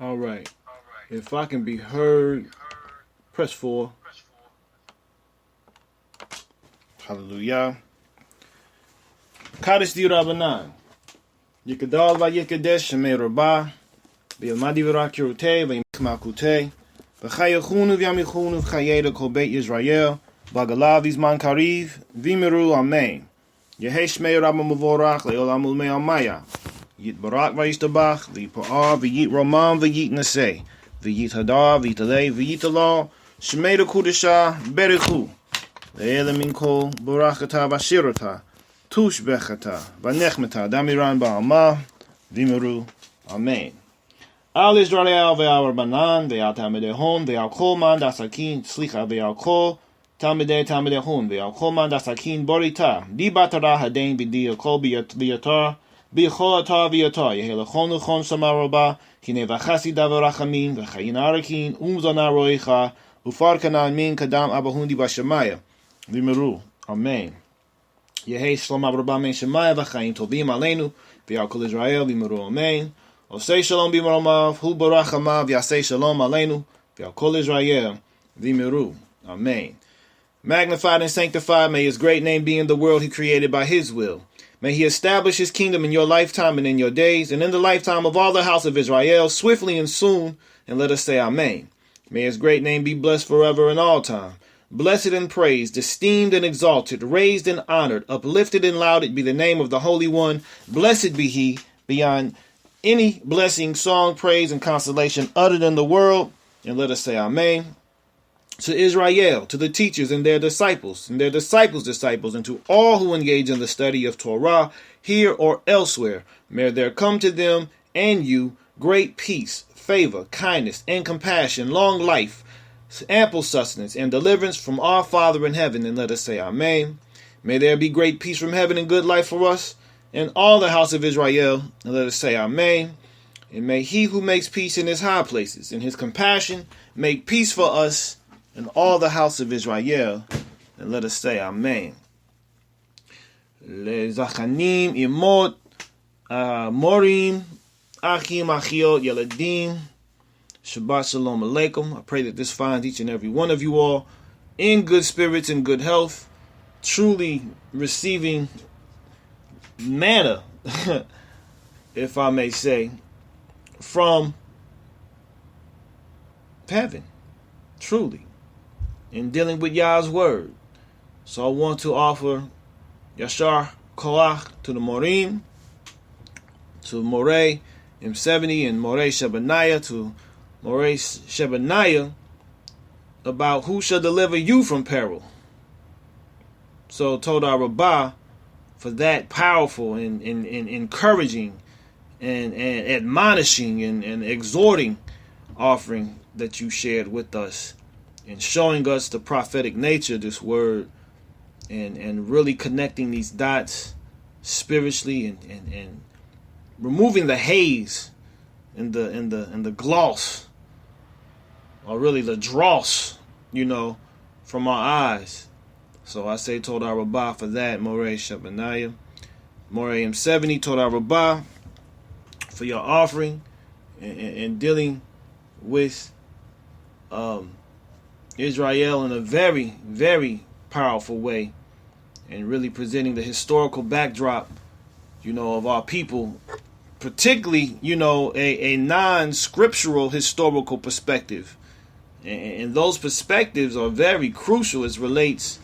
All right. If I can be heard, press 4. Hallelujah. Kaddish di Rabbanan. Yikadal va Yikadesh Shemei Rabbah. V'yamadi v'rakirutei v'yimkmakutei. V'chayachunu v'yamichunu v'chayeda kol beit Yisrael. V'agalav v'zman kariv. V'imiru amen. Yehei Shmei Rabba Mavorach le'olam ulmei almaya. Yit barak v'yishtabach. V'yipa'ar v'yit romam v'yit naseh. V'yit hadar v'yitalei v'yitalal. Shmei d'kudashah berichu. Le'ele min kol barakata v'ashirata. Tush bechata v'nechmata damiran ba'alma. V'imiru amen. Al Israel ve'al Rabbanan ve'al Talmidei Hon ve'al kol man dasakin slicha ve'al kol Talmidei Hon ve'al kol man dasakin borita di batara hadain b'di kol biyatar b'chol atar v'yatar yehelachonu chon samaraba kine v'chasi davarachamim v'chayin arakin umzana roicha ufar kanan min kadam abahundi b'shamaya v'imiru amen. Yehei shalom abrabam men shemaya v'chayin tovim aleinu ve'al kol Israel v'imiru amen. Osei shalom b'maromav, hu barach hamav, yasei shalom aleinu, v'al kol Israel, v'imiru. Amen. Magnified and sanctified may his great name be in the world he created by his will. May he establish his kingdom in your lifetime and in your days, and in the lifetime of all the house of Israel, swiftly and soon, and let us say Amen. May his great name be blessed forever and all time. Blessed and praised, esteemed and exalted, raised and honored, uplifted and lauded be the name of the Holy One. Blessed be he beyond any blessing, song, praise, and consolation uttered in the world, and let us say Amen. To Israel, to the teachers and their disciples, and disciples, and to all who engage in the study of Torah, here or elsewhere, may there come to them and you great peace, favor, kindness, and compassion, long life, ample sustenance, and deliverance from our Father in heaven, and let us say Amen. May there be great peace from heaven and good life for us, and all the house of Israel, and let us say Amen. And may he who makes peace in his high places, in his compassion, make peace for us and all the house of Israel, and let us say Amen. Lezachanim imot morim achim achiot yeladim. Shabbat shalom aleichem. I pray that this finds each and every one of you all in good spirits and good health, truly receiving manna, if I may say, from heaven, truly, in dealing with Yah's word. So I want to offer Yashar Koach to the Morim, to Moreh M70 and Moreh Shebaniah, to Moreh Shebaniah, about who shall deliver you from peril. So Todah Rabbah for that powerful and encouraging and admonishing and exhorting offering that you shared with us, and showing us the prophetic nature of this word, and really connecting these dots spiritually, and removing the haze and the gloss, or really the dross, from our eyes. So I say Todah Rabbah for that, Moreh Shebaniah. Moreh M70, Todah Rabbah for your offering and dealing with Israel in a very, very powerful way, and really presenting the historical backdrop, of our people, particularly, a non-scriptural historical perspective. And those perspectives are very crucial as relates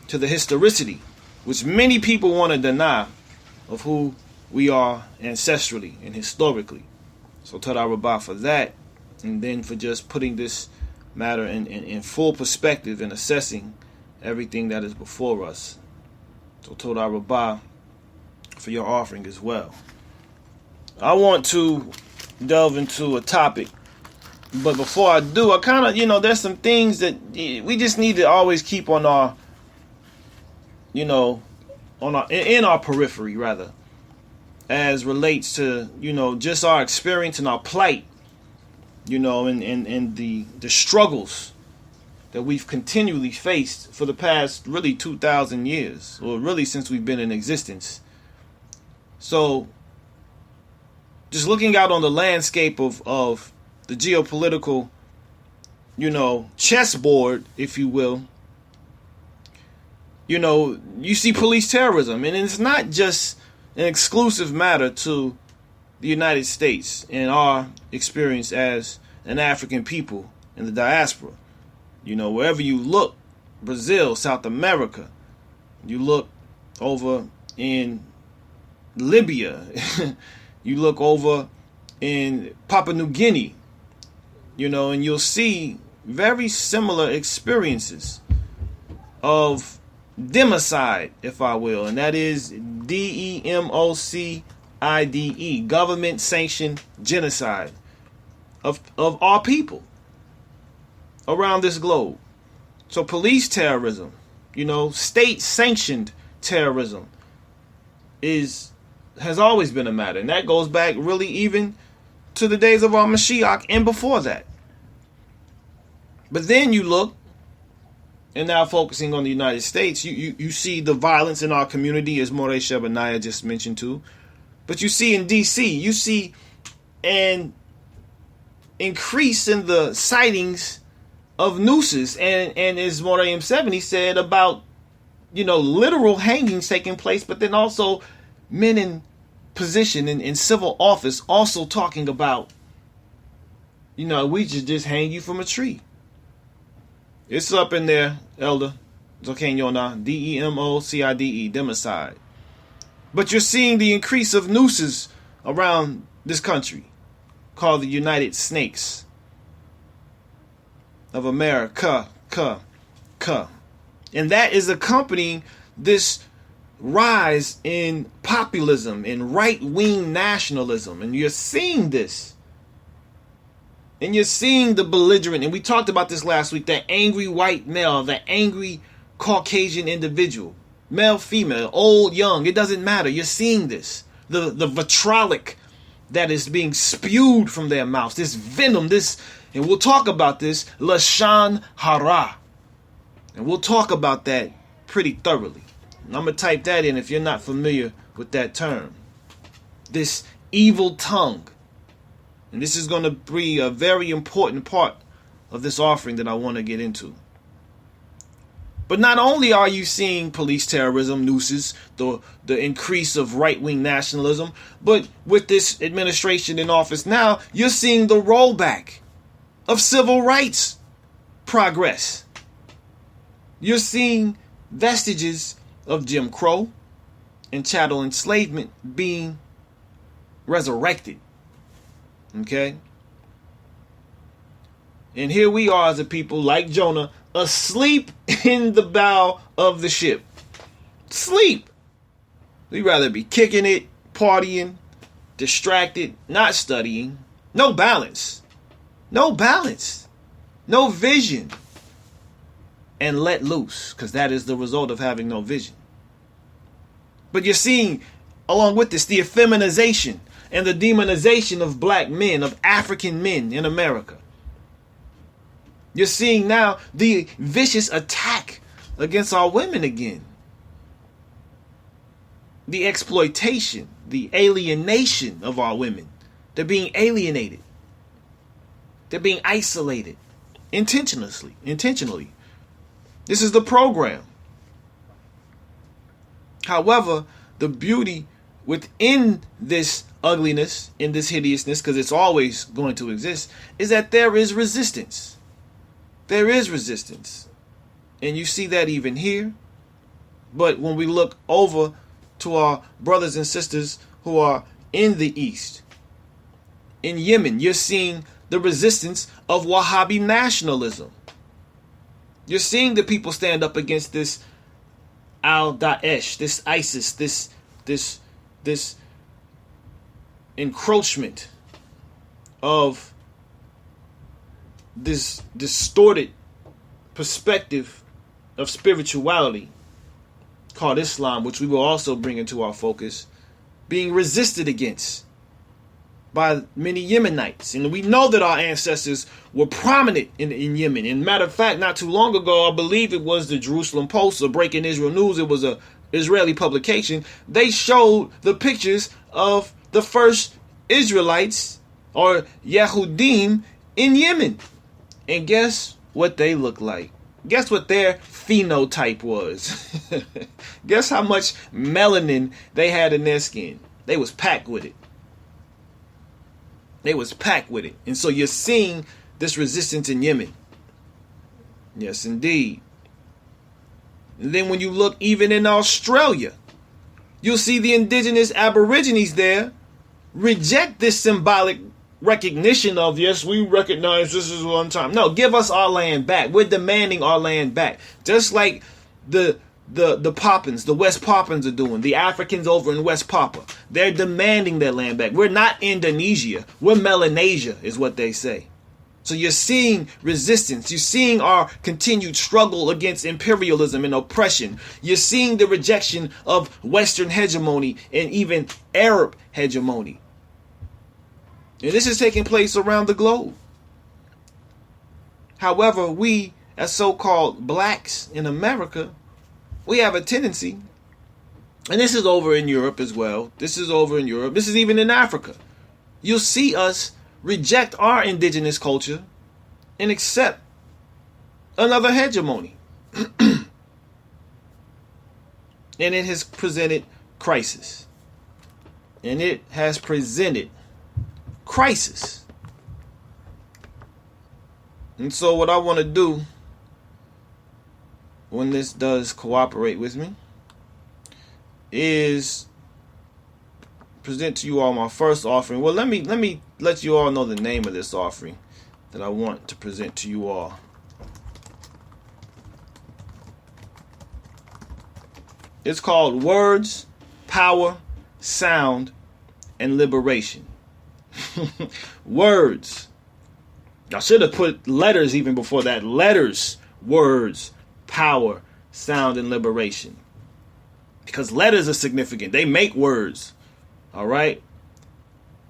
to the historicity, which many people want to deny, of who we are ancestrally and historically. So Todah Rabbah for that, and then for just putting this matter in full perspective and assessing everything that is before us. So Todah Rabbah for your offering as well. I want to delve into a topic, but before I do, I kind of, there's some things that we just need to always keep on our, in our periphery, rather, as relates to, just our experience and our plight, and the struggles that we've continually faced for the past really 2,000 years, or really since we've been in existence. So just looking out on the landscape of the geopolitical, chessboard, if you will, you see police terrorism. And it's not just an exclusive matter to the United States and our experience as an African people in the diaspora. Wherever you look, Brazil, South America, you look over in Libya, you look over in Papua New Guinea, and you'll see very similar experiences of democide, if I will, and that is DEMOCIDE, government sanctioned genocide of our people around this globe. So police terrorism, state sanctioned terrorism has always been a matter, and that goes back really even to the days of our Mashiach and before that. But then you look, and now focusing on the United States, you see the violence in our community, as Moreh Shebaniah just mentioned too. But you see in D.C., you see an increase in the sightings of nooses, and as Moreh M70 said about, literal hangings taking place, but then also men in position in civil office also talking about, we should just hang you from a tree. It's up in there, Elder. It's okay, Yonah. DEMOCIDE, democide. But you're seeing the increase of nooses around this country, called the United Snakes of America. And that is accompanying this rise in populism and right-wing nationalism. And you're seeing this. And you're seeing the belligerent, and we talked about this last week, that angry white male, that angry Caucasian individual, male, female, old, young, it doesn't matter. You're seeing this. The vitriolic that is being spewed from their mouths, this venom, this, and we'll talk about this, Lashon Hara. And we'll talk about that pretty thoroughly. And I'm going to type that in if you're not familiar with that term. This evil tongue. And this is going to be a very important part of this offering that I want to get into. But not only are you seeing police terrorism, nooses, the increase of right-wing nationalism, but with this administration in office now, you're seeing the rollback of civil rights progress. You're seeing vestiges of Jim Crow and chattel enslavement being resurrected. Okay? And here we are as a people, like Jonah, asleep in the bow of the ship. Sleep. We'd rather be kicking it, partying, distracted, not studying. No balance. No balance. No vision. And let loose, because that is the result of having no vision. But you're seeing, along with this, the effeminization and the demonization of black men, of African men in America. You're seeing now the vicious attack against our women again. The exploitation, the alienation of our women. They're being alienated. They're being isolated intentionally. This is the program. However, the beauty within this ugliness, in this hideousness, because it's always going to exist, is that there is resistance. There is resistance. And you see that even here. But when we look over to our brothers and sisters who are in the East, in Yemen, you're seeing the resistance of Wahhabi nationalism. You're seeing the people stand up against this Al-Daesh, this ISIS, this encroachment of this distorted perspective of spirituality called Islam, which we will also bring into our focus, being resisted against by many Yemenites. And we know that our ancestors were prominent in Yemen. And matter of fact, not too long ago, I believe it was the Jerusalem Post or Breaking Israel News, it was a Israeli publication, they showed the pictures of the first Israelites or Yehudim in Yemen. And guess what they look like? Guess what their phenotype was? Guess how much melanin they had in their skin? They was packed with it. They was packed with it. And so you're seeing this resistance in Yemen. Yes, indeed. And then when you look even in Australia, you'll see the indigenous aborigines there reject this symbolic recognition of, yes, we recognize this is one time. No, give us our land back. We're demanding our land back. Just like the Papuans, the West Papuans are doing. The Africans over in West Papua. They're demanding their land back. We're not Indonesia. We're Melanesia, is what they say. So you're seeing resistance. You're seeing our continued struggle against imperialism and oppression. You're seeing the rejection of Western hegemony and even Arab hegemony. And this is taking place around the globe. However, we, as so-called blacks in America, we have a tendency, and this is over in Europe as well. This is over in Europe. This is even in Africa. You'll see us reject our indigenous culture and accept another hegemony. And it has presented crisis. And it has presented crisis. And so what I want to do, when this does cooperate with me, is present to you all my first offering. Well, let me let you all know the name of this offering that I want to present to you all. It's called Words, Power, Sound, and Liberation. Words. I should have put letters even before that. Letters, words, power, sound, and liberation. Because letters are significant. They make words. All right?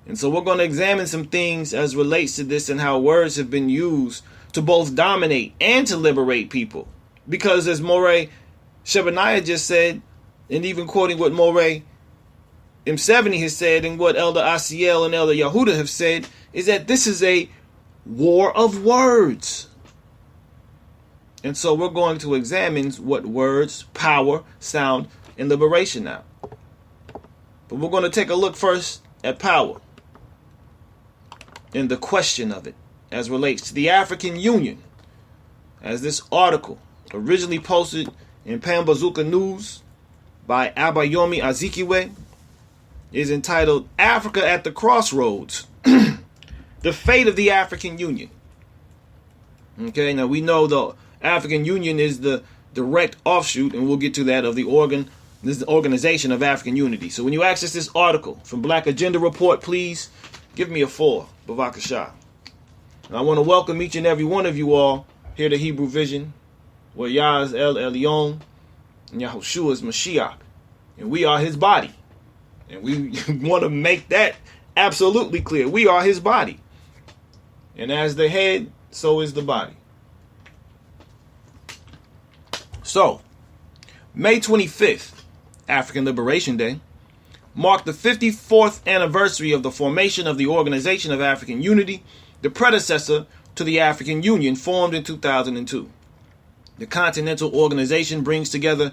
And so we're going to examine some things as relates to this and how words have been used to both dominate and to liberate people. Because as Morey Shebaniah just said, and even quoting what Morey M70 has said and what Elder Asiel and Elder Yahuda have said, is that this is a war of words. And so we're going to examine what words, power, sound, and liberation now. But we're going to take a look first at power and the question of it as relates to the African Union. As this article originally posted in Pambazuka News by Abayomi Azikiwe is entitled Africa at the Crossroads, the Fate of the African Union. Okay, now we know the African Union is the direct offshoot, and we'll get to that, of the Organization of African Unity. So when you access this article from Black Agenda Report, please give me a 4, Bavakasha. And I want to welcome each and every one of you all here to Hebrew Vision, where Yah is El Elyon and Yahushua is Mashiach, and we are his body. And we want to make that absolutely clear. We are his body. And as the head, so is the body. So, May 25th, African Liberation Day, marked the 54th anniversary of the formation of the Organization of African Unity, the predecessor to the African Union, formed in 2002. The Continental Organization brings together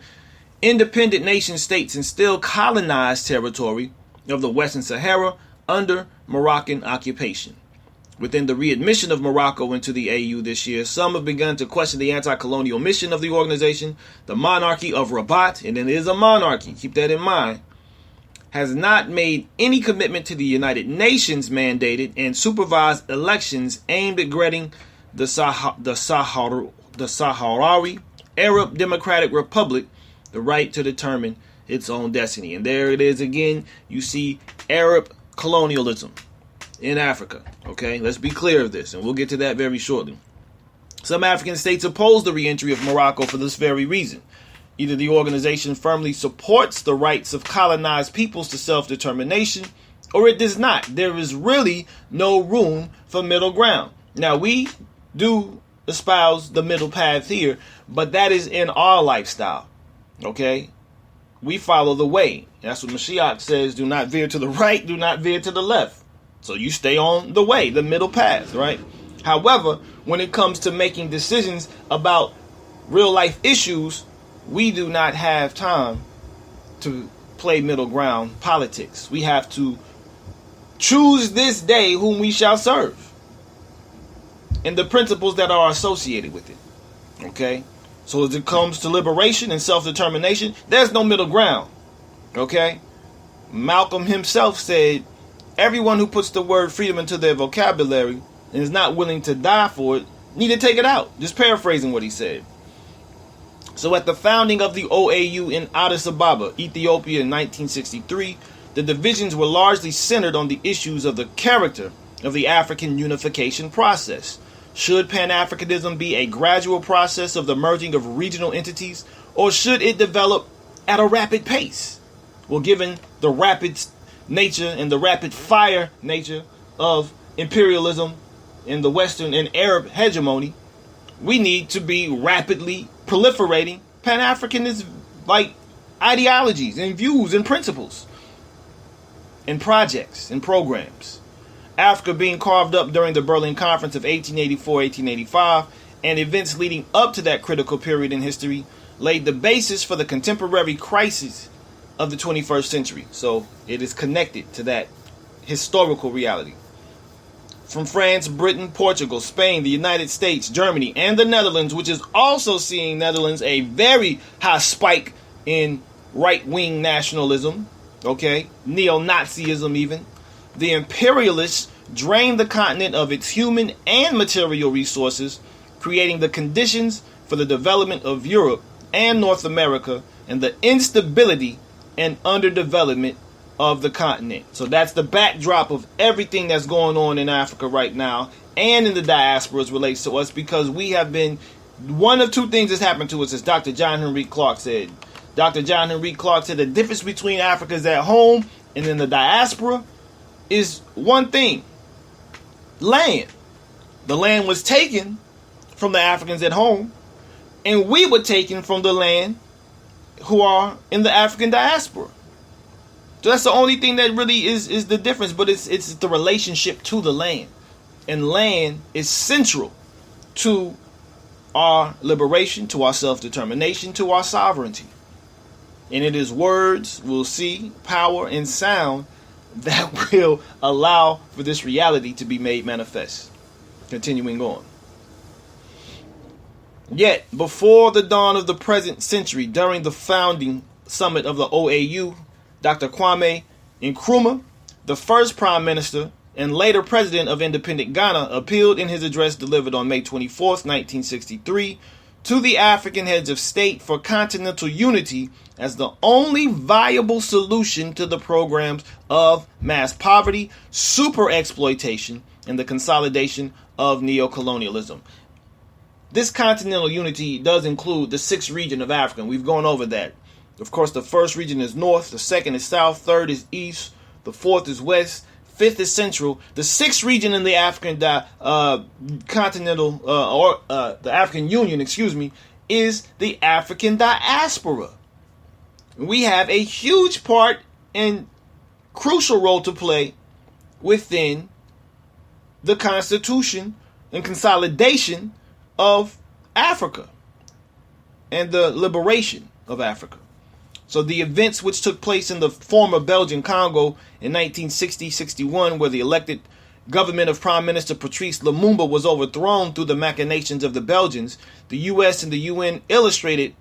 independent nation states and still colonized territory of the Western Sahara under Moroccan occupation. Within the readmission of Morocco into the AU this year, some have begun to question the anti-colonial mission of the organization. The monarchy of Rabat, and it is a monarchy, keep that in mind, has not made any commitment to the United Nations mandated and supervised elections aimed at granting the Sahrawi Arab Democratic Republic the right to determine its own destiny. And there it is again. You see Arab colonialism in Africa. Okay, let's be clear of this, and we'll get to that very shortly. Some African states oppose the re-entry of Morocco for this very reason. Either the organization firmly supports the rights of colonized peoples to self-determination, or it does not. There is really no room for middle ground. Now, we do espouse the middle path here, but that is in our lifestyle. Okay? We follow the way. That's what Mashiach says, do not veer to the right, do not veer to the left. So you stay on the way, the middle path, right? However, when it comes to making decisions about real life issues, we do not have time to play middle ground politics. We have to choose this day whom we shall serve and the principles that are associated with it. Okay? So as it comes to liberation and self-determination, there's no middle ground. Okay? Malcolm himself said, everyone who puts the word freedom into their vocabulary and is not willing to die for it, need to take it out. Just paraphrasing what he said. So at the founding of the OAU in Addis Ababa, Ethiopia in 1963, the divisions were largely centered on the issues of the character of the African unification process. Should Pan-Africanism be a gradual process of the merging of regional entities, or should it develop at a rapid pace? Well, given the rapid nature and the rapid fire nature of imperialism in the Western and Arab hegemony, we need to be rapidly proliferating Pan-Africanist like ideologies and views and principles and projects and programs. Africa being carved up during the Berlin Conference of 1884-1885 and events leading up to that critical period in history laid the basis for the contemporary crisis of the 21st century. So it is connected to that historical reality. From France, Britain, Portugal, Spain, the United States, Germany, and the Netherlands, which is also seeing Netherlands a very high spike in right-wing nationalism, okay, neo-Nazism even. The imperialists drained the continent of its human and material resources, creating the conditions for the development of Europe and North America and the instability and underdevelopment of the continent. So that's the backdrop of everything that's going on in Africa right now and in the diaspora as relates to us, because we have been, one of two things that's happened to us, as Dr. John Henry Clark said. Dr. John Henry Clark said the difference between Africans at home and in the diaspora is one thing: land. The land was taken from the Africans at home, and we were taken from the land who are in the African diaspora. So that's the only thing that really is the difference, but it's the relationship to the land. And land is central to our liberation, to our self-determination, to our sovereignty. And it is words, we'll see, power, and sound that will allow for this reality to be made manifest. Continuing on. Yet, before the dawn of the present century, during the founding summit of the OAU, Dr. Kwame Nkrumah, the first prime minister and later president of independent Ghana, appealed in his address delivered on May 24th, 1963, to the African heads of state for continental unity as the only viable solution to the programs of mass poverty, super exploitation, and the consolidation of neocolonialism. This continental unity does include the sixth region of Africa. We've gone over that. Of course, the first region is north, the second is south, third is east, the fourth is west, fifth is central. The sixth region in the African the African Union, is the African diaspora. We have a huge part and crucial role to play within the constitution and consolidation of Africa and the liberation of Africa. So the events which took place in the former Belgian Congo in 1960-61, where the elected government of Prime Minister Patrice Lumumba was overthrown through the machinations of the Belgians, the U.S. and the UN illustrated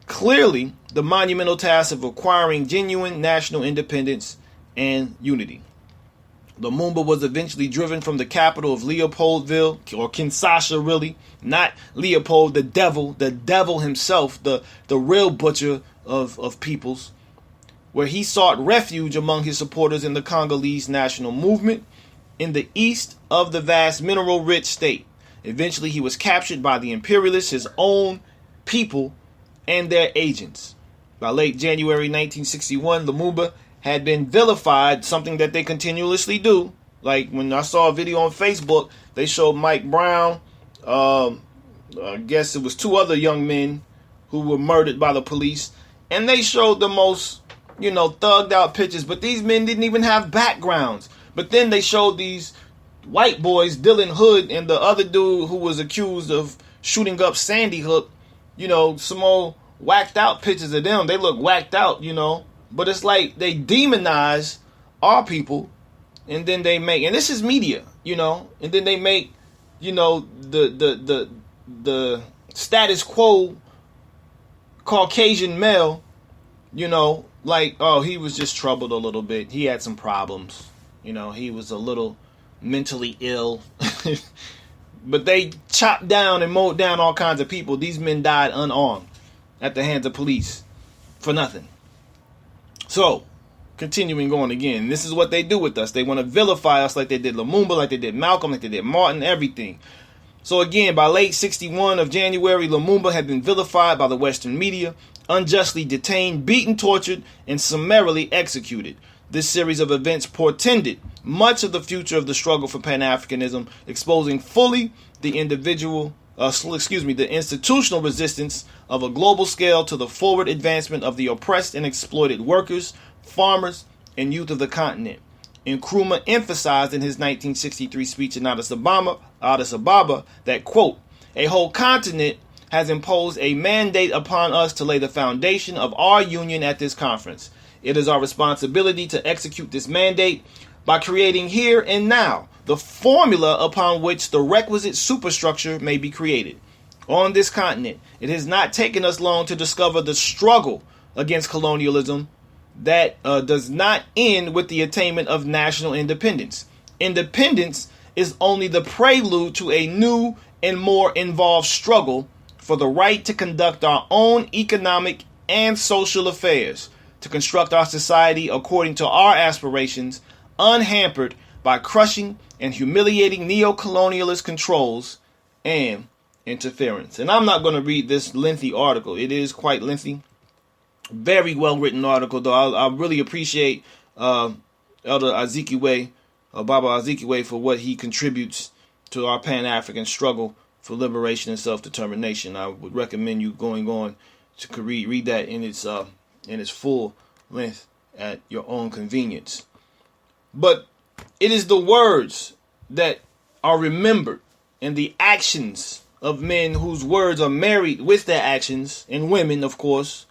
clearly the monumental task of acquiring genuine national independence and unity. Lumumba was eventually driven from the capital of Leopoldville, or Kinshasa really, not Leopold, the devil himself, the real butcher of peoples, where he sought refuge among his supporters in the Congolese national movement in the east of the vast mineral-rich state. Eventually, he was captured by the imperialists, his own people, and their agents. By late January 1961, Lumumba had been vilified, something that they continuously do. Like when I saw a video on Facebook, they showed Mike Brown, I guess it was two other young men who were murdered by the police, and they showed the most, thugged out pictures, but these men didn't even have backgrounds. But then they showed these white boys, Dylan Hood and the other dude who was accused of shooting up Sandy Hook, some old whacked out pictures of them. They look whacked out, but it's like they demonize our people, and then they make, and this is media, and then they make, the status quo Caucasian male, like, oh, he was just troubled a little bit. He had some problems. He was a little mentally ill. But they chopped down and mowed down all kinds of people. These men died unarmed at the hands of police for nothing. So, continuing on again, this is what they do with us. They want to vilify us like they did Lumumba, like they did Malcolm, like they did Martin, everything. So again, by late 61 of January, Lumumba had been vilified by the Western media, unjustly detained, beaten, tortured, and summarily executed. This series of events portended much of the future of the struggle for Pan-Africanism, exposing fully the institutional resistance of a global scale to the forward advancement of the oppressed and exploited workers, farmers, and youth of the continent. Nkrumah emphasized in his 1963 speech in Addis Ababa that, quote, a whole continent has imposed a mandate upon us to lay the foundation of our union at this conference. It is our responsibility to execute this mandate by creating here and now the formula upon which the requisite superstructure may be created. On this continent, it has not taken us long to discover the struggle against colonialism that does not end with the attainment of national independence. Independence is only the prelude to a new and more involved struggle for the right to conduct our own economic and social affairs, to construct our society according to our aspirations, unhampered by crushing and humiliating neo-colonialist controls and interference. And I'm not going to read this lengthy article. It is quite lengthy. Very well written article, though. I really appreciate Elder Azikiwe, Baba Azikiwe, for what he contributes to our Pan-African struggle for liberation and self-determination. I would recommend you going on to read that in its full length at your own convenience. But it is the words that are remembered and the actions of men whose words are married with their actions, and women, of course,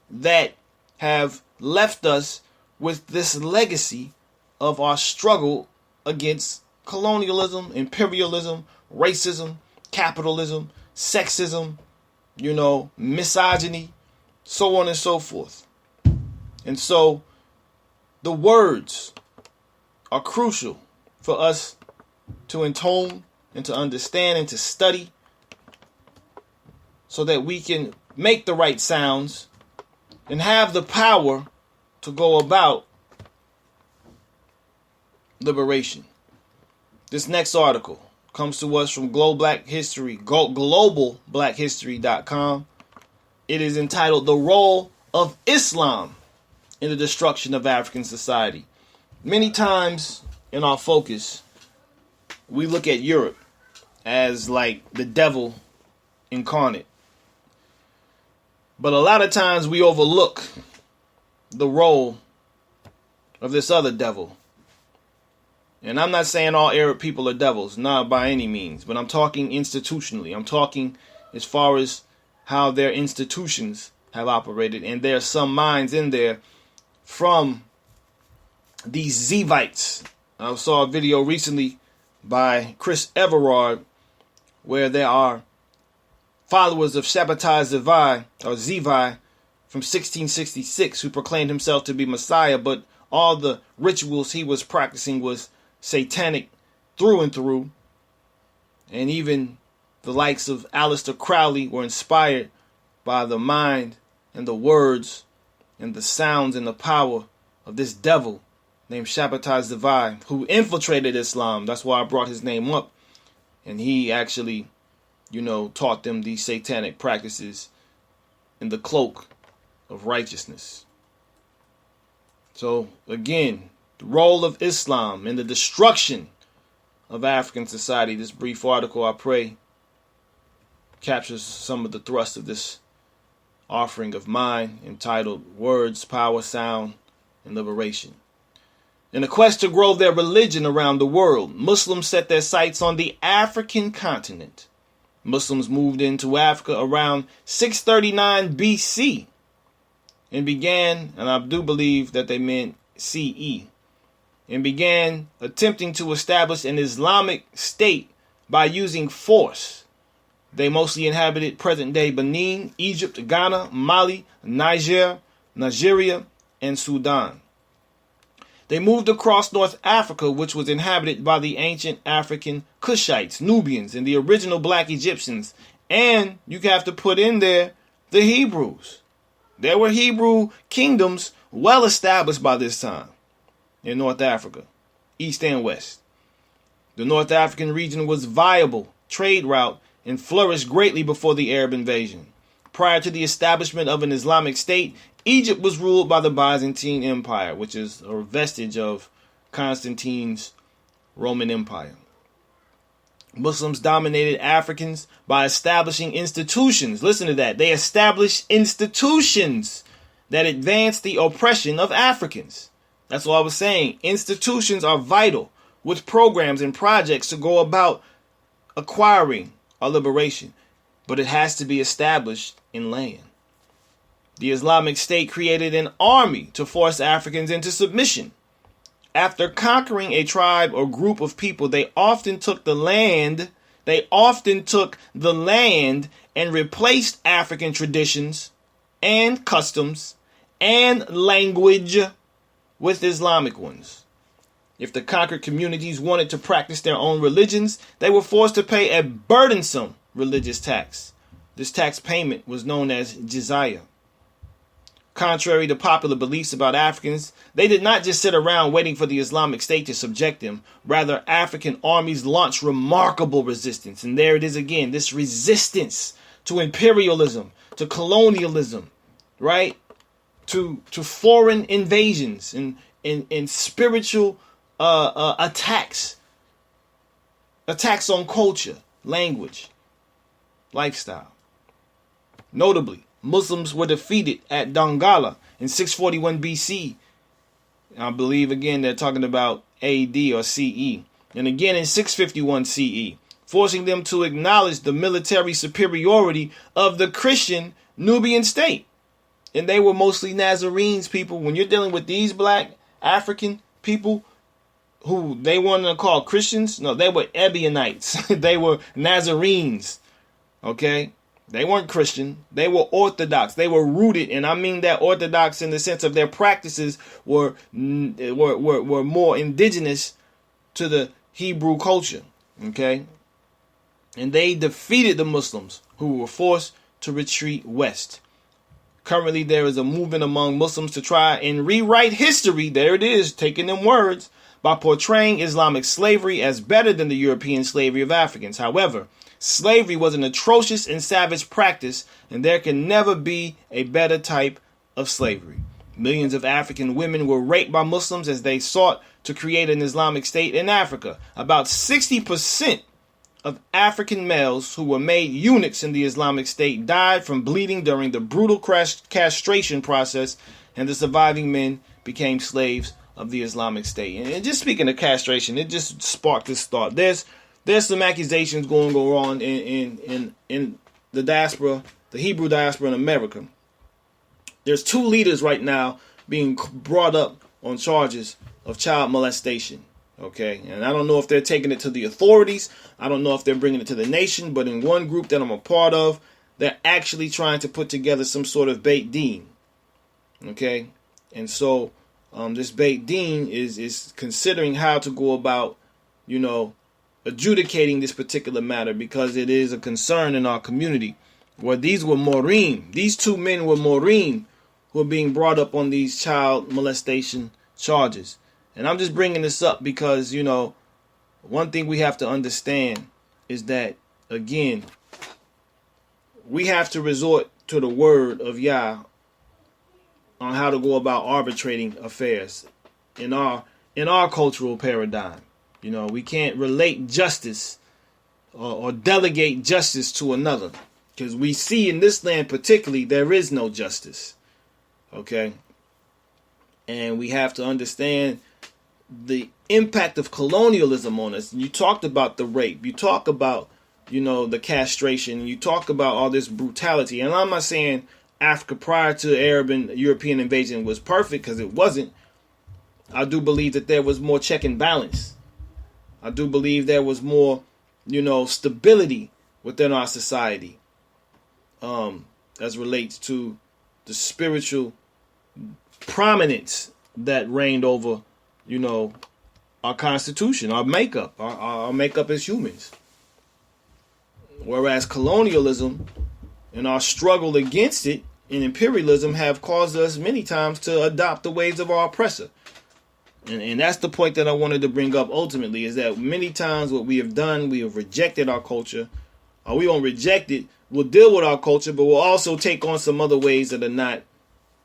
that have left us with this legacy of our struggle against colonialism, imperialism, racism, capitalism, sexism, misogyny, so on and so forth. And so the words are crucial for us to intone and to understand and to study so that we can make the right sounds and have the power to go about liberation. This next article comes to us from globalblackhistory.com. It is entitled "The Role of Islam in the Destruction of African Society." Many times in our focus, we look at Europe as like the devil incarnate. But a lot of times we overlook the role of this other devil. And I'm not saying all Arab people are devils, not by any means, but I'm talking institutionally. I'm talking as far as how their institutions have operated. And there are some minds in there from these Zivites. I saw a video recently by Chris Everard where there are followers of Shabbatai Zivi from 1666 who proclaimed himself to be Messiah, but all the rituals he was practicing was satanic through and through. And even the likes of Aleister Crowley were inspired by the mind and the words and the sounds and the power of this devil named Shabbatai Zivi, who infiltrated Islam. That's why I brought his name up. And he actually, taught them these satanic practices in the cloak of righteousness. So, again, the role of Islam in the destruction of African society. This brief article, I pray, captures some of the thrust of this offering of mine entitled Words, Power, Sound, and Liberation. In a quest to grow their religion around the world, Muslims set their sights on the African continent. Muslims moved into Africa around 639 BC and began, and I do believe that they meant CE, and began attempting to establish an Islamic state by using force. They mostly inhabited present-day Benin, Egypt, Ghana, Mali, Nigeria, and Sudan. They moved across North Africa, which was inhabited by the ancient African Cushites, Nubians, and the original black Egyptians. And you have to put in there the Hebrews. There were Hebrew kingdoms well established by this time in North Africa, east and west. The North African region was a viable trade route and flourished greatly before the Arab invasion. Prior to the establishment of an Islamic state, Egypt was ruled by the Byzantine Empire, which is a vestige of Constantine's Roman Empire. Muslims dominated Africans by establishing institutions. Listen to that. They established institutions that advanced the oppression of Africans. That's what I was saying. Institutions are vital, with programs and projects to go about acquiring our liberation. But it has to be established in land. The Islamic State created an army to force Africans into submission. After conquering a tribe or group of people, they often took the land and replaced African traditions and customs and language with Islamic ones. If the conquered communities wanted to practice their own religions, they were forced to pay a burdensome religious tax. This tax payment was known as jizya. Contrary to popular beliefs about Africans, they did not just sit around waiting for the Islamic State to subject them. Rather, African armies launched remarkable resistance. And there it is again, this resistance to imperialism, to colonialism, right? To foreign invasions and spiritual attacks on culture, language, lifestyle. Notably, Muslims were defeated at Dongola in 641 BC. I believe, again, they're talking about AD or CE. And again in 651 CE, forcing them to acknowledge the military superiority of the Christian Nubian state. And they were mostly Nazarenes, people. When you're dealing with these black African people who they wanted to call Christians, no, they were Ebionites. They were Nazarenes. Okay? They weren't Christian. They were Orthodox. They were rooted, and I mean that Orthodox in the sense of their practices were more indigenous to the Hebrew culture. Okay? And they defeated the Muslims who were forced to retreat west. Currently, there is a movement among Muslims to try and rewrite history. There it is, taking them words, by portraying Islamic slavery as better than the European slavery of Africans. However, slavery was an atrocious and savage practice, and there can never be a better type of slavery. Millions of African women were raped by Muslims as they sought to create an Islamic state in Africa. About 60% of African males who were made eunuchs in the Islamic State died from bleeding during the brutal castration process, and the surviving men became slaves of the Islamic State. And just speaking of castration, it just sparked this thought. There's some accusations going on in the diaspora, the Hebrew diaspora in America. There's two leaders right now being brought up on charges of child molestation. Okay, and I don't know if they're taking it to the authorities. I don't know if they're bringing it to the nation. But in one group that I'm a part of, they're actually trying to put together some sort of Beit Din. Okay, and so this Beit Din is considering how to go about, adjudicating this particular matter, because it is a concern in our community. Where these were Morim, these two men were Morim who are being brought up on these child molestation charges. And I'm just bringing this up because, one thing we have to understand is that, again, we have to resort to the word of Yah on how to go about arbitrating affairs in our cultural paradigm. We can't relate justice or delegate justice to another, because we see in this land particularly there is no justice. Okay? And we have to understand the impact of colonialism on us. You talked about the rape. You talk about, the castration. You talk about all this brutality. And I'm not saying Africa prior to Arab and European invasion was perfect, because it wasn't. I do believe that there was more check and balance. I do believe there was more, stability within our society, as relates to the spiritual prominence that reigned over, our constitution, our makeup, our makeup as humans. Whereas colonialism and our struggle against it and imperialism have caused us many times to adopt the ways of our oppressor. And that's the point that I wanted to bring up ultimately, is that many times what we have done, we have rejected our culture, or we won't reject it, we'll deal with our culture, but we'll also take on some other ways that are not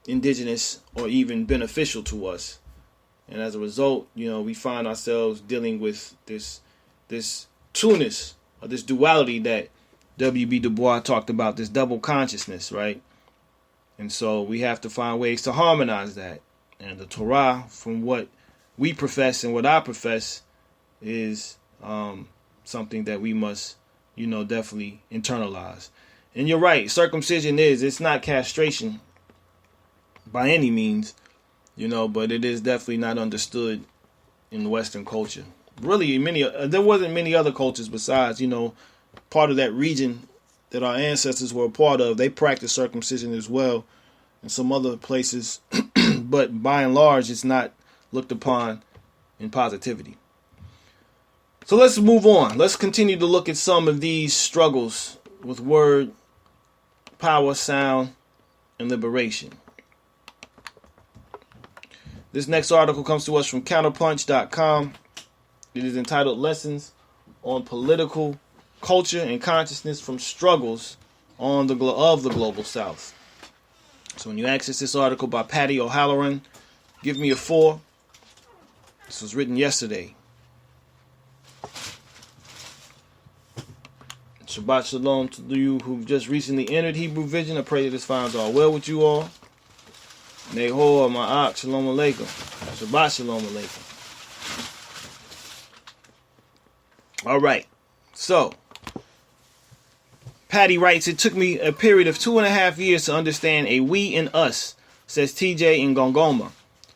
indigenous or even beneficial to us. And as a result, we find ourselves dealing with this two-ness, or this duality that W.B. Du Bois talked about, this double consciousness, right? And so we have to find ways to harmonize that. And the Torah, from what we profess and what I profess, is something that we must, definitely internalize. And you're right, circumcision it's not castration by any means, but it is definitely not understood in Western culture. Really, there wasn't many other cultures besides, part of that region that our ancestors were a part of. They practiced circumcision as well in some other places, but by and large, it's not looked upon in positivity. So let's move on. Let's continue to look at some of these struggles with word, power, sound, and liberation. This next article comes to us from counterpunch.com. It is entitled Lessons on Political Culture and Consciousness from Struggles of the Global South. So when you access this article by Patty O'Halloran, give me a 4. This was written yesterday. Shabbat Shalom to you who've just recently entered Hebrew Vision. I pray that this finds all well with you all. Nehor Ma'ak Shalom Aleichem. Shabbat Shalom Aleichem. All right. So, Patty writes, it took me a period of 2.5 years to understand a we and us, says TJ in Gongoma,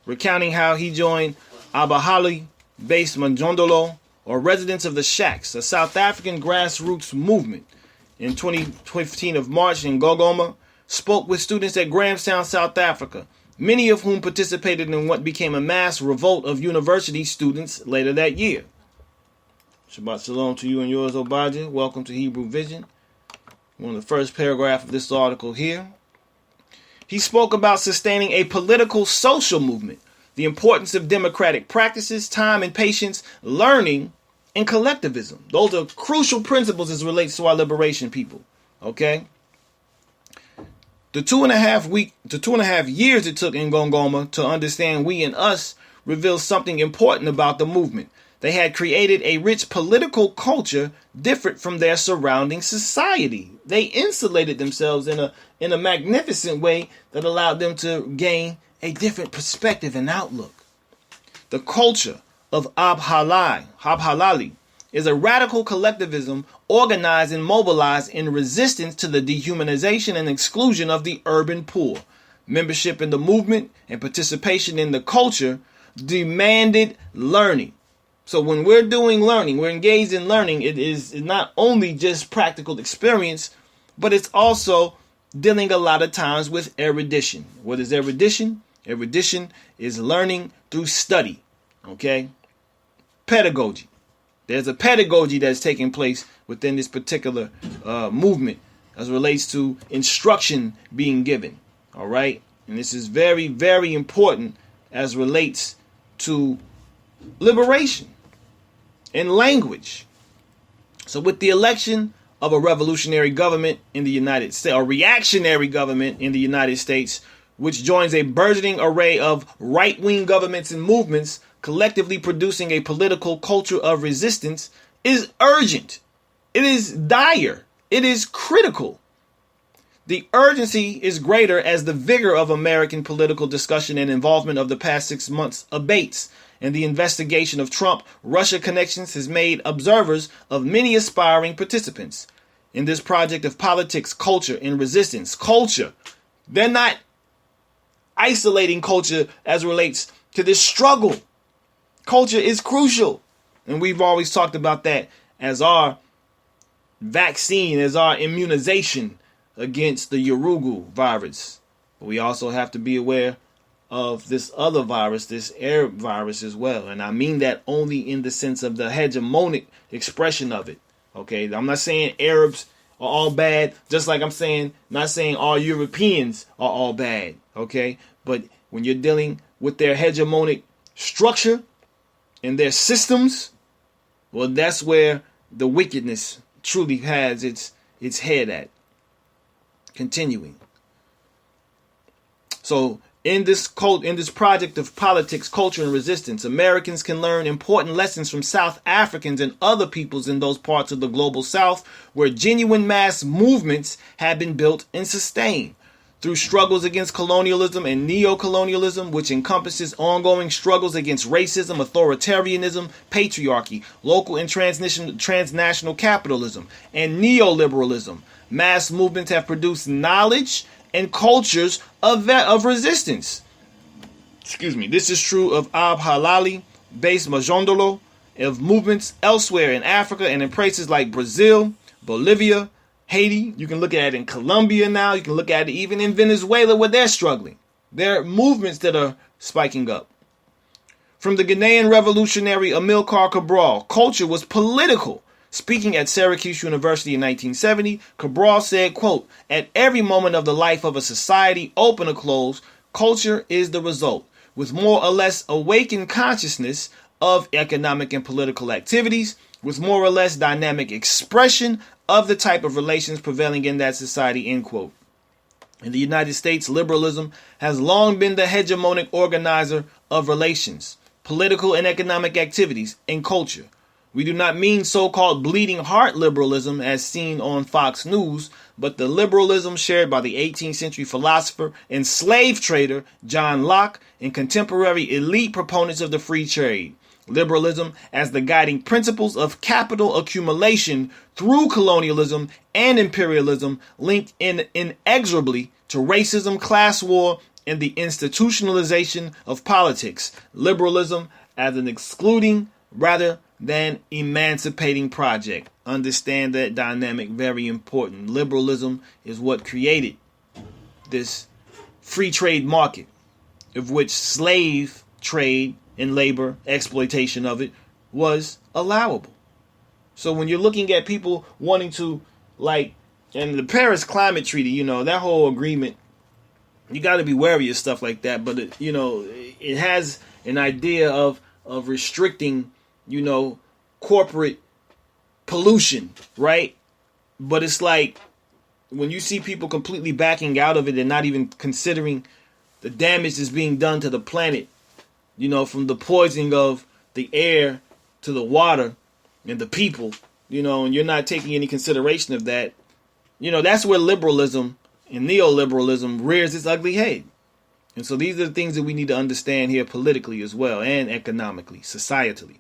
recounting how he joined Abahali-based Manjondolo, or Residents of the Shacks, a South African grassroots movement. In 2015 of March in Gongoma, spoke with students at Grahamstown, South Africa, many of whom participated in what became a mass revolt of university students later that year. Shabbat Shalom to you and yours, Obadiah. Welcome to Hebrew Vision. One of the first paragraph of this article here. He spoke about sustaining a political social movement, the importance of democratic practices, time and patience, learning, and collectivism. Those are crucial principles as it relates to our liberation, people. Okay? The 2.5 years it took in Gongoma to understand we and us reveals something important about the movement. They had created a rich political culture different from their surrounding society. They insulated themselves in a magnificent way that allowed them to gain a different perspective and outlook. The culture of Abhalali is a radical collectivism organized and mobilized in resistance to the dehumanization and exclusion of the urban poor. Membership in the movement and participation in the culture demanded learning. So when we're doing learning, we're engaged in learning, it is not only just practical experience, but it's also dealing a lot of times with erudition. What is erudition? Erudition is learning through study. Okay? Pedagogy. There's a pedagogy that's taking place within this particular movement as it relates to instruction being given. All right? And this is very, very important as relates to liberation and language. So with the election of a revolutionary government in the United States, or reactionary government in the United States, which joins a burgeoning array of right-wing governments and movements, collectively producing a political culture of resistance, is urgent. It is dire. It is critical. The urgency is greater as the vigor of American political discussion and involvement of the past 6 months abates, and the investigation of Trump-Russia connections has made observers of many aspiring participants in this project of politics, culture, and resistance. Culture. They're not isolating culture as it relates to this struggle. Culture is crucial. And we've always talked about that as our vaccine, as our immunization against the Urugu virus. But we also have to be aware of this other virus, this Arab virus as well. And I mean that only in the sense of the hegemonic expression of it. Okay, I'm not saying Arabs are all bad, just like I'm not saying all Europeans are all bad. Okay, but when you're dealing with their hegemonic structure and their systems, well, that's where the wickedness truly has its head at. Continuing. So in this project of politics, culture, and resistance, Americans can learn important lessons from South Africans and other peoples in those parts of the global South where genuine mass movements have been built and sustained. Through struggles against colonialism and neo-colonialism, which encompasses ongoing struggles against racism, authoritarianism, patriarchy, local and transnational capitalism, and neoliberalism, mass movements have produced knowledge and cultures of resistance. Excuse me. This is true of Ab Halali, based Majondolo, of movements elsewhere in Africa and in places like Brazil, Bolivia, Haiti. You can look at it in Colombia now. You can look at it even in Venezuela where they're struggling. There are movements that are spiking up. From the Ghanaian revolutionary Amilcar Cabral, culture was political. Speaking at Syracuse University in 1970, Cabral said, quote, "At every moment of the life of a society, open or closed, culture is the result. With more or less awakened consciousness of economic and political activities, with more or less dynamic expression of the type of relations prevailing in that society," end quote. In the United States, liberalism has long been the hegemonic organizer of relations, political and economic activities, and culture. We do not mean so-called bleeding heart liberalism as seen on Fox News, but the liberalism shared by the 18th century philosopher and slave trader John Locke and contemporary elite proponents of the free trade. Liberalism as the guiding principles of capital accumulation through colonialism and imperialism linked inexorably to racism, class war, and the institutionalization of politics. Liberalism as an excluding rather than emancipating project. Understand that dynamic, very important. Liberalism is what created this free trade market, of which slave trade and labor exploitation of it was allowable. So when you're looking at people wanting to, like, and the Paris Climate Treaty, that whole agreement, you got to be wary of stuff like that. But it has an idea of restricting, corporate pollution, right? But it's like when you see people completely backing out of it and not even considering the damage that's being done to the planet, from the poisoning of the air to the water and the people, and you're not taking any consideration of that, that's where liberalism and neoliberalism rears its ugly head. And so these are the things that we need to understand here politically as well, and economically, societally.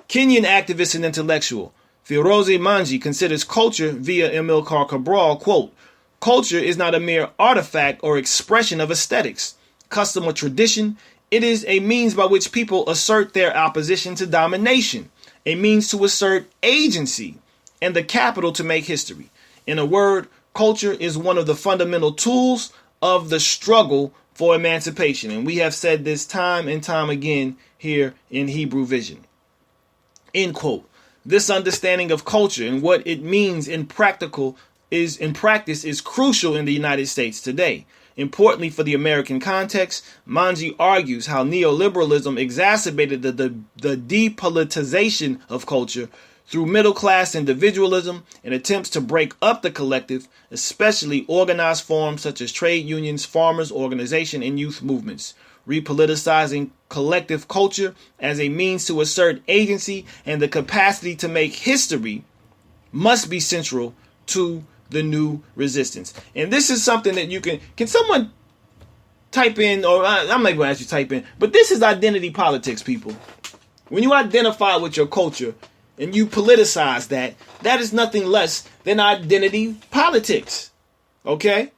Kenyan activist and intellectual Firoze Manji considers culture via Amilcar Cabral, quote, "Culture is not a mere artifact or expression of aesthetics, custom, or tradition. It is a means by which people assert their opposition to domination, a means to assert agency, and the capital to make history. In a word, culture is one of the fundamental tools of the struggle for emancipation." And we have said this time and time again here in Hebrew Vision. End quote. This understanding of culture and what it means in practice is crucial in the United States today. Importantly for the American context, Manji argues how neoliberalism exacerbated the depoliticization of culture through middle-class individualism and attempts to break up the collective, especially organized forms such as trade unions, farmers' organization, and youth movements. Repoliticizing collective culture as a means to assert agency and the capacity to make history must be central to the new resistance. And this is something that can someone type in, or I'm not going to ask you to type in, but this is identity politics, people. When you identify with your culture and you politicize that, that is nothing less than identity politics. Okay?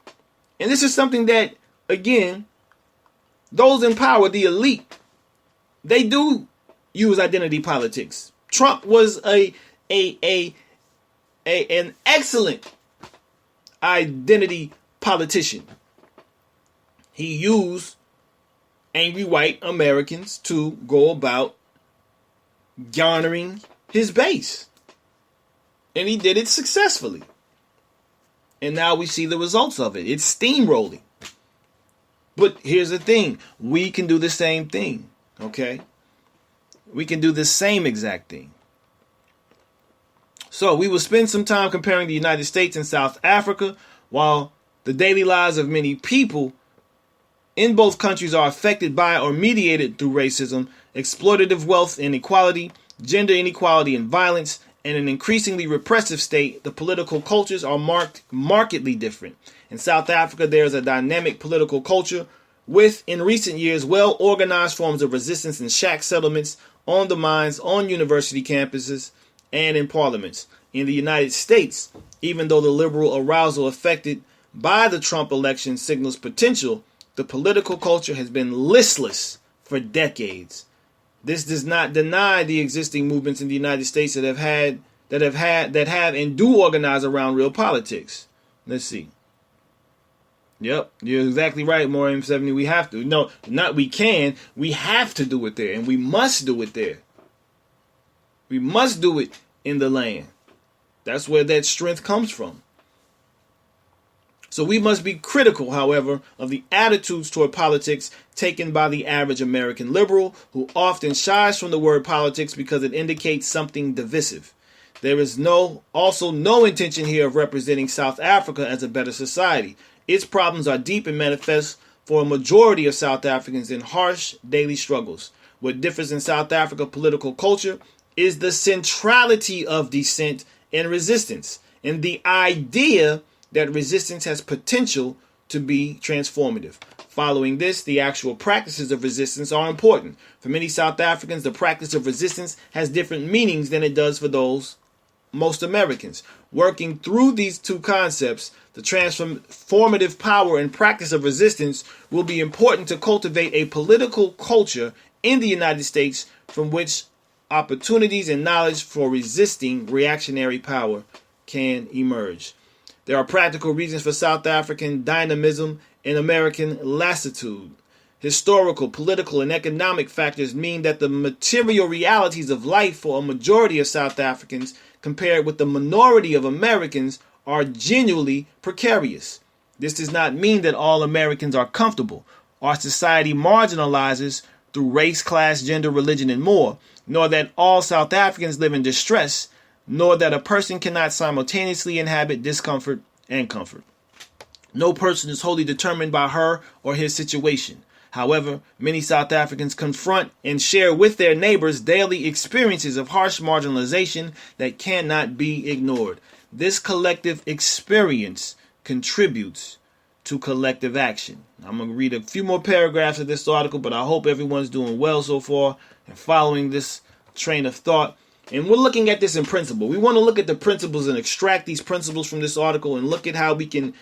And this is something that, again, those in power, the elite, they do use identity politics. Trump was an excellent identity politician. He used angry white Americans to go about garnering his base. And he did it successfully. And now we see the results of it. It's steamrolling. But here's the thing. We can do the same thing. Okay? We can do the same exact thing. So we will spend some time comparing the United States and South Africa. While the daily lives of many people in both countries are affected by or mediated through racism, exploitative wealth inequality, gender inequality and violence, and an increasingly repressive state, the political cultures are markedly different. In South Africa, there is a dynamic political culture with, in recent years, well-organized forms of resistance in shack settlements, on the mines, on university campuses, and in parliaments. In the United States, even though the liberal arousal affected by the Trump election signals potential, the political culture has been listless for decades. This does not deny the existing movements in the United States that have and do organize around real politics. Let's see. Yep, you're exactly right, More 70. We have to. No, not we can. We have to do it there, and we must do it there. We must do it in the land. That's where that strength comes from. So we must be critical, however, of the attitudes toward politics taken by the average American liberal, who often shies from the word politics because it indicates something divisive. There is also no intention here of representing South Africa as a better society. Its problems are deep and manifest for a majority of South Africans in harsh daily struggles. What differs in South Africa political culture is the centrality of dissent and resistance, and the idea that resistance has potential to be transformative. Following this, the actual practices of resistance are important. For many South Africans, the practice of resistance has different meanings than it does for most Americans. Working through these two concepts, the transformative power and practice of resistance will be important to cultivate a political culture in the United States from which opportunities and knowledge for resisting reactionary power can emerge. There are practical reasons for South African dynamism and American lassitude. Historical, political, and economic factors mean that the material realities of life for a majority of South Africans, compared with the minority of Americans, are genuinely precarious. This does not mean that all Americans are comfortable. Our society marginalizes through race, class, gender, religion, and more, nor that all South Africans live in distress, nor that a person cannot simultaneously inhabit discomfort and comfort. No person is wholly determined by her or his situation. However, many South Africans confront and share with their neighbors daily experiences of harsh marginalization that cannot be ignored. This collective experience contributes to collective action. I'm going to read a few more paragraphs of this article, but I hope everyone's doing well so far and following this train of thought. And we're looking at this in principle. We want to look at the principles and extract these principles from this article and look at how we can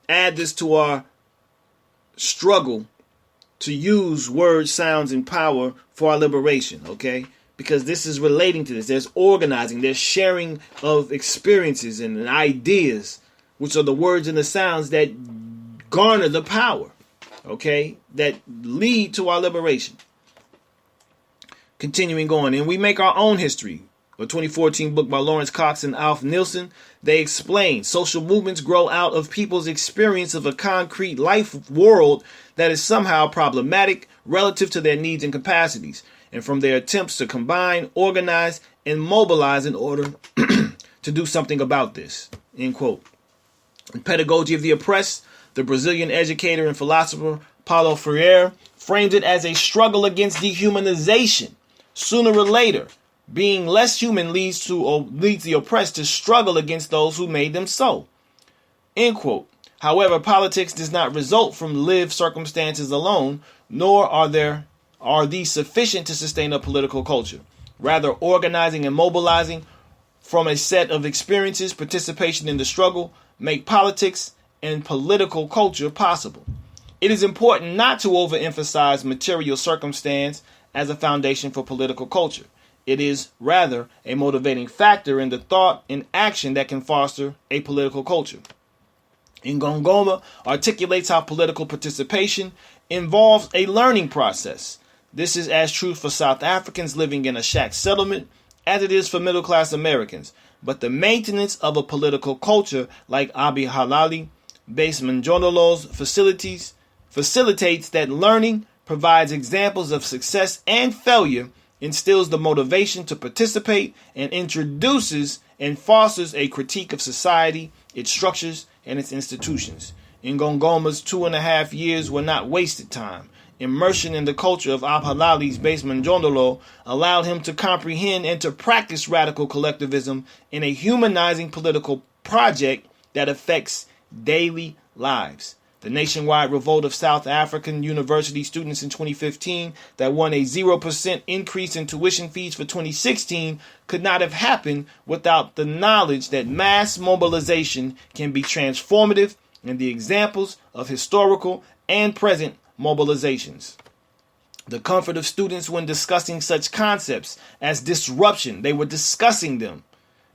add this to our struggle to use words, sounds, and power for our liberation, okay? Because this is relating to this. There's organizing, there's sharing of experiences and ideas, which are the words and the sounds that garner the power, okay? That lead to our liberation. Continuing on, and we make our own history. A 2014 book by Lawrence Cox and Alf Nielsen, they explain social movements grow out of people's experience of a concrete life world that is somehow problematic relative to their needs and capacities, and from their attempts to combine, organize, and mobilize in order to do something about this. End quote. In Pedagogy of the Oppressed, the Brazilian educator and philosopher Paulo Freire frames it as a struggle against dehumanization. Sooner or later, being less human leads the oppressed to struggle against those who made them so. End quote. However, politics does not result from lived circumstances alone, nor are these sufficient to sustain a political culture. Rather, organizing and mobilizing from a set of experiences, participation in the struggle, make politics and political culture possible. It is important not to overemphasize material circumstance as a foundation for political culture. It is rather a motivating factor in the thought and action that can foster a political culture. Ngongoma articulates how political participation involves a learning process. This is as true for South Africans living in a shack settlement as it is for middle-class Americans. But the maintenance of a political culture like Abi Halali, based Mjondolo's facilitates that learning, provides examples of success and failure, instills the motivation to participate, and introduces and fosters a critique of society, its structures, and its institutions. Ngongoma's 2.5 years were not wasted time. Immersion in the culture of Abhalali's base Mjondolo allowed him to comprehend and to practice radical collectivism in a humanizing political project that affects daily lives. The nationwide revolt of South African university students in 2015 that won a 0% increase in tuition fees for 2016 could not have happened without the knowledge that mass mobilization can be transformative and the examples of historical and present mobilizations. The comfort of students when discussing such concepts as disruption, they were discussing them,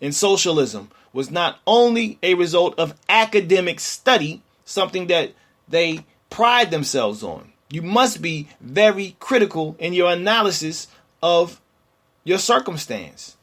in socialism, was not only a result of academic study, something that they pride themselves on. You must be very critical in your analysis of your circumstance,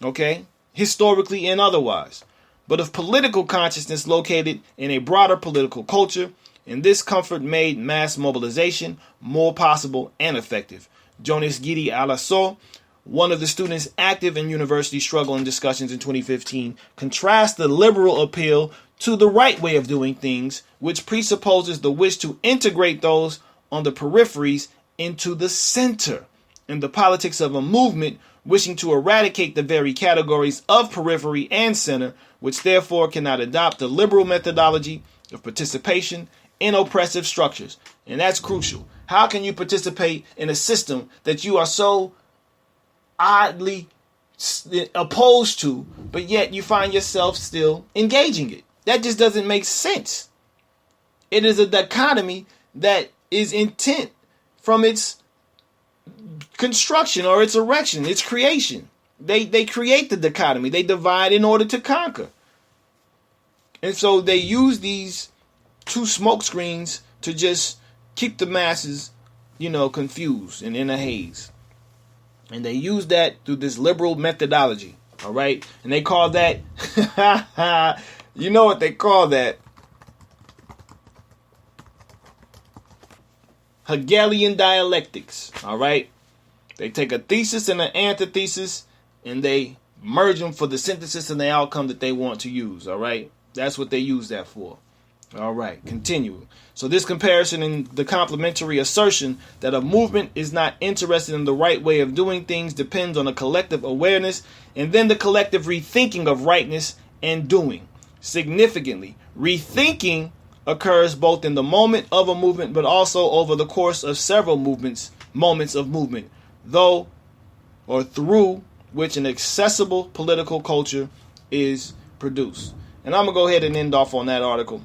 okay? Historically and otherwise. But of political consciousness located in a broader political culture, and this comfort made mass mobilization more possible and effective. Jonas Gidi Alasso, one of the students active in university struggle and discussions in 2015, contrasts the liberal appeal to the right way of doing things, which presupposes the wish to integrate those on the peripheries into the center, in the politics of a movement wishing to eradicate the very categories of periphery and center, which therefore cannot adopt the liberal methodology of participation in oppressive structures. And that's crucial. How can you participate in a system that you are so oddly opposed to, but yet you find yourself still engaging it? That just doesn't make sense. It is a dichotomy that is intent from its construction or its erection, its creation. They create the dichotomy. They divide in order to conquer. And so they use these two smoke screens to just keep the masses, confused and in a haze. And they use that through this liberal methodology. All right. And they call that, you know what they call that? Hegelian dialectics. All right. They take a thesis and an antithesis and they merge them for the synthesis and the outcome that they want to use. All right. That's what they use that for. All right, continue. So this comparison and the complementary assertion that a movement is not interested in the right way of doing things depends on a collective awareness and then the collective rethinking of rightness and doing. Significantly, rethinking occurs both in the moment of a movement but also over the course of several moments of movement, though or through which an accessible political culture is produced. And I'm going to go ahead and end off on that article.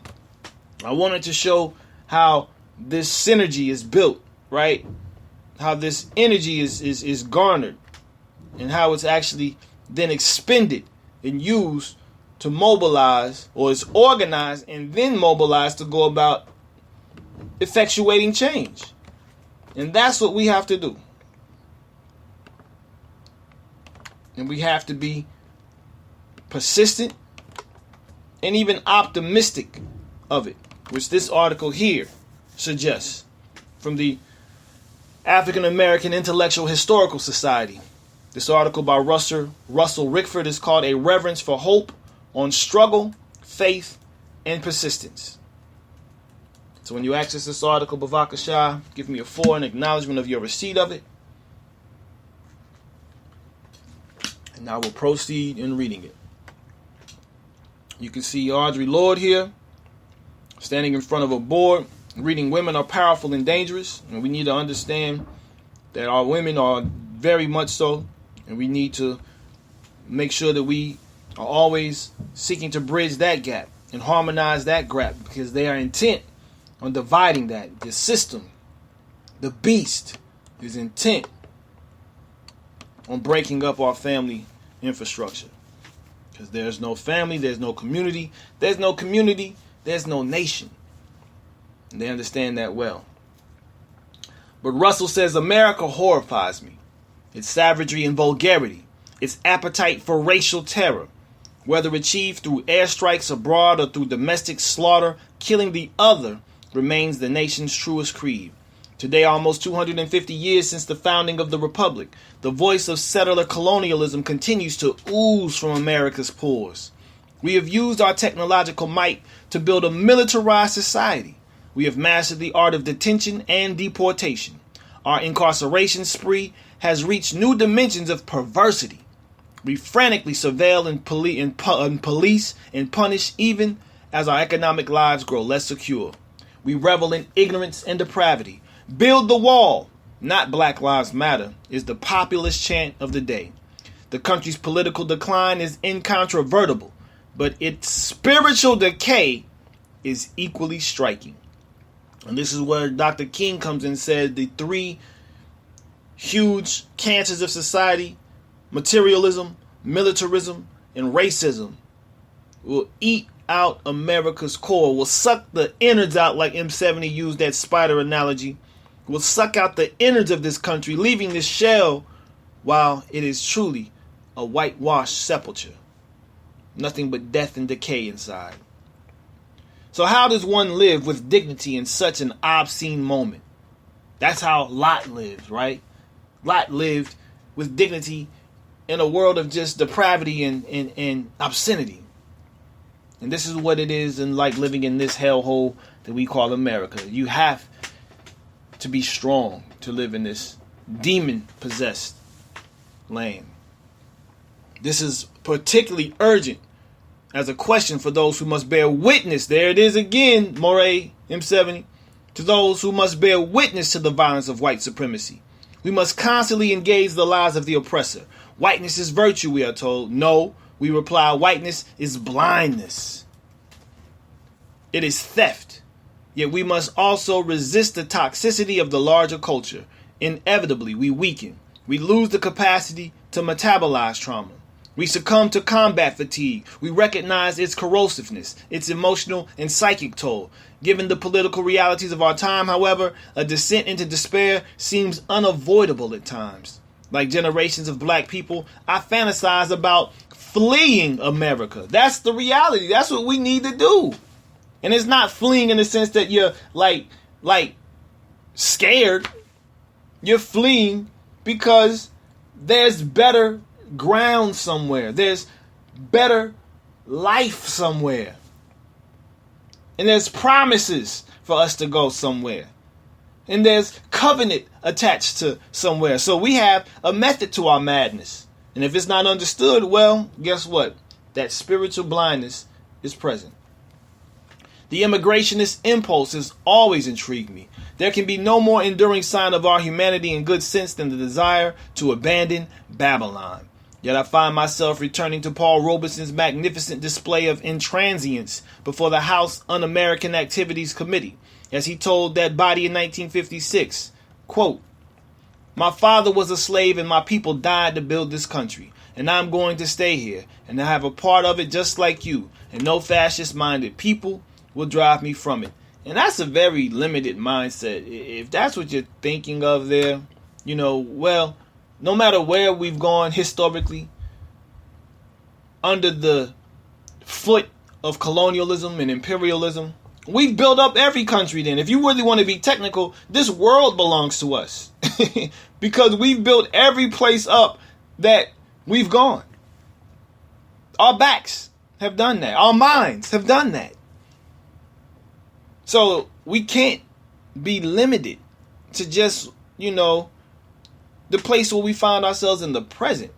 I wanted to show how this synergy is built, right? How this energy is garnered and how it's actually then expended and used to mobilize, or is organized and then mobilized to go about effectuating change. And that's what we have to do. And we have to be persistent and even optimistic of it, which this article here suggests from the African American Intellectual Historical Society. This article by Russell Rickford is called A Reverence for Hope on Struggle, Faith, and Persistence. So when you access this article, Bavakasha, give me a 4 in acknowledgement of your receipt of it. And I will proceed in reading it. You can see Audre Lorde here. Standing in front of a board, reading women are powerful and dangerous. And we need to understand that our women are very much so. And we need to make sure that we are always seeking to bridge that gap and harmonize that gap, because they are intent on dividing that. The system, the beast, is intent on breaking up our family infrastructure. Because there's no family, there's no community. There's no community, there's no nation. And they understand that well. But Russell says, America horrifies me. Its savagery and vulgarity, its appetite for racial terror, whether achieved through airstrikes abroad or through domestic slaughter, killing the other remains the nation's truest creed. Today, almost 250 years since the founding of the Republic, the voice of settler colonialism continues to ooze from America's pores. We have used our technological might to build a militarized society. We have mastered the art of detention and deportation. Our incarceration spree has reached new dimensions of perversity. We frantically surveil and police and punish even as our economic lives grow less secure. We revel in ignorance and depravity. Build the wall, not Black Lives Matter, is the populist chant of the day. The country's political decline is incontrovertible, but its spiritual decay is equally striking. And this is where Dr. King comes in and said the three huge cancers of society, materialism, militarism, and racism, will eat out America's core, will suck the innards out, like M70 used that spider analogy, will suck out the innards of this country, leaving this shell while it is truly a whitewashed sepulcher. Nothing but death and decay inside. So how does one live with dignity in such an obscene moment? That's how Lot lived, right? Lot lived with dignity in a world of just depravity and obscenity. And this is what it is in like living in this hellhole that we call America. You have to be strong to live in this demon-possessed land. This is particularly urgent as a question for those who must bear witness. There it is again, Moray M70. To those who must bear witness to the violence of white supremacy. We must constantly engage the lies of the oppressor. Whiteness is virtue, we are told. No, we reply, whiteness is blindness. It is theft. Yet we must also resist the toxicity of the larger culture. Inevitably, we weaken. We lose the capacity to metabolize trauma. We succumb to combat fatigue. We recognize its corrosiveness, its emotional and psychic toll. Given the political realities of our time, however, a descent into despair seems unavoidable at times. Like generations of black people, I fantasize about fleeing America. That's the reality. That's what we need to do. And it's not fleeing in the sense that you're like scared. You're fleeing because there's better ground somewhere. There's better life somewhere. And there's promises for us to go somewhere. And there's covenant attached to somewhere. So we have a method to our madness. And if it's not understood, well, guess what? That spiritual blindness is present. The immigrationist impulse has always intrigued me. There can be no more enduring sign of our humanity and good sense than the desire to abandon Babylon. Yet I find myself returning to Paul Robeson's magnificent display of intransience before the House Un-American Activities Committee, as he told that body in 1956, quote, "My father was a slave and my people died to build this country, and I'm going to stay here, and I have a part of it just like you, and no fascist-minded people will drive me from it." And that's a very limited mindset. If that's what you're thinking of there, well, no matter where we've gone historically, under the foot of colonialism and imperialism, we've built up every country then. If you really want to be technical, this world belongs to us. Because we've built every place up that we've gone. Our backs have done that. Our minds have done that. So we can't be limited to just, the place where we find ourselves in the present.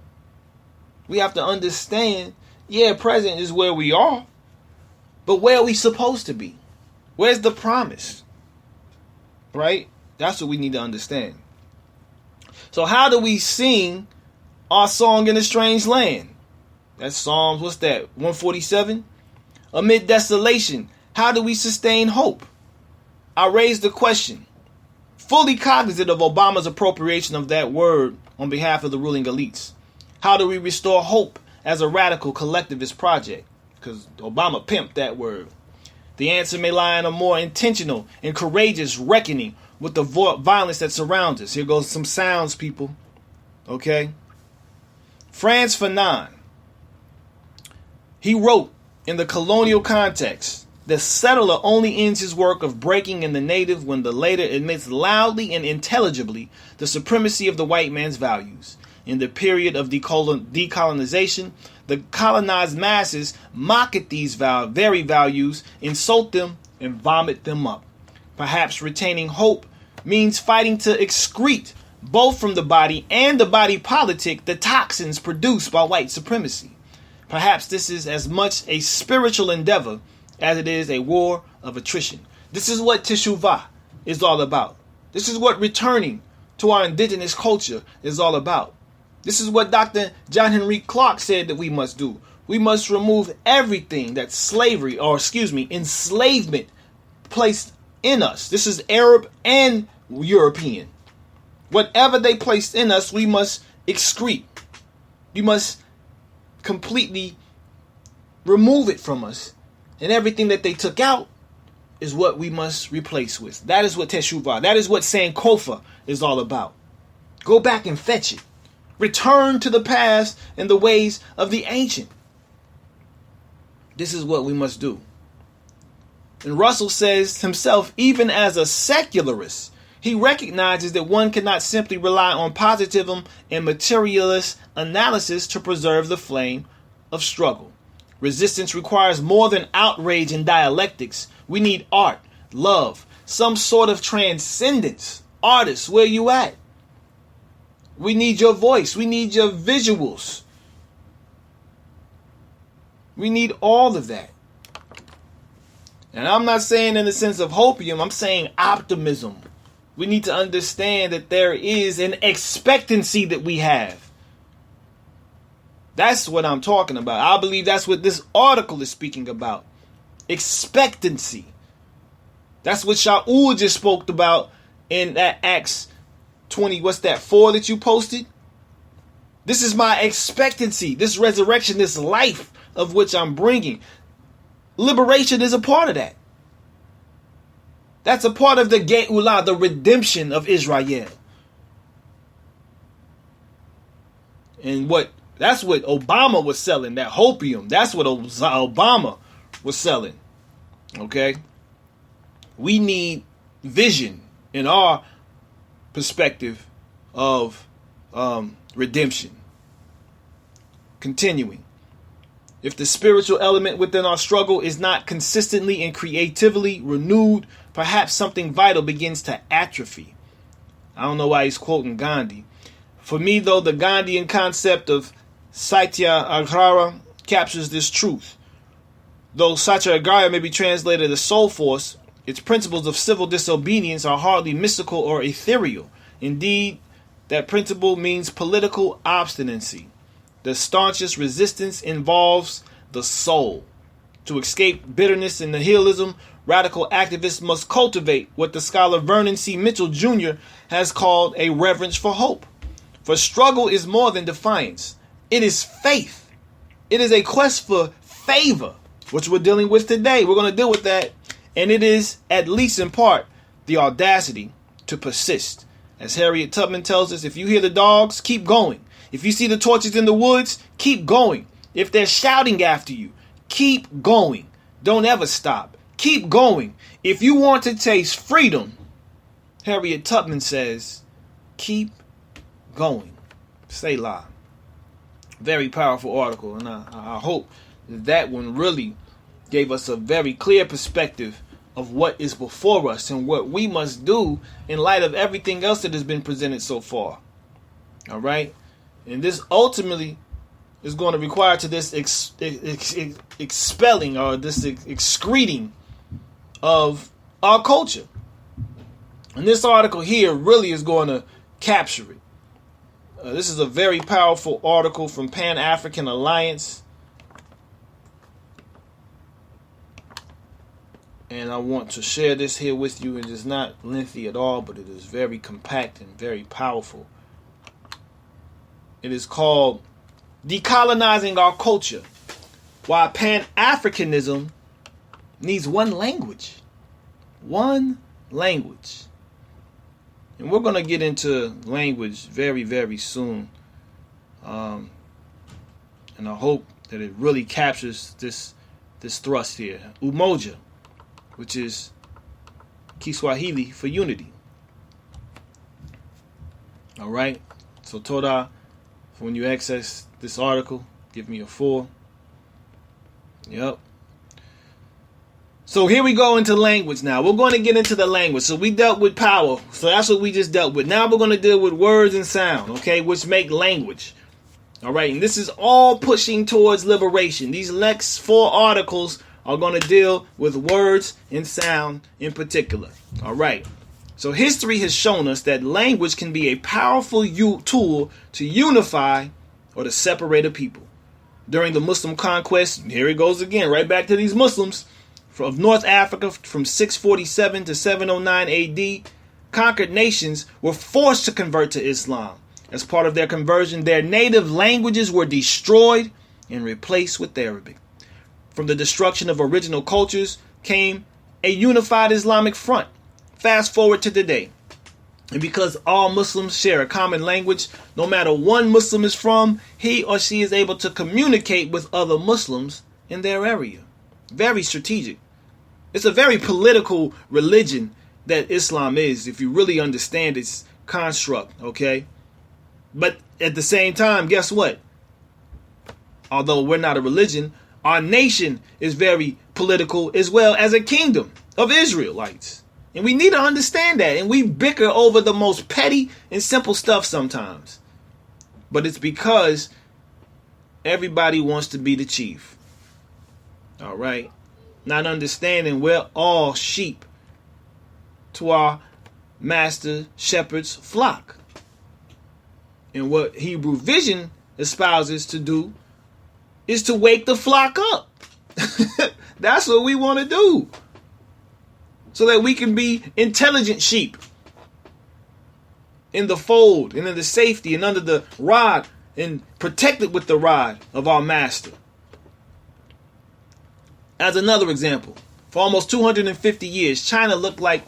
We have to understand, present is where we are, but where are we supposed to be? Where's the promise? Right? That's what we need to understand. So how do we sing our song in a strange land? That's Psalms, what's that, 147? Amid desolation, how do we sustain hope? I raise the question, fully cognizant of Obama's appropriation of that word on behalf of the ruling elites. How do we restore hope as a radical collectivist project? Because Obama pimped that word. The answer may lie in a more intentional and courageous reckoning with the violence that surrounds us. Here goes some sounds, people. Okay? Franz Fanon. He wrote, in the colonial context, the settler only ends his work of breaking in the native when the later admits loudly and intelligibly the supremacy of the white man's values. In the period of decolonization, the colonized masses mock at these very values, insult them, and vomit them up. Perhaps retaining hope means fighting to excrete, both from the body and the body politic, the toxins produced by white supremacy. Perhaps this is as much a spiritual endeavor as it is a war of attrition. This is what Teshuvah is all about. This is what returning to our indigenous culture is all about. This is what Dr. John Henry Clarke said that we must do. We must remove everything that enslavement placed in us. This is Arab and European. Whatever they placed in us, we must excrete. We must completely remove it from us. And everything that they took out is what we must replace with. That is what Teshuvah, that is what Sankofa is all about. Go back and fetch it. Return to the past and the ways of the ancient. This is what we must do. And Russell says himself, even as a secularist, he recognizes that one cannot simply rely on positivism and materialist analysis to preserve the flame of struggle. Resistance requires more than outrage and dialectics. We need art, love, some sort of transcendence. Artists, where you at? We need your voice. We need your visuals. We need all of that. And I'm not saying in the sense of hopium, I'm saying optimism. We need to understand that there is an expectancy that we have. That's what I'm talking about. I believe that's what this article is speaking about. Expectancy. That's what Shaul just spoke about in that Acts 20, 4 that you posted? This is my expectancy, this resurrection, this life of which I'm bringing. Liberation is a part of that. That's a part of the Geulah, the redemption of Israel. And that's what Obama was selling, that hopium. That's what Obama was selling. Okay? We need vision in our perspective of redemption. Continuing. If the spiritual element within our struggle is not consistently and creatively renewed, perhaps something vital begins to atrophy. I don't know why he's quoting Gandhi. For me, though, the Gandhian concept of Satyagraha captures this truth. Though Satyagraha may be translated as soul force, its principles of civil disobedience are hardly mystical or ethereal. Indeed, that principle means political obstinacy. The staunchest resistance involves the soul. To escape bitterness and nihilism, radical activists must cultivate what the scholar Vernon C. Mitchell Jr. has called a reverence for hope. For struggle is more than defiance. It is faith. It is a quest for favor, which we're dealing with today. We're going to deal with that. And it is, at least in part, the audacity to persist. As Harriet Tubman tells us, if you hear the dogs, keep going. If you see the torches in the woods, keep going. If they're shouting after you, keep going. Don't ever stop. Keep going. If you want to taste freedom, Harriet Tubman says, keep going. Selah. Very powerful article, and I hope that one really gave us a very clear perspective of what is before us and what we must do in light of everything else that has been presented so far. All right? And this ultimately is going to require to this expelling or this excreting of our culture. And this article here really is going to capture it. This is a very powerful article from Pan-African Alliance. And I want to share this here with you. It is not lengthy at all, but it is very compact and very powerful. It is called Decolonizing Our Culture, Why Pan-Africanism Needs One Language. One language. And we're going to get into language very, very soon. And I hope that it really captures this thrust here. Umoja, which is Kiswahili for unity. All right. So Toda, when you access this article, give me a 4. Yep. So here we go into language now. We're going to get into the language. So we dealt with power. So that's what we just dealt with. Now we're going to deal with words and sound, okay, which make language. All right. And this is all pushing towards liberation. These next 4 articles are going to deal with words and sound in particular. All right. So history has shown us that language can be a powerful tool to unify or to separate a people. During the Muslim conquest, here it goes again, right back to these Muslims, of North Africa from 647 to 709 AD, conquered nations were forced to convert to Islam. As part of their conversion, their native languages were destroyed and replaced with Arabic. From the destruction of original cultures came a unified Islamic front. Fast forward to today. And because all Muslims share a common language, no matter one Muslim is from, he or she is able to communicate with other Muslims in their area. Very strategic. It's a very political religion that Islam is, if you really understand its construct, okay? But at the same time, guess what? Although we're not a religion, our nation is very political as well as a kingdom of Israelites. And we need to understand that. And we bicker over the most petty and simple stuff sometimes. But it's because everybody wants to be the chief. All right. Not understanding we're all sheep to our master shepherd's flock. And what Hebrew vision espouses to do is to wake the flock up. That's what we want to do. So that we can be intelligent sheep in the fold and in the safety and under the rod and protected with the rod of our master. As another example, for almost 250 years, China looked like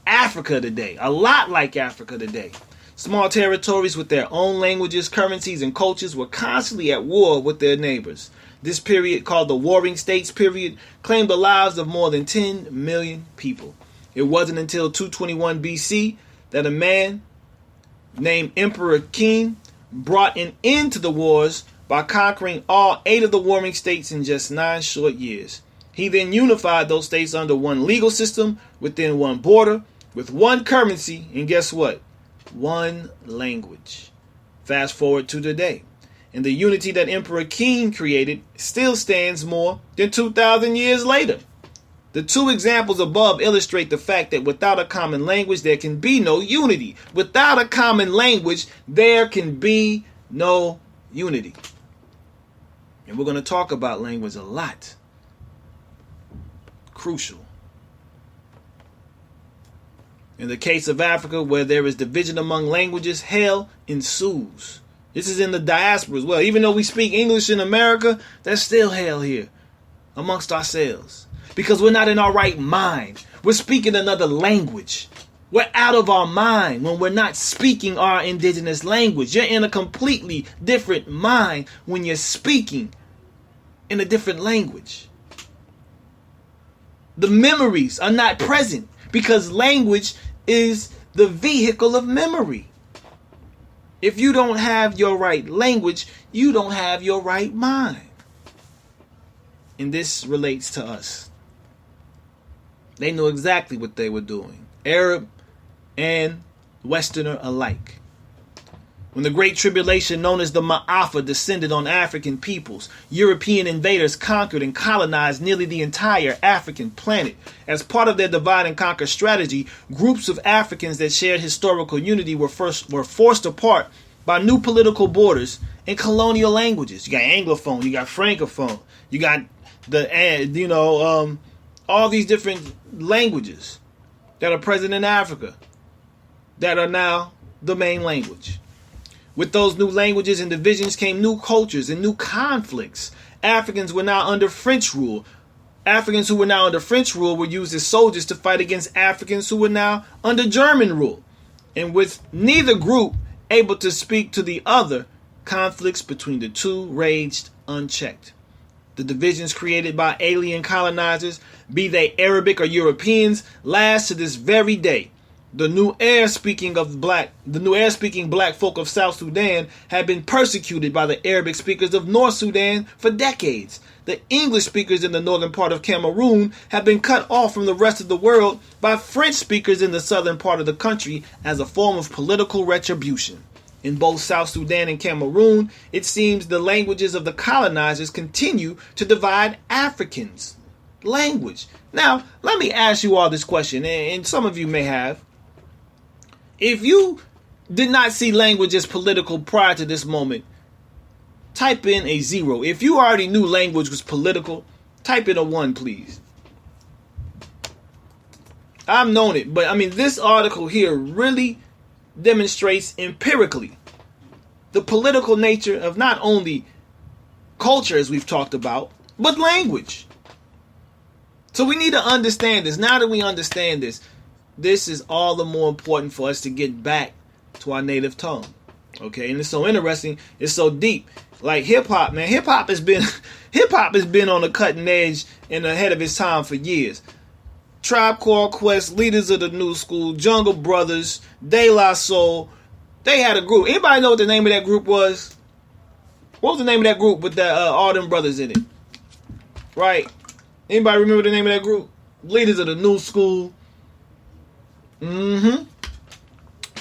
Africa today, a lot like Africa today. Small territories with their own languages, currencies, and cultures were constantly at war with their neighbors. This period, called the Warring States period, claimed the lives of more than 10 million people. It wasn't until 221 BC that a man named Emperor Qin brought an end to the wars by conquering all 8 of the warring states in just 9 short years. He then unified those states under one legal system, within one border, with one currency, and guess what? One language. Fast forward to today. And the unity that Emperor Qin created still stands more than 2,000 years later. The 2 examples above illustrate the fact that without a common language, there can be no unity. Without a common language, there can be no unity. And we're going to talk about language a lot. Crucial. In the case of Africa, where there is division among languages, hell ensues. This is in the diaspora as well. Even though we speak English in America, there's still hell here amongst ourselves. Because we're not in our right mind. We're speaking another language. We're out of our mind when we're not speaking our indigenous language. You're in a completely different mind when you're speaking in a different language. The memories are not present because language is the vehicle of memory. If you don't have your right language, you don't have your right mind. And this relates to us. They knew exactly what they were doing. Arab and Westerner alike. When the Great Tribulation known as the Ma'afa descended on African peoples, European invaders conquered and colonized nearly the entire African planet. As part of their divide and conquer strategy, groups of Africans that shared historical unity were forced apart by new political borders and colonial languages. You got Anglophone, you got Francophone, you got all these different languages that are present in Africa that are now the main language. With those new languages and divisions came new cultures and new conflicts. Africans who were now under French rule were used as soldiers to fight against Africans who were now under German rule. And with neither group able to speak to the other, conflicts between the two raged unchecked. The divisions created by alien colonizers, be they Arabic or Europeans, last to this very day. The new air-speaking black folk of South Sudan had been persecuted by the Arabic speakers of North Sudan for decades. The English speakers in the northern part of Cameroon have been cut off from the rest of the world by French speakers in the southern part of the country as a form of political retribution. In both South Sudan and Cameroon, it seems the languages of the colonizers continue to divide Africans. Language. Now, let me ask you all this question, and some of you may have. If you did not see language as political prior to this moment, type in a 0. If you already knew language was political, type in a 1, please. I've known it, but this article here really demonstrates empirically the political nature of not only culture, as we've talked about, but language. So we need to understand this. Now that we understand this, this is all the more important for us to get back to our native tongue. Okay, and it's so interesting, it's so deep. Like hip-hop, man, hip-hop has been on the cutting edge and ahead of its time for years. Tribe Called Quest, Leaders of the New School, Jungle Brothers, De La Soul, they had a group. Anybody know what the name of that group was? What was the name of that group with all them brothers in it? Right? Anybody remember the name of that group? Leaders of the New School. The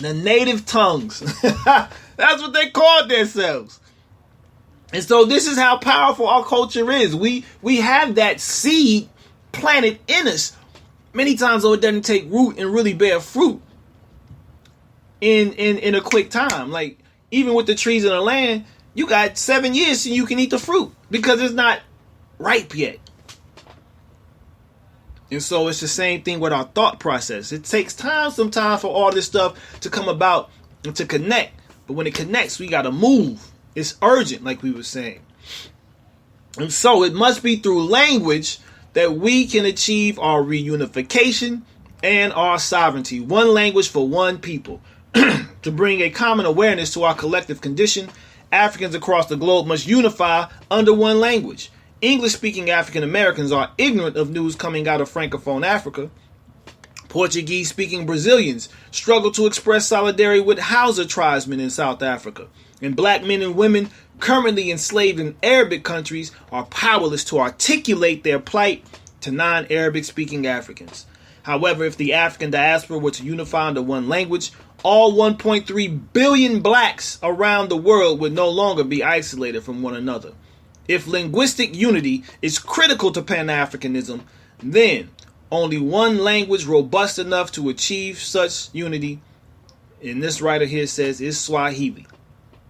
Native Tongues. That's what they called themselves. And so this is how powerful our culture is. We have that seed planted in us. Many times, though, it doesn't take root and really bear fruit in a quick time. Like, even with the trees in the land, you got 7 years so you can eat the fruit because it's not ripe yet. And so it's the same thing with our thought process. It takes time sometimes for all this stuff to come about and to connect. But when it connects, we got to move. It's urgent, like we were saying. And so it must be through language that we can achieve our reunification and our sovereignty. One language for one people. To bring a common awareness to our collective condition, Africans across the globe must unify under one language. English-speaking African Americans are ignorant of news coming out of Francophone Africa. Portuguese-speaking Brazilians struggle to express solidarity with Hausa tribesmen in South Africa. And black men and women currently enslaved in Arabic countries are powerless to articulate their plight to non-Arabic speaking Africans. However, if the African diaspora were to unify under one language, all 1.3 billion blacks around the world would no longer be isolated from one another. If linguistic unity is critical to Pan-Africanism, then only one language robust enough to achieve such unity, and this writer here says, is Swahili.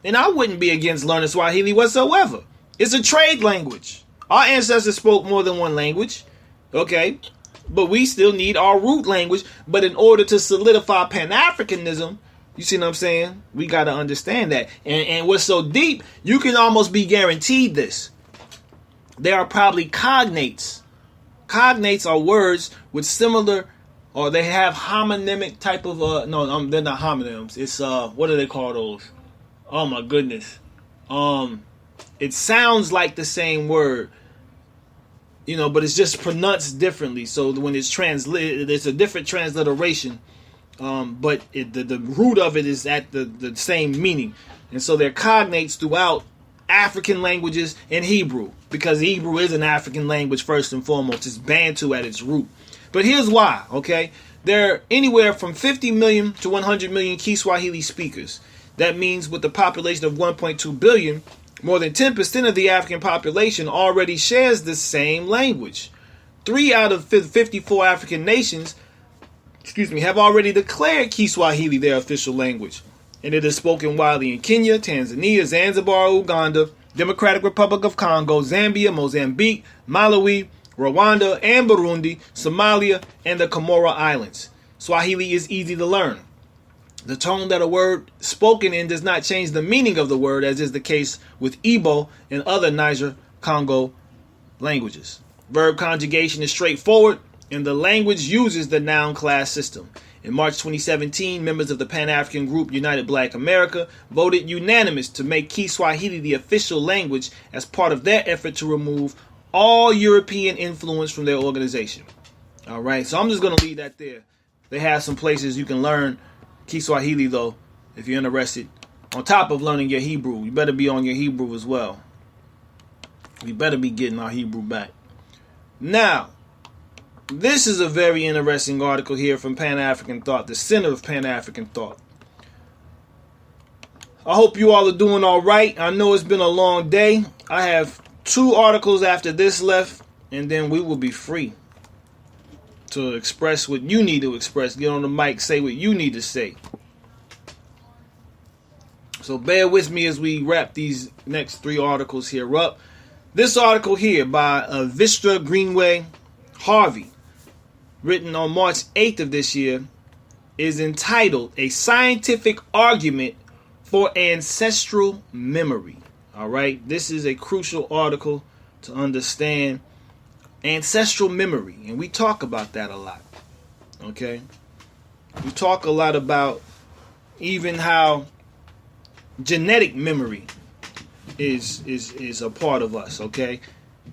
And I wouldn't be against learning Swahili whatsoever. It's a trade language. Our ancestors spoke more than one language, okay? But we still need our root language. But in order to solidify Pan-Africanism, you see what I'm saying? We got to understand that. And what's so deep, you can almost be guaranteed this. There are probably cognates. Cognates are words with similar, or they have homonymic type of, no, they're not homonyms. It's, what do they call those? Oh my goodness. It sounds like the same word, but it's just pronounced differently. So when it's translated, it's a different transliteration. But the root of it is at the same meaning. And so they're cognates throughout African languages and Hebrew, because Hebrew is an African language first and foremost. It's Bantu at its root. But here's why, okay? There are anywhere from 50 million to 100 million Kiswahili speakers. That means with a population of 1.2 billion, more than 10% of the African population already shares the same language. 3 out of 54 African nations, have already declared Kiswahili their official language, and it is spoken widely in Kenya, Tanzania, Zanzibar, Uganda, Democratic Republic of Congo, Zambia, Mozambique, Malawi, Rwanda, and Burundi, Somalia, and the Comoro Islands. Swahili is easy to learn. The tone that a word spoken in does not change the meaning of the word, as is the case with Igbo and other Niger Congo languages. Verb conjugation is straightforward, and the language uses the noun class system. In March 2017, members of the Pan-African group United Black America voted unanimous to make Kiswahili the official language as part of their effort to remove all European influence from their organization. All right, so I'm just going to leave that there. They have some places you can learn Kiswahili, though, if you're interested. On top of learning your Hebrew, you better be on your Hebrew as well. We better be getting our Hebrew back. Now, this is a very interesting article here from Pan-African Thought, the center of Pan-African Thought. I hope you all are doing all right. I know it's been a long day. I have 2 articles after this left, and then we will be free to express what you need to express. Get on the mic, say what you need to say. So bear with me as we wrap these next 3 articles here up. This article here by Vistra Greenway Harvey, written on March 8th of this year, is entitled A Scientific Argument for Ancestral Memory. All right, this is a crucial article to understand ancestral memory, and we talk about that a lot. Okay, we talk a lot about even how genetic memory is a part of us, okay,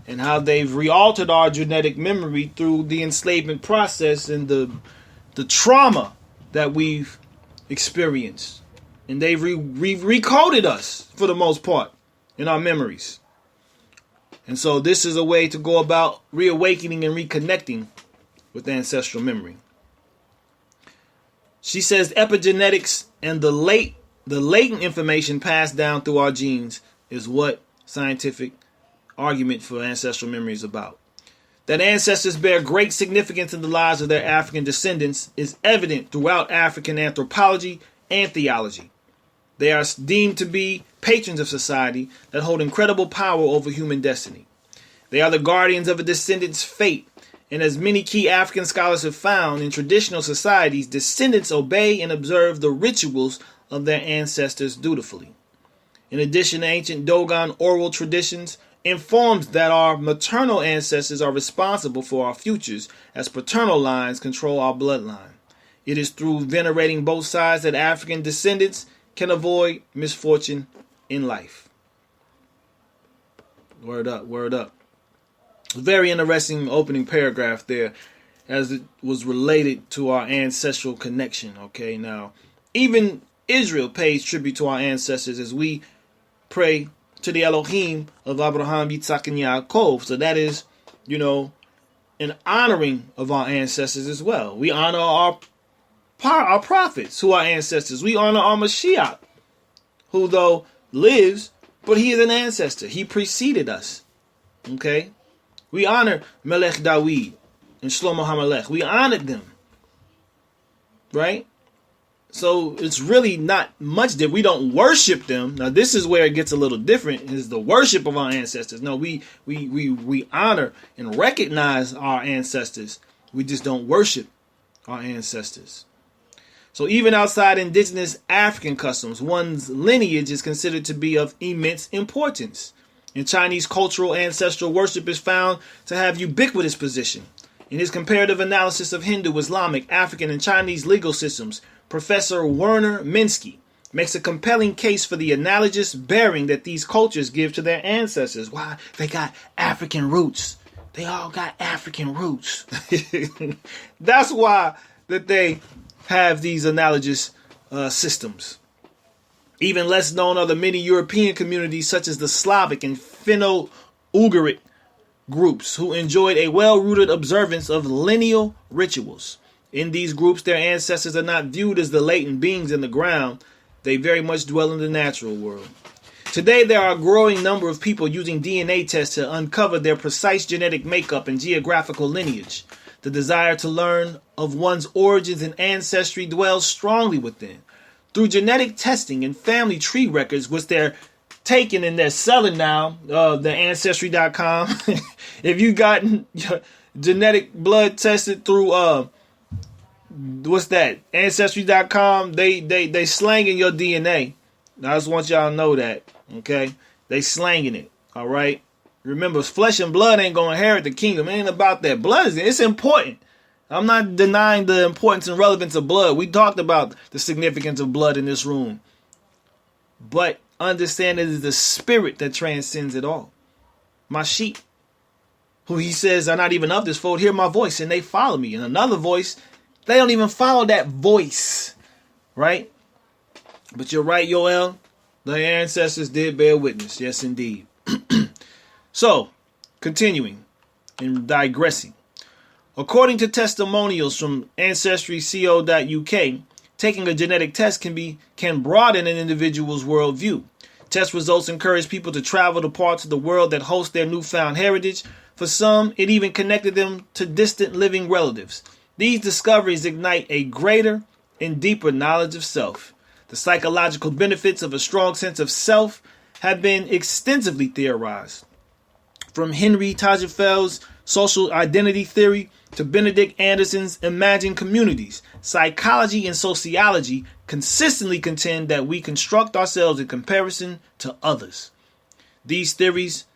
and how they've re-altered our genetic memory through the enslavement process and the trauma that we've experienced, and they've recoded us for the most part in our memories. And so this is a way to go about reawakening and reconnecting with ancestral memory. She says epigenetics and the latent information passed down through our genes is what scientific argument for ancestral memory is about. That ancestors bear great significance in the lives of their African descendants is evident throughout African anthropology and theology. They are deemed to be patrons of society that hold incredible power over human destiny. They are the guardians of a descendant's fate, and as many key African scholars have found, in traditional societies, descendants obey and observe the rituals of their ancestors dutifully. In addition, ancient Dogon oral traditions informs that our maternal ancestors are responsible for our futures, as paternal lines control our bloodline. It is through venerating both sides that African descendants can avoid misfortune in life. Word up, word up. Very interesting opening paragraph there, as it was related to our ancestral connection. Okay, now, even Israel pays tribute to our ancestors as we pray to the Elohim of Abraham, Yitzhak, and Yaakov. So that is, an honoring of our ancestors as well. We honor our prophets, who are ancestors. We honor our Mashiach, who though lives, but he is an ancestor. He preceded us. Okay? We honor Melech Dawid and Shlomo HaMelech. We honored them. Right? So it's really not much that we don't worship them. Now this is where it gets a little different, is the worship of our ancestors. No, we honor and recognize our ancestors. We just don't worship our ancestors. So even outside indigenous African customs, one's lineage is considered to be of immense importance. In Chinese cultural ancestral worship is found to have ubiquitous position. In his comparative analysis of Hindu, Islamic, African, and Chinese legal systems, Professor Werner Minsky makes a compelling case for the analogous bearing that these cultures give to their ancestors. Why? They got African roots. They all got African roots. That's why that they have these analogous systems. Even less known are the many European communities such as the Slavic and Finno-Ugaric groups who enjoyed a well-rooted observance of lineal rituals. In these groups, their ancestors are not viewed as the latent beings in the ground. They very much dwell in the natural world. Today, there are a growing number of people using DNA tests to uncover their precise genetic makeup and geographical lineage. The desire to learn of one's origins and ancestry dwells strongly within. Through genetic testing and family tree records, which they're taking and they're selling now, the Ancestry.com. If you gotten your genetic blood tested through Ancestry.com, they slanging your DNA. I just want y'all to know that. Okay, they slanging it. All right. Remember, flesh and blood ain't gonna inherit the kingdom. It ain't about that. Blood it's important. I'm not denying the importance and relevance of blood. We talked about the significance of blood in this room. But understand it is the spirit that transcends it all. My sheep, who he says are not even of this fold, hear my voice and they follow me. And another voice, they don't even follow that voice. Right? But you're right, Yoel. The ancestors did bear witness. Yes, indeed. So, continuing and digressing. According to testimonials from ancestryco.uk, taking a genetic test can broaden an individual's worldview. Test results encourage people to travel to parts of the world that host their newfound heritage. For some, it even connected them to distant living relatives. These discoveries ignite a greater and deeper knowledge of self. The psychological benefits of a strong sense of self have been extensively theorized. From Henry Tagefeld's social identity theory to Benedict Anderson's imagined communities, psychology and sociology consistently contend that we construct ourselves in comparison to others. These theories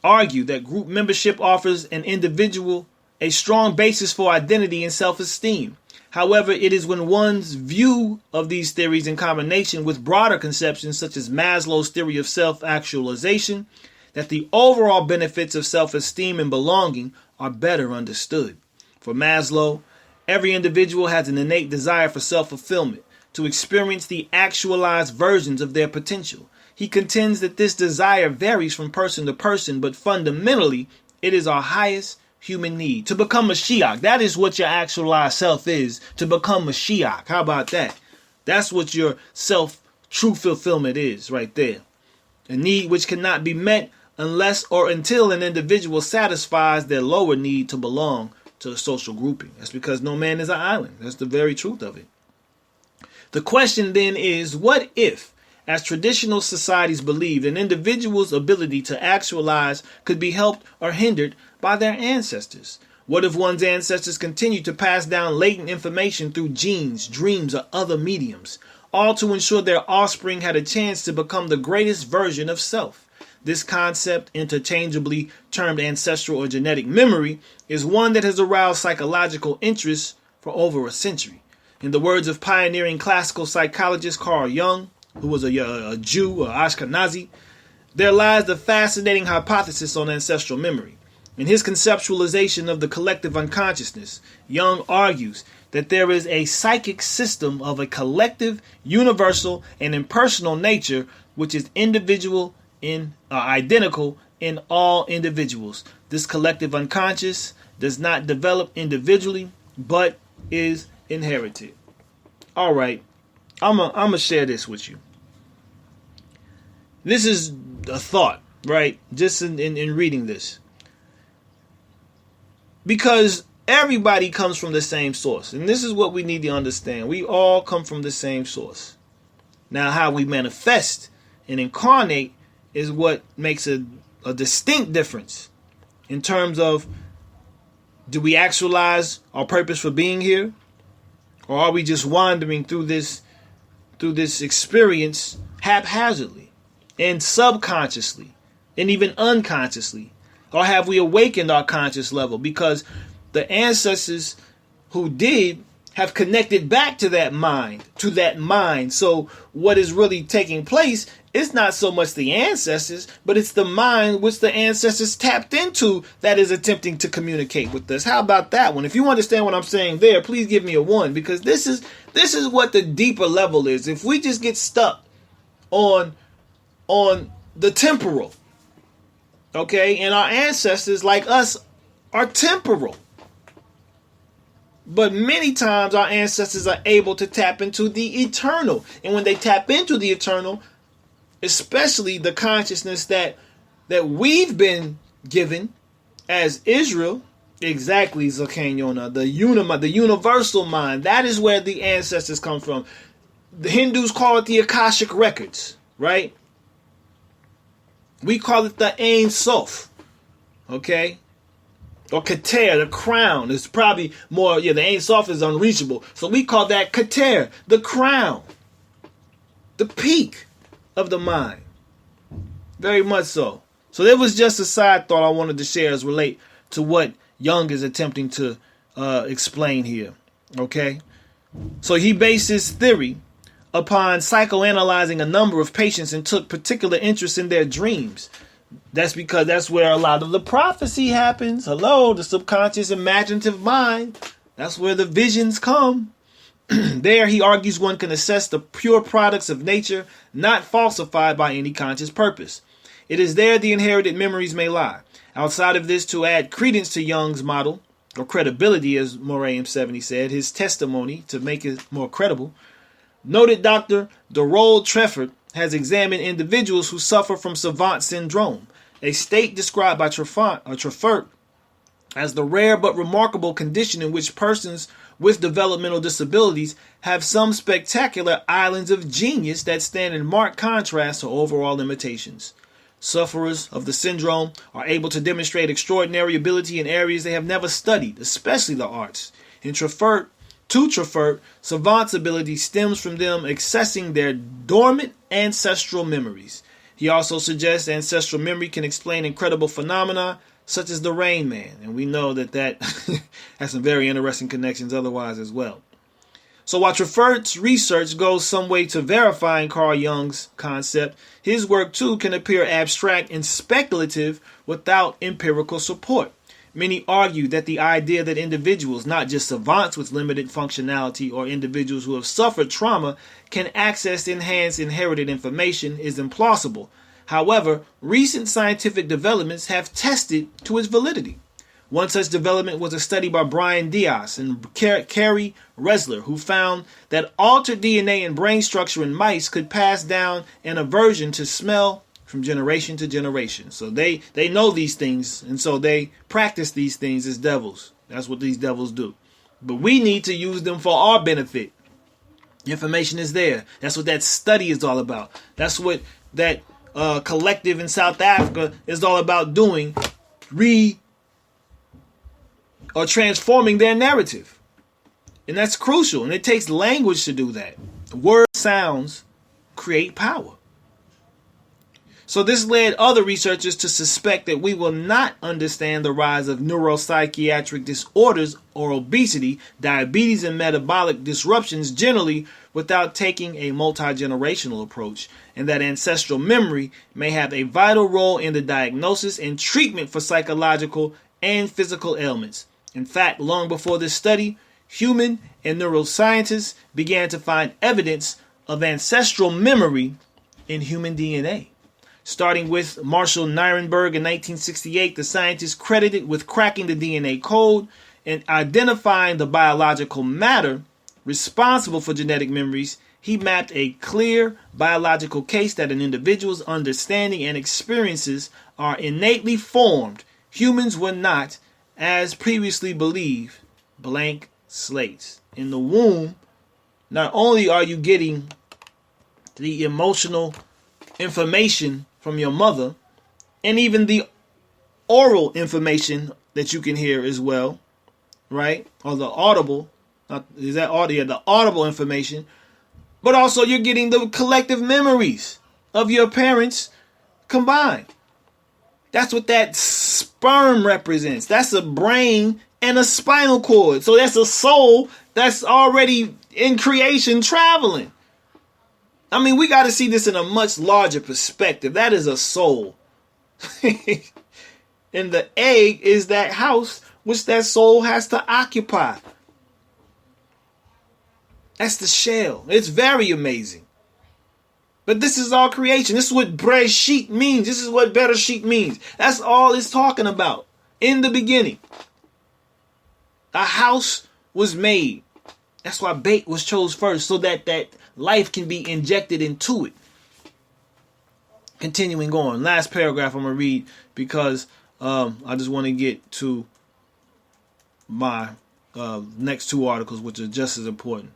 argue that group membership offers an individual a strong basis for identity and self-esteem. However, it is when one's view of these theories in combination with broader conceptions such as Maslow's theory of self-actualization that the overall benefits of self-esteem and belonging are better understood. For Maslow, every individual has an innate desire for self-fulfillment, to experience the actualized versions of their potential. He contends that this desire varies from person to person, but fundamentally, it is our highest human need. To become Mashiach, that is what your actualized self is, to become Mashiach. How about that? That's what your true fulfillment is right there. A need which cannot be met unless or until an individual satisfies their lower need to belong to a social grouping. That's because no man is an island. That's the very truth of it. The question then is, what if, as traditional societies believed, an individual's ability to actualize could be helped or hindered by their ancestors? What if one's ancestors continued to pass down latent information through genes, dreams, or other mediums, all to ensure their offspring had a chance to become the greatest version of self? This concept, interchangeably termed ancestral or genetic memory, is one that has aroused psychological interest for over a century. In the words of pioneering classical psychologist Carl Jung, who was a Jew, or Ashkenazi, there lies the fascinating hypothesis on ancestral memory. In his conceptualization of the collective unconsciousness, Jung argues that there is a psychic system of a collective, universal, and impersonal nature which is identical in all individuals. This collective unconscious does not develop individually, but is inherited. All right, I'm gonna share this with you. This is a thought, right? Just in reading this. Because everybody comes from the same source. And this is what we need to understand. We all come from the same source. Now, how we manifest and incarnate is what makes a distinct difference in terms of, do we actualize our purpose for being here? Or are we just wandering through this experience haphazardly and subconsciously and even unconsciously? Or have we awakened our conscious level? Because the ancestors who did have connected back to that mind. So what is really taking place is not so much the ancestors, but it's the mind which the ancestors tapped into that is attempting to communicate with us. How about that one? If you understand what I'm saying there, please give me a 1, because this is what the deeper level is. If we just get stuck on the temporal, okay, and our ancestors like us are temporal. But many times our ancestors are able to tap into the eternal. And when they tap into the eternal, especially the consciousness that we've been given as Israel, exactly, Zakanyona, the universal mind, that is where the ancestors come from. The Hindus call it the Akashic records, right? We call it the Ein Sof, okay? Or Keter, the crown. It's probably more, the Ein Sof is unreachable. So we call that Keter, the crown, the peak of the mind. Very much so. So there was just a side thought I wanted to share as relate to what Jung is attempting to explain here, okay? So he based his theory upon psychoanalyzing a number of patients and took particular interest in their dreams. That's because that's where a lot of the prophecy happens. Hello, the subconscious imaginative mind. That's where the visions come. There, he argues, one can assess the pure products of nature, not falsified by any conscious purpose. It is there the inherited memories may lie. Outside of this, to add credence to Jung's model, or credibility, as Moray 70 said, his testimony to make it more credible, noted Dr. Dorold Treffert has examined individuals who suffer from savant syndrome, a state described by Treffert as the rare but remarkable condition in which persons with developmental disabilities have some spectacular islands of genius that stand in marked contrast to overall limitations. Sufferers of the syndrome are able to demonstrate extraordinary ability in areas they have never studied, especially the arts. To Treffert, savants' ability stems from them accessing their dormant ancestral memories. He also suggests ancestral memory can explain incredible phenomena such as the Rain Man, and we know that has some very interesting connections otherwise as well. So while Treffert's research goes some way to verifying Carl Jung's concept, his work too can appear abstract and speculative without empirical support. Many argue that the idea that individuals, not just savants with limited functionality or individuals who have suffered trauma, can access enhanced inherited information is implausible. However, recent scientific developments have tested to its validity. One such development was a study by Brian Diaz and Carrie Resler, who found that altered DNA and brain structure in mice could pass down an aversion to smell from generation to generation. So they know these things, and so they practice these things as devils. That's what these devils do. But we need to use them for our benefit. Information is there. That's what that study is all about. That's what that collective in South Africa is all about doing, transforming their narrative. And that's crucial. And it takes language to do that. Word sounds create power. So this led other researchers to suspect that we will not understand the rise of neuropsychiatric disorders or obesity, diabetes, and metabolic disruptions generally without taking a multi-generational approach, and that ancestral memory may have a vital role in the diagnosis and treatment for psychological and physical ailments. In fact, long before this study, human and neuroscientists began to find evidence of ancestral memory in human DNA. Starting with Marshall Nirenberg in 1968, the scientists credited with cracking the DNA code and identifying the biological matter responsible for genetic memories. He mapped a clear biological case that an individual's understanding and experiences are innately formed. Humans were not, as previously believed, blank slates. In the womb, not only are you getting the emotional information from your mother, and even the oral information that you can hear as well, right? Or the audible, is that audio? The audible information, but also you're getting the collective memories of your parents combined. That's what that sperm represents. That's a brain and a spinal cord. So that's a soul that's already in creation traveling. I mean, we got to see this in a much larger perspective. That is a soul. And the egg is that house which that soul has to occupy. That's the shell. It's very amazing. But this is all creation. This is what Bereshit means. This is what Bereshit means. That's all it's talking about. In the beginning. A house was made. That's why bait was chose first, so that life can be injected into it. Continuing on, last paragraph I'm gonna read because I just want to get to my next two articles, which are just as important.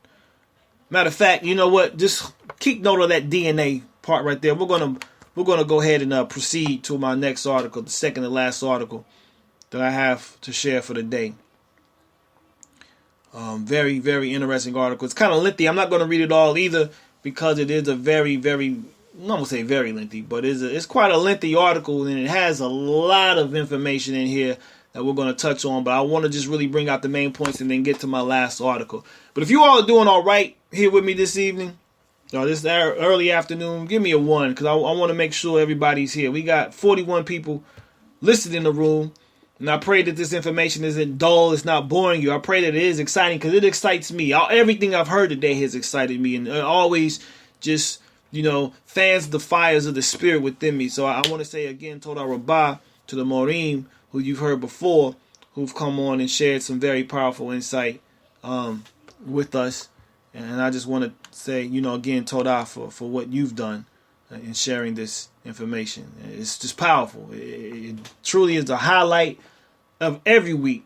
Matter of fact, you know what? Just keep note of that DNA part right there. We're gonna go ahead and proceed to my next article, the second and last article that I have to share for the day. Very, very interesting article. It's kind of lengthy. I'm not going to read it all either because it is a very, very, I'm not going to say very lengthy, but it's quite a lengthy article, and it has a lot of information in here that we're going to touch on. But I want to just really bring out the main points and then get to my last article. But if you all are doing all right here with me this evening, or this early afternoon, give me a 1 because I want to make sure everybody's here. We got 41 people listed in the room. And I pray that this information isn't dull, it's not boring you. I pray that it is exciting because it excites me. Everything I've heard today has excited me, and it always just, fans the fires of the spirit within me. So I want to say again, Toda Rabbah to the Morim, who you've heard before, who've come on and shared some very powerful insight with us. And I just want to say, again, Toda for what you've done in sharing this information. It's just powerful. It truly is a highlight of every week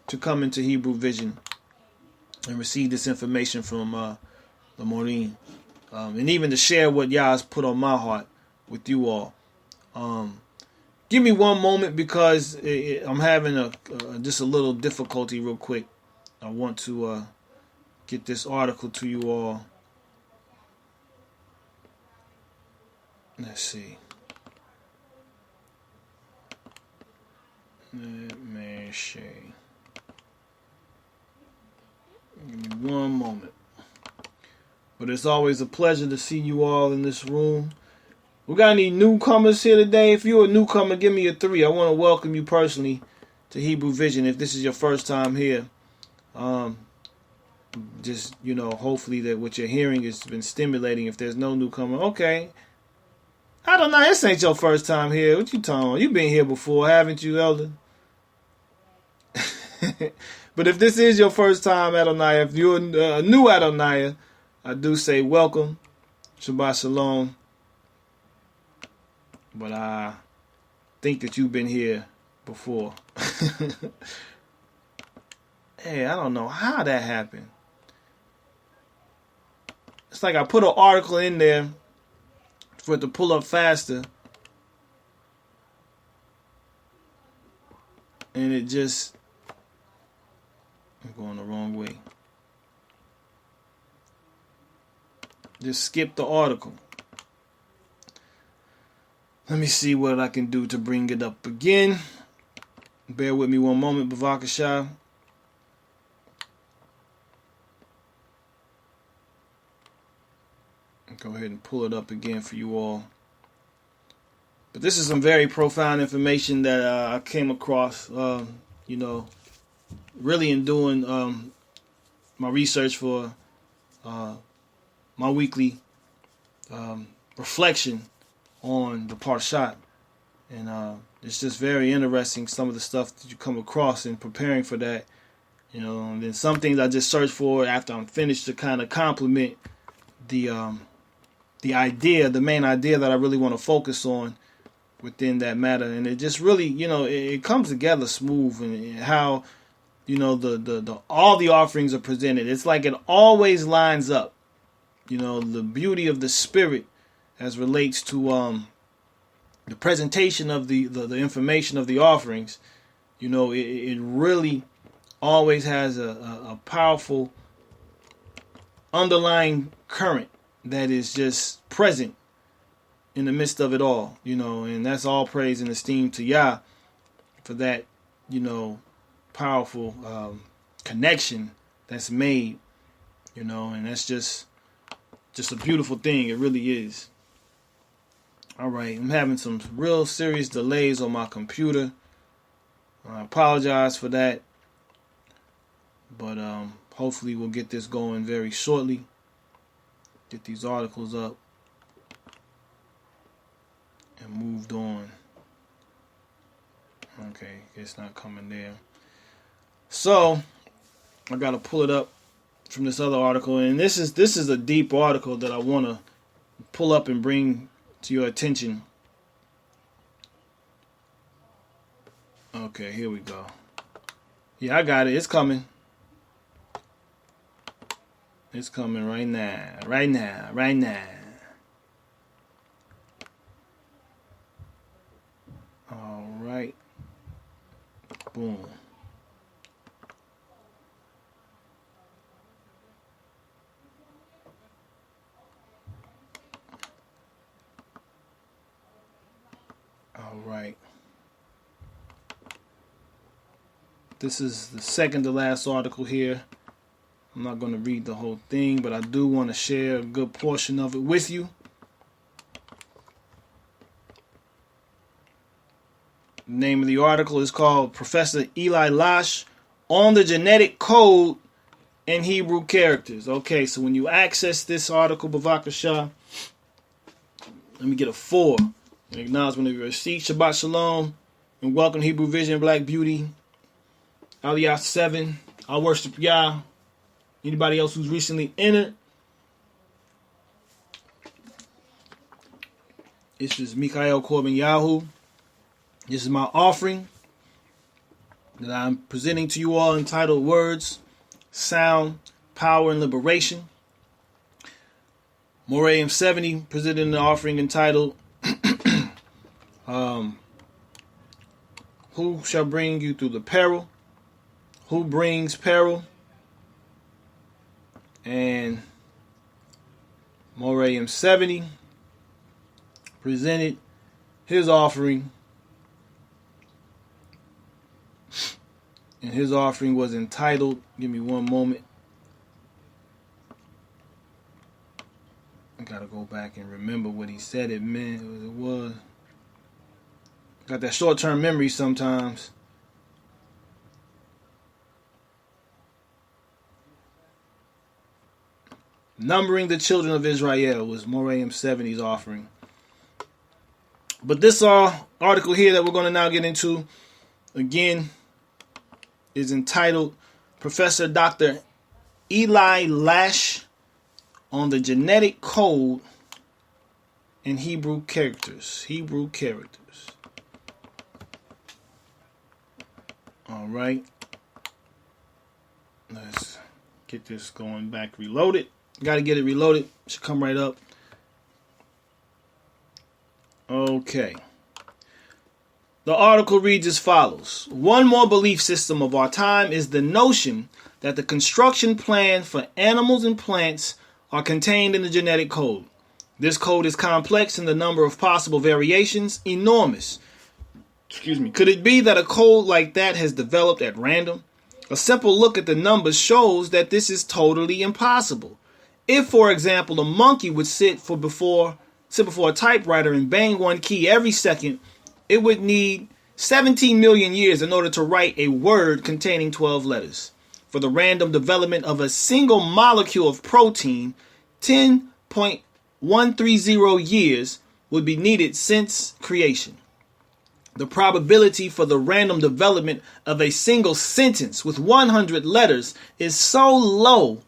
to come into Hebrew Vision and receive this information from the Morim, and even to share what Yah has put on my heart with you all. Give me one moment because I'm having just a little difficulty real quick. I want to get this article to you all. Let's see. Let me see. Give me one moment. But it's always a pleasure to see you all in this room. We got any newcomers here today? If you're a newcomer, give me a 3. I want to welcome you personally to Hebrew Vision. If this is your first time here, just, hopefully that what you're hearing has been stimulating. If there's no newcomer, okay. I don't know. This ain't your first time here. What you talking about? You've been here before, haven't you, Elder? But if this is your first time, Adonai, if you're a new Adonai, I do say welcome. Shabbat Shalom. But I think that you've been here before. Hey, I don't know how that happened. It's like I put an article in there for it to pull up faster. And it just... I'm going the wrong way. Just skip the article. Let me see what I can do to bring it up again. Bear with me one moment, Bavakashah. Go ahead and pull it up again for you all. But this is some very profound information that I came across, really in doing my research for my weekly reflection on the Parshat. And it's just very interesting, some of the stuff that you come across in preparing for that. And then some things I just search for after I'm finished to kind of complement the idea, the main idea that I really want to focus on within that matter. And it just really, it comes together smooth, and how, the all the offerings are presented. It's like it always lines up. The beauty of the spirit as relates to the presentation of the information of the offerings. It really always has a powerful underlying current that is just present in the midst of it all, and that's all praise and esteem to Yah for that, powerful connection that's made, and that's just a beautiful thing. It really is. All right, I'm having some real serious delays on my computer. I apologize for that, but hopefully we'll get this going very shortly. Get these articles up and moved on. Okay, it's not coming there. So, I gotta pull it up from this other article, and this is a deep article that I want to pull up and bring to your attention. Okay, here we go. Yeah, I got it. It's coming. It's coming right now. Right now. Right now. All right. Boom. All right. This is the second to last article here. I'm not going to read the whole thing, but I do want to share a good portion of it with you. The name of the article is called Professor Eli Lash on the Genetic Code and Hebrew Characters. Okay, so when you access this article, Bavakashah, let me get a 4. An acknowledgement of your receipt. Shabbat Shalom and welcome Hebrew Vision, Black Beauty. Aliyah 7. I worship Yah. Anybody else who's recently entered? This is Mikhail Corbin Yahoo. This is my offering that I'm presenting to you all, entitled Words, Sound, Power, and Liberation. Moray 70 presented an offering entitled Who Shall Bring You Through the Peril? Who Brings Peril? And Moray 70 presented his offering. And his offering was entitled, give me one moment. I gotta go back and remember what he said it meant, what it was. Got that short-term memory sometimes. Numbering the Children of Israel was Moray 70's offering. But this article here that we're going to now get into, again, is entitled Professor Dr. Eli Lash on the Genetic Code and Hebrew Characters. Hebrew Characters. All right. Let's get this going back reloaded. Got to get it reloaded. Should come right up. Okay. The article reads as follows. One more belief system of our time is the notion that the construction plan for animals and plants are contained in the genetic code. This code is complex and the number of possible variations enormous. Could it be that a code like that has developed at random? A simple look at the numbers shows that this is totally impossible. If, for example, a monkey would sit before a typewriter and bang one key every second, it would need 17 million years in order to write a word containing 12 letters. For the random development of a single molecule of protein, 10.130 years would be needed since creation. The probability for the random development of a single sentence with 100 letters is so low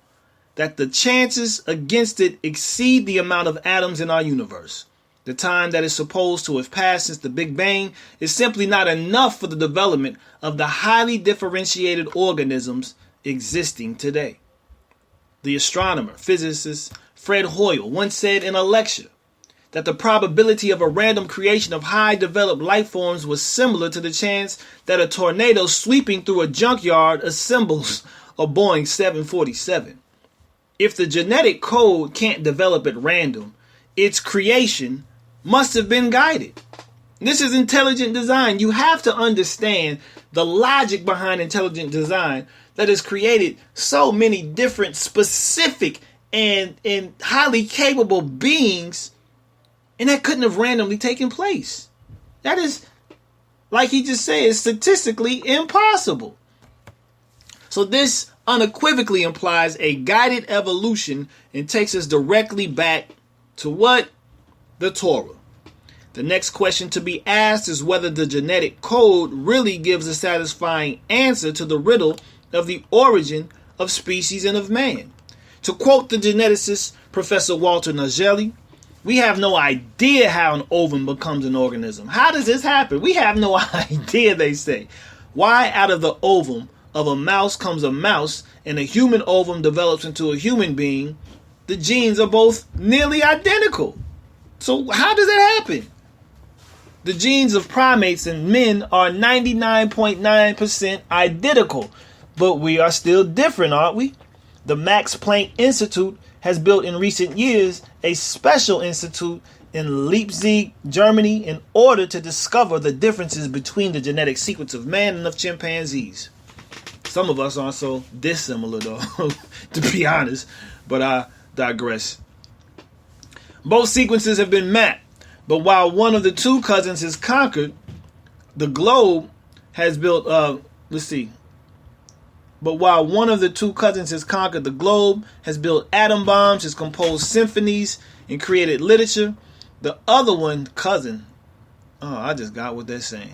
that the chances against it exceed the amount of atoms in our universe. The time that is supposed to have passed since the Big Bang is simply not enough for the development of the highly differentiated organisms existing today. The astronomer, physicist Fred Hoyle once said in a lecture that the probability of a random creation of high-developed life forms was similar to the chance that a tornado sweeping through a junkyard assembles a Boeing 747. If the genetic code can't develop at random, its creation must have been guided. This is intelligent design. You have to understand the logic behind intelligent design that has created so many different specific and highly capable beings, and that couldn't have randomly taken place. That is, like he just said, statistically impossible. So this unequivocally implies a guided evolution and takes us directly back to what? The Torah. The next question to be asked is whether the genetic code really gives a satisfying answer to the riddle of the origin of species and of man. To quote the geneticist Professor Walter Nagelli, we have no idea how an ovum becomes an organism. How does this happen? We have no idea, they say. Why out of the ovum of a mouse comes a mouse and a human ovum develops into a human being? The genes are both nearly identical. So how does that happen? The genes of primates and men are 99.9% identical, but we are still different, aren't we? The Max Planck Institute has built in recent years a special institute in Leipzig, Germany, in order to discover the differences between the genetic sequence of man and of chimpanzees. Some of us aren't so dissimilar, though, to be honest, but I digress. Both sequences have been mapped, but while one of the two cousins has conquered, the globe has built, But while one of the two cousins has conquered the globe, has built atom bombs, has composed symphonies, and created literature, the other one, cousin, I just got what they're saying.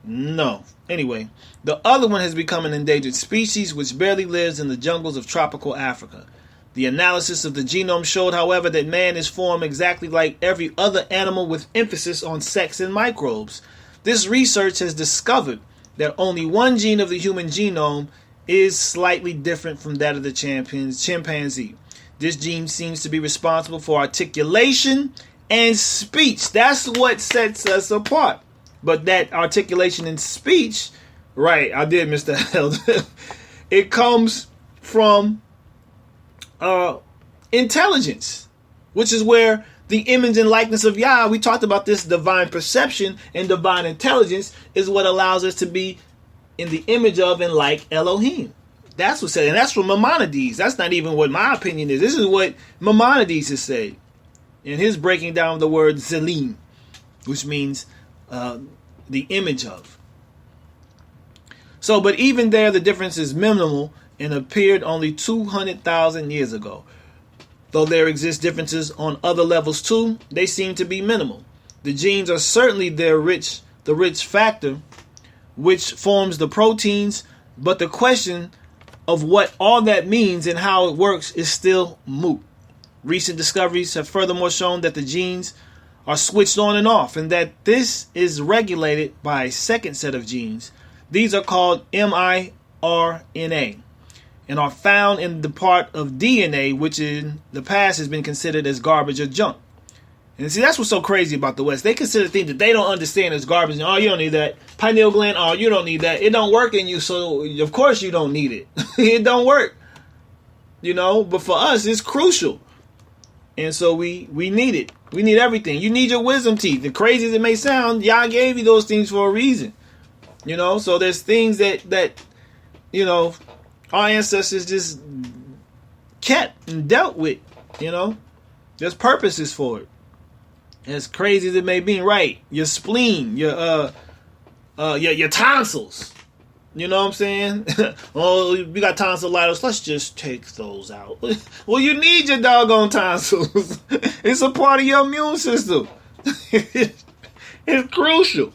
No. Anyway, the other one has become an endangered species which barely lives in the jungles of tropical Africa. The analysis of the genome showed, however, that man is formed exactly like every other animal with emphasis on sex and microbes. This research has discovered that only one gene of the human genome is slightly different from that of the chimpanzee. This gene seems to be responsible for articulation and speech. That's what sets us apart. But that articulation and speech, right, I did miss that. It comes from intelligence, which is where the image and likeness of Yah, we talked about this, divine perception and divine intelligence is what allows us to be in the image of and like Elohim. That's what said, and that's from Maimonides. That's not even what my opinion is. This is what Maimonides has said in his breaking down of the word Zelim, which means the image of. So, but even there, the difference is minimal and appeared only 200,000 years ago. Though there exist differences on other levels too, they seem to be minimal. The genes are certainly the rich factor which forms the proteins, but the question of what all that means and how it works is still moot. Recent discoveries have furthermore shown that the genes are switched on and off, and that this is regulated by a second set of genes. These are called miRNA and are found in the part of DNA which in the past has been considered as garbage or junk. And see, that's what's so crazy about the West. They consider things that they don't understand as garbage. Oh, you don't need that. Pineal gland, oh, you don't need that. It don't work in you, so of course you don't need it. It don't work. You know, but for us, it's crucial. And so we need it. We need everything. You need your wisdom teeth. And crazy as it may sound, Yah gave you those things for a reason. You know, so there's things that you know, our ancestors just kept and dealt with, you know. There's purposes for it. As crazy as it may be, right? Your spleen, your tonsils. You know what I'm saying? Oh, we got tonsillitis. Let's just take those out. Well, you need your doggone tonsils. It's a part of your immune system. It's crucial.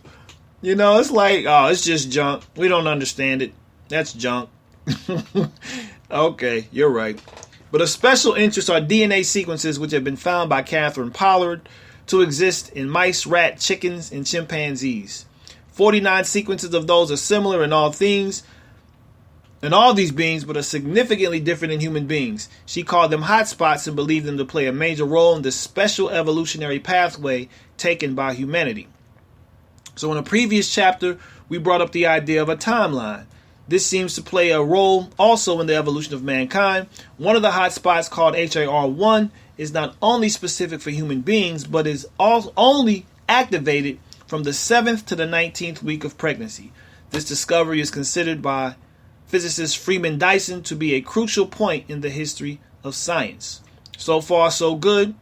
You know, it's like, oh, it's just junk. We don't understand it. That's junk. Okay, you're right. But of special interest are DNA sequences which have been found by Catherine Pollard to exist in mice, rat, chickens, and chimpanzees. 49 sequences of those are similar in all things, in all these beings, but are significantly different in human beings. She called them hotspots and believed them to play a major role in the special evolutionary pathway taken by humanity. So in a previous chapter, we brought up the idea of a timeline. This seems to play a role also in the evolution of mankind. One of the hotspots, called HAR1, is not only specific for human beings, but is also only activated from the 7th to the 19th week of pregnancy. This discovery is considered by physicist Freeman Dyson to be a crucial point in the history of science. So far, so good.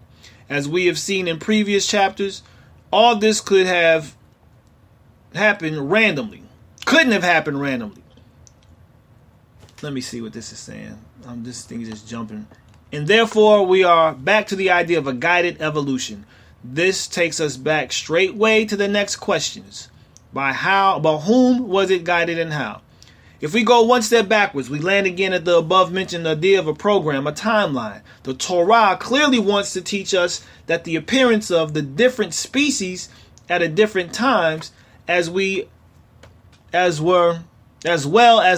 As we have seen in previous chapters, all this could have happened randomly. Couldn't have happened randomly. Let me see what this is saying. This thing is just jumping. And therefore, we are back to the idea of a guided evolution. This takes us back straightway to the next questions. By whom was it guided and how? If we go one step backwards, we land again at the above mentioned idea of a program, a timeline. The Torah clearly wants to teach us that the appearance of the different species at a different times, as well as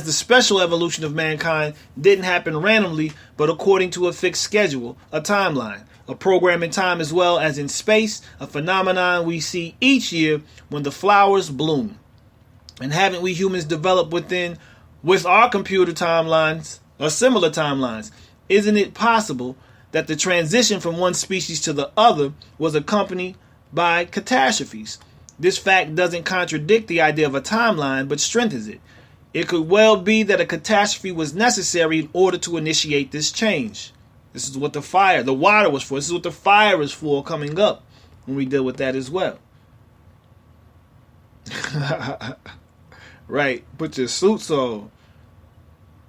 the special evolution of mankind, didn't happen randomly, but according to a fixed schedule, a timeline, a program in time as well as in space, a phenomenon we see each year when the flowers bloom. And haven't we humans developed with our computer timelines or similar timelines? Isn't it possible that the transition from one species to the other was accompanied by catastrophes? This fact doesn't contradict the idea of a timeline, but strengthens it. It could well be that a catastrophe was necessary in order to initiate this change. This is what the water was for. This is what the fire is for coming up when we deal with that as well. Right, put your suits on.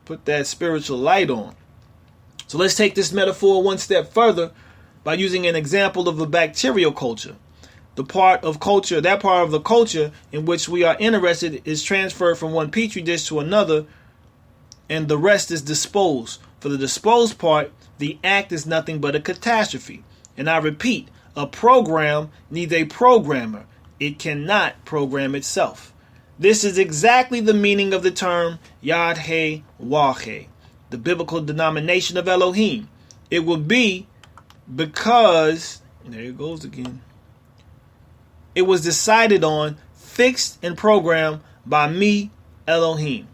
Put that spiritual light on. So let's take this metaphor one step further by using an example of a bacterial culture. That part of the culture in which we are interested is transferred from one petri dish to another, and the rest is disposed. For the disposed part, the act is nothing but a catastrophe. And I repeat, a program needs a programmer. It cannot program itself. This is exactly the meaning of the term Yad-He-Wah-He, the biblical denomination of Elohim. It would be because, there it goes again, it was decided on, fixed and programmed by me, Elohim.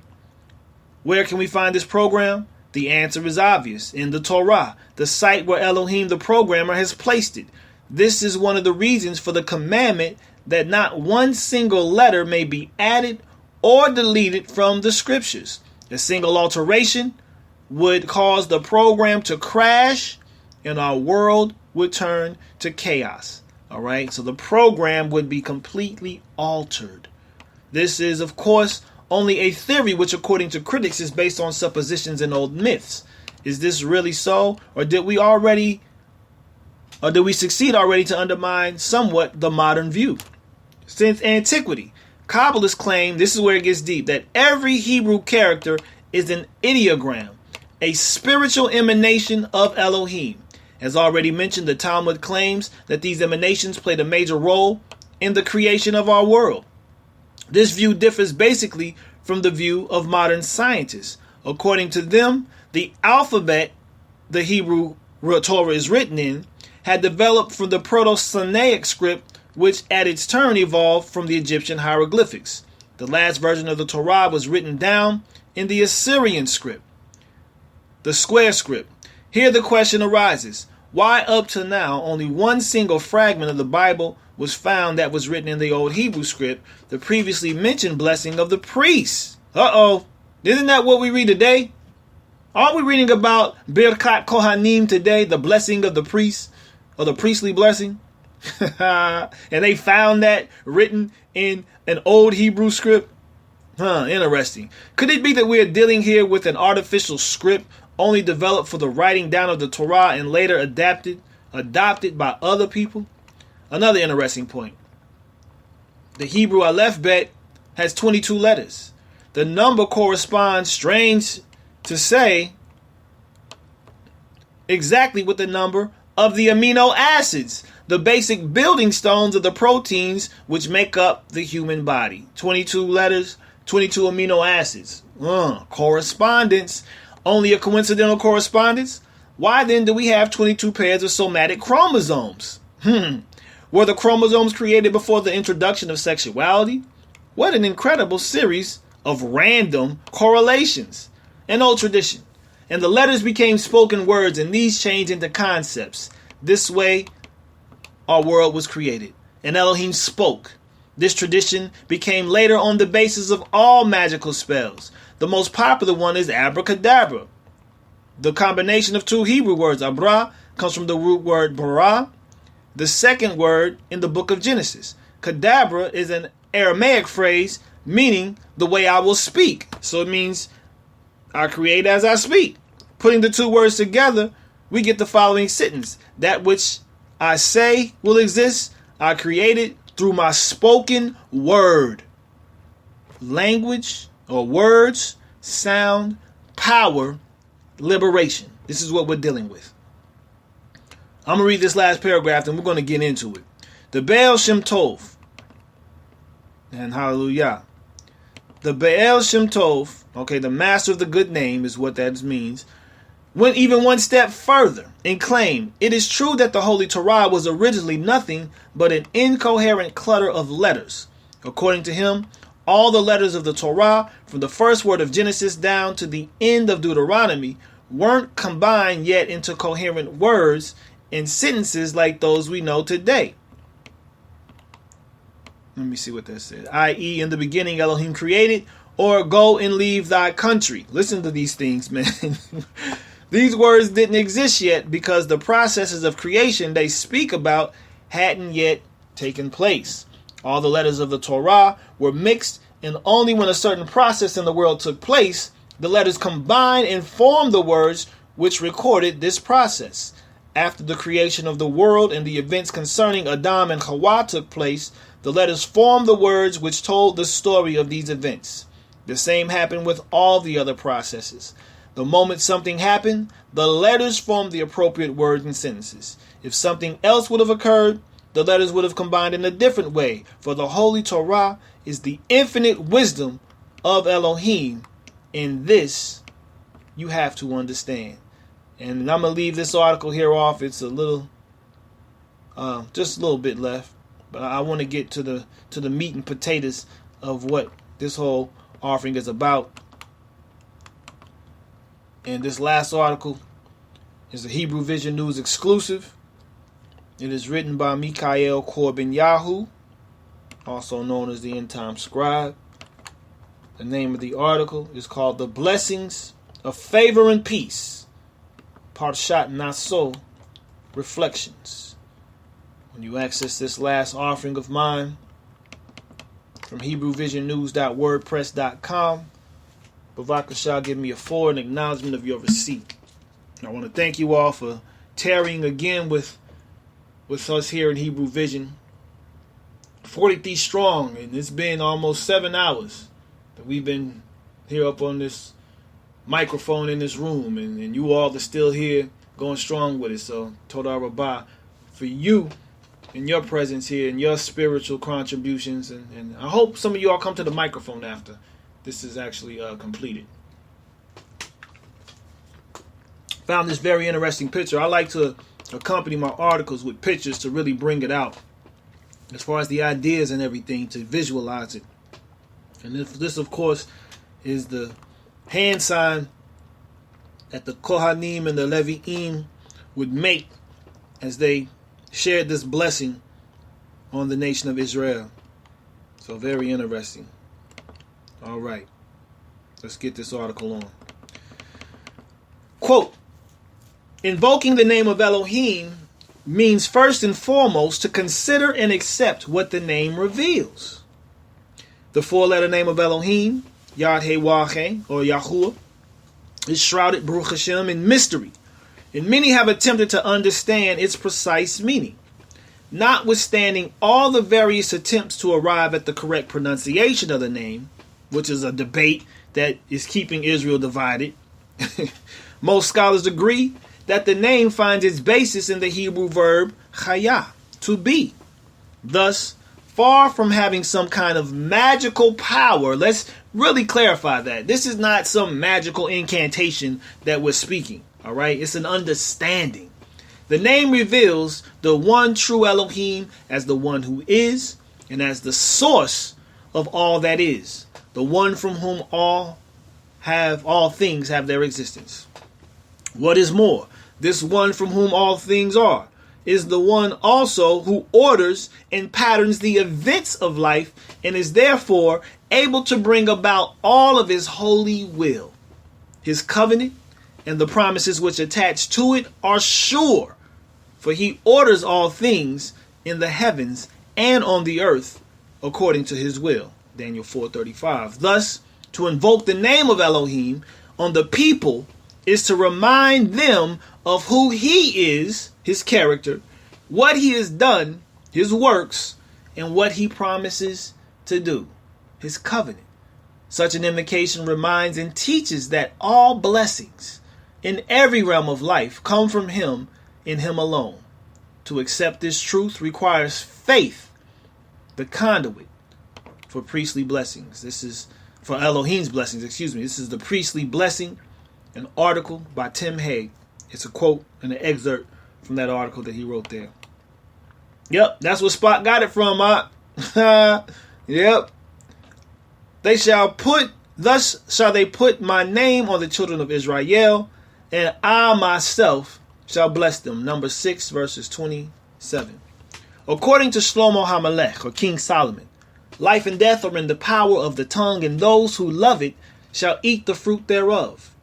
Where can we find this program? The answer is obvious, in the Torah, the site where Elohim the programmer has placed it. This is one of the reasons for the commandment that not one single letter may be added or deleted from the scriptures. A single alteration would cause the program to crash and our world would turn to chaos. All right, so the program would be completely altered. This is, of course, only a theory which, according to critics, is based on suppositions and old myths. Is this really so, or did we succeed already to undermine somewhat the modern view? Since antiquity, Kabbalists claim, this is where it gets deep, that every Hebrew character is an ideogram, a spiritual emanation of Elohim. As already mentioned, the Talmud claims that these emanations played a major role in the creation of our world. This view differs basically from the view of modern scientists. According to them, the alphabet the Hebrew Torah is written in had developed from the Proto-Sinaitic script, which at its turn evolved from the Egyptian hieroglyphics. The last version of the Torah was written down in the Assyrian script, the square script. Here the question arises, why up to now only one single fragment of the Bible was found that was written in the old Hebrew script, the previously mentioned blessing of the priests? Isn't that what we read today? Aren't we reading about Birkat Kohanim today, the blessing of the priests, or the priestly blessing? And they found that written in an old Hebrew script? Interesting. Could it be that we are dealing here with an artificial script only developed for the writing down of the Torah and later adopted by other people? Another interesting point. The Hebrew alphabet has 22 letters. The number corresponds, strange to say, exactly with the number of the amino acids, the basic building stones of the proteins which make up the human body. 22 letters, 22 amino acids. Correspondence. Only a coincidental correspondence? Why then do we have 22 pairs of somatic chromosomes? Were the chromosomes created before the introduction of sexuality? What an incredible series of random correlations. An old tradition. And the letters became spoken words, and these changed into concepts. This way, our world was created, and Elohim spoke. This tradition became later on the basis of all magical spells. The most popular one is abracadabra. The combination of two Hebrew words, abra, comes from the root word bara, the second word in the book of Genesis. Kadabra is an Aramaic phrase meaning the way I will speak. So it means I create as I speak. Putting the two words together, we get the following sentence. That which I say will exist, I create it through my spoken word. Language or words sound, power, liberation. This is what we're dealing with. I'm going to read this last paragraph and we're going to get into it. The Baal Shem Tov, and hallelujah. The Baal Shem Tov, okay, the master of the good name is what that means, went even one step further and claimed, it is true that the Holy Torah was originally nothing but an incoherent clutter of letters. According to him, all the letters of the Torah, from the first word of Genesis down to the end of Deuteronomy, weren't combined yet into coherent words and sentences like those we know today. Let me see what that said. I.e., in the beginning Elohim created, or go and leave thy country. Listen to these things, man. These words didn't exist yet because the processes of creation they speak about hadn't yet taken place. All the letters of the Torah were mixed, and only when a certain process in the world took place, the letters combined and formed the words which recorded this process. After the creation of the world and the events concerning Adam and Hawa took place, the letters formed the words which told the story of these events. The same happened with all the other processes. The moment something happened, the letters formed the appropriate words and sentences. If something else would have occurred, the letters would have combined in a different way, for the Holy Torah is the infinite wisdom of Elohim. In this, you have to understand. And I'm going to leave this article here off. It's a little, just a little bit left. But I want to get to the meat and potatoes of what this whole offering is about. And this last article is a Hebrew Vision News exclusive. It is written by Mikael Corbin-Yahu, also known as the End Time Scribe. The name of the article is called The Blessings of Favor and Peace, Parshat Naso Reflections. When you access this last offering of mine from HebrewVisionNews.wordpress.com, Bavakashah, give me a for an acknowledgement of your receipt. I want to thank you all for tarrying again with us here in Hebrew Vision. 43 strong, and it's been almost 7 hours that we've been here up on this microphone in this room, and you all are still here going strong with it. So, Todah Rabbah for you and your presence here and your spiritual contributions, and I hope some of you all come to the microphone after this is actually completed. Found this very interesting picture. I like to accompany my articles with pictures to really bring it out as far as the ideas and everything, to visualize it. And this of course is the hand sign that the Kohanim and the Levi'im would make as they shared this blessing on the nation of Israel. So very interesting. All right, let's get this article on. Quote, invoking the name of Elohim means first and foremost to consider and accept what the name reveals. The four-letter name of Elohim, Yad-Heh-Wah-Heh, or Yahuwah, is shrouded, Baruch Hashem, in mystery, and many have attempted to understand its precise meaning. Notwithstanding all the various attempts to arrive at the correct pronunciation of the name, which is a debate that is keeping Israel divided, most scholars agree that the name finds its basis in the Hebrew verb chaya, to be. Thus, far from having some kind of magical power, let's really clarify that. This is not some magical incantation that we're speaking, all right? It's an understanding. The name reveals the one true Elohim as the one who is and as the source of all that is, the one from whom all things have their existence. What is more, this one from whom all things are is the one also who orders and patterns the events of life and is therefore able to bring about all of his holy will. His covenant and the promises which attach to it are sure, for he orders all things in the heavens and on the earth according to his will. Daniel 4:35. Thus, to invoke the name of Elohim on the people is to remind them of who he is, his character, what he has done, his works, and what he promises to do, his covenant. Such an invocation reminds and teaches that all blessings in every realm of life come from Him and Him alone. To accept this truth requires faith, the conduit for priestly blessings. This is for Elohim's blessings, This is the priestly blessing, an article by Tim Hay. It's a quote and an excerpt from that article that he wrote there. Yep, that's what Spock got it from, Yep. Thus shall they put my name on the children of Israel, and I myself shall bless them. Number 6, verses 27. According to Shlomo HaMelech, or King Solomon, life and death are in the power of the tongue, and those who love it shall eat the fruit thereof.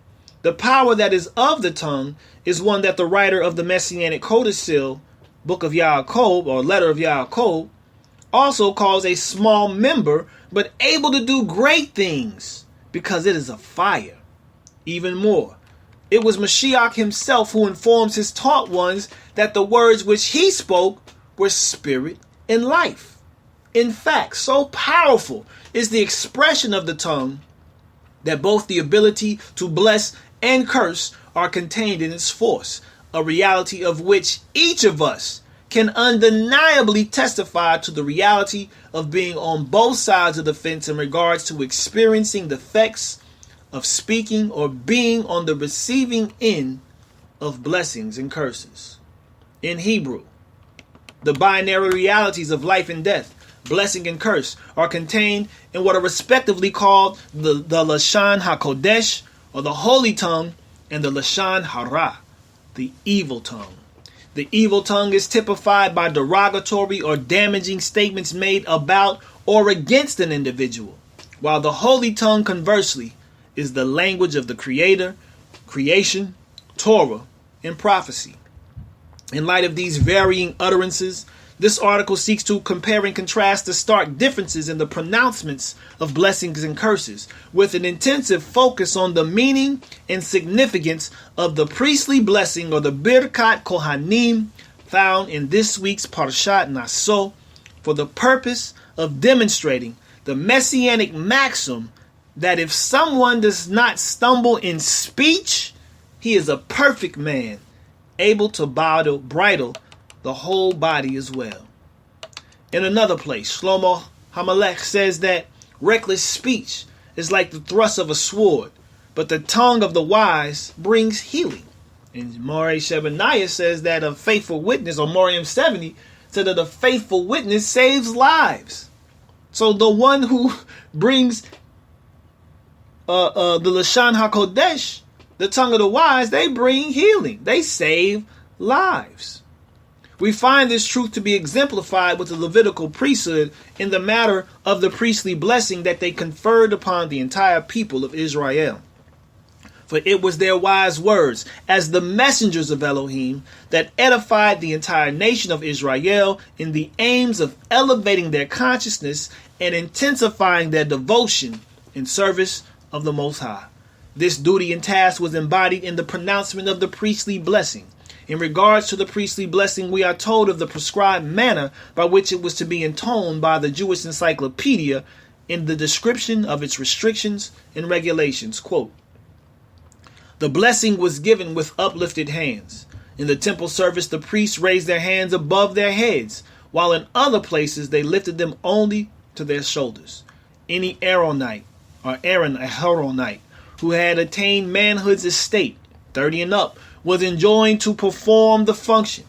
The power that is of the tongue is one that the writer of the Messianic Codicil, Book of Yaakov, or Letter of Yaakov, also calls a small member, but able to do great things, because it is a fire. Even more, it was Mashiach himself who informs his taught ones that the words which he spoke were spirit and life. In fact, so powerful is the expression of the tongue that both the ability to bless and curse are contained in its force, a reality of which each of us can undeniably testify to the reality of being on both sides of the fence in regards to experiencing the effects of speaking or being on the receiving end of blessings and curses. In Hebrew, the binary realities of life and death, blessing and curse, are contained in what are respectively called the Lashon HaKodesh, or the holy tongue, and the Lashon Hara, the evil tongue. The evil tongue is typified by derogatory or damaging statements made about or against an individual, while the holy tongue, conversely, is the language of the Creator, creation, Torah, and prophecy. In light of these varying utterances, this article seeks to compare and contrast the stark differences in the pronouncements of blessings and curses, with an intensive focus on the meaning and significance of the priestly blessing, or the Birkat Kohanim, found in this week's Parshat Naso, for the purpose of demonstrating the messianic maxim that if someone does not stumble in speech, he is a perfect man, able to bridle the whole body as well. In another place, Shlomo HaMelech says that reckless speech is like the thrust of a sword, but the tongue of the wise brings healing. And Moreh Shebaniah says that a faithful witness, or Moriam 70, said that a faithful witness saves lives. So the one who brings the Lashon HaKodesh, the tongue of the wise, they bring healing. They save lives. We find this truth to be exemplified with the Levitical priesthood in the matter of the priestly blessing that they conferred upon the entire people of Israel. For it was their wise words, as the messengers of Elohim, that edified the entire nation of Israel in the aims of elevating their consciousness and intensifying their devotion in service of the Most High. This duty and task was embodied in the pronouncement of the priestly blessing. In regards to the priestly blessing, we are told of the prescribed manner by which it was to be intoned by the Jewish Encyclopedia in the description of its restrictions and regulations. Quote, the blessing was given with uplifted hands. In the temple service, the priests raised their hands above their heads, while in other places they lifted them only to their shoulders. Any Aaronite who had attained manhood's estate, 30 and up, was enjoined to perform the function.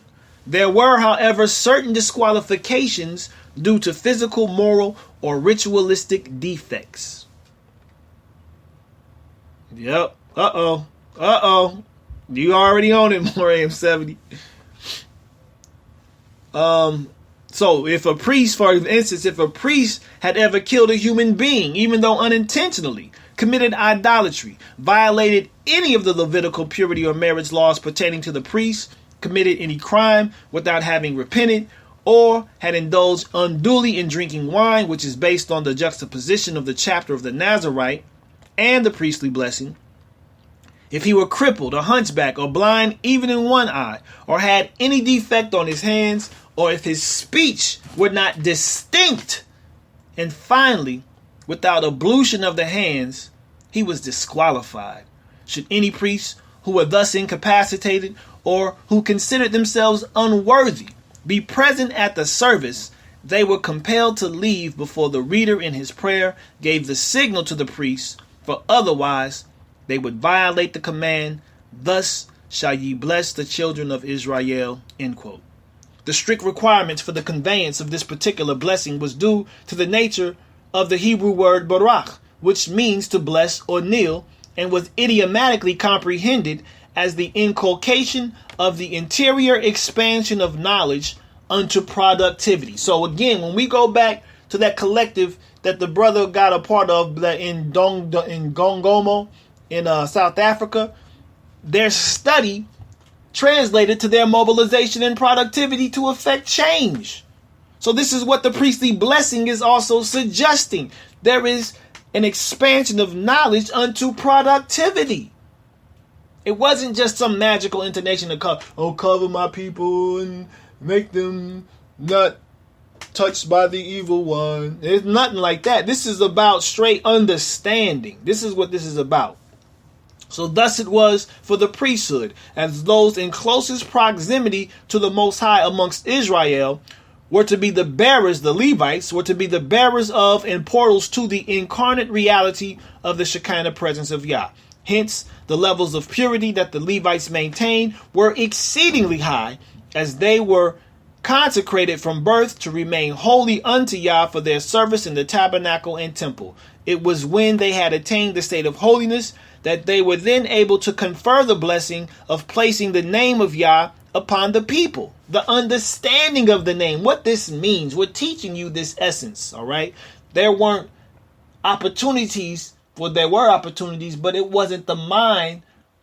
There were, however, certain disqualifications due to physical, moral, or ritualistic defects. Yep. You already own it, Moram 70. So if a priest, for instance, if a priest had ever killed a human being, even though unintentionally, committed idolatry, violated any of the Levitical purity or marriage laws pertaining to the priest, committed any crime without having repented, or had indulged unduly in drinking wine, which is based on the juxtaposition of the chapter of the Nazarite and the priestly blessing, if he were crippled or hunchback or blind even in one eye, or had any defect on his hands, or if his speech were not distinct, and finally, without ablution of the hands, he was disqualified. Should any priests who were thus incapacitated or who considered themselves unworthy be present at the service, they were compelled to leave before the reader in his prayer gave the signal to the priests, for otherwise they would violate the command, "Thus shall ye bless the children of Israel." End quote. The strict requirements for the conveyance of this particular blessing was due to the nature of the Hebrew word barach, which means to bless or kneel, and was idiomatically comprehended as the inculcation of the interior expansion of knowledge unto productivity. So again, when we go back to that collective that the brother got a part of in Gongomo in South Africa, their study translated to their mobilization and productivity to effect change. So this is what the priestly blessing is also suggesting. There is an expansion of knowledge unto productivity. It wasn't just some magical intonation to cover my people and make them not touched by the evil one. There's nothing like that. This is about straight understanding. This is what this is about. So thus it was for the priesthood, as those in closest proximity to the Most High amongst Israel were to be the bearers, the Levites were to be the bearers of and portals to the incarnate reality of the Shekinah presence of Yah. Hence, the levels of purity that the Levites maintained were exceedingly high, as they were consecrated from birth to remain holy unto Yah for their service in the tabernacle and temple. It was when they had attained the state of holiness that they were then able to confer the blessing of placing the name of Yah upon the people. The understanding of the name, what this means. We're teaching you this essence, all right? There weren't opportunities, well, there were opportunities, but it wasn't the mind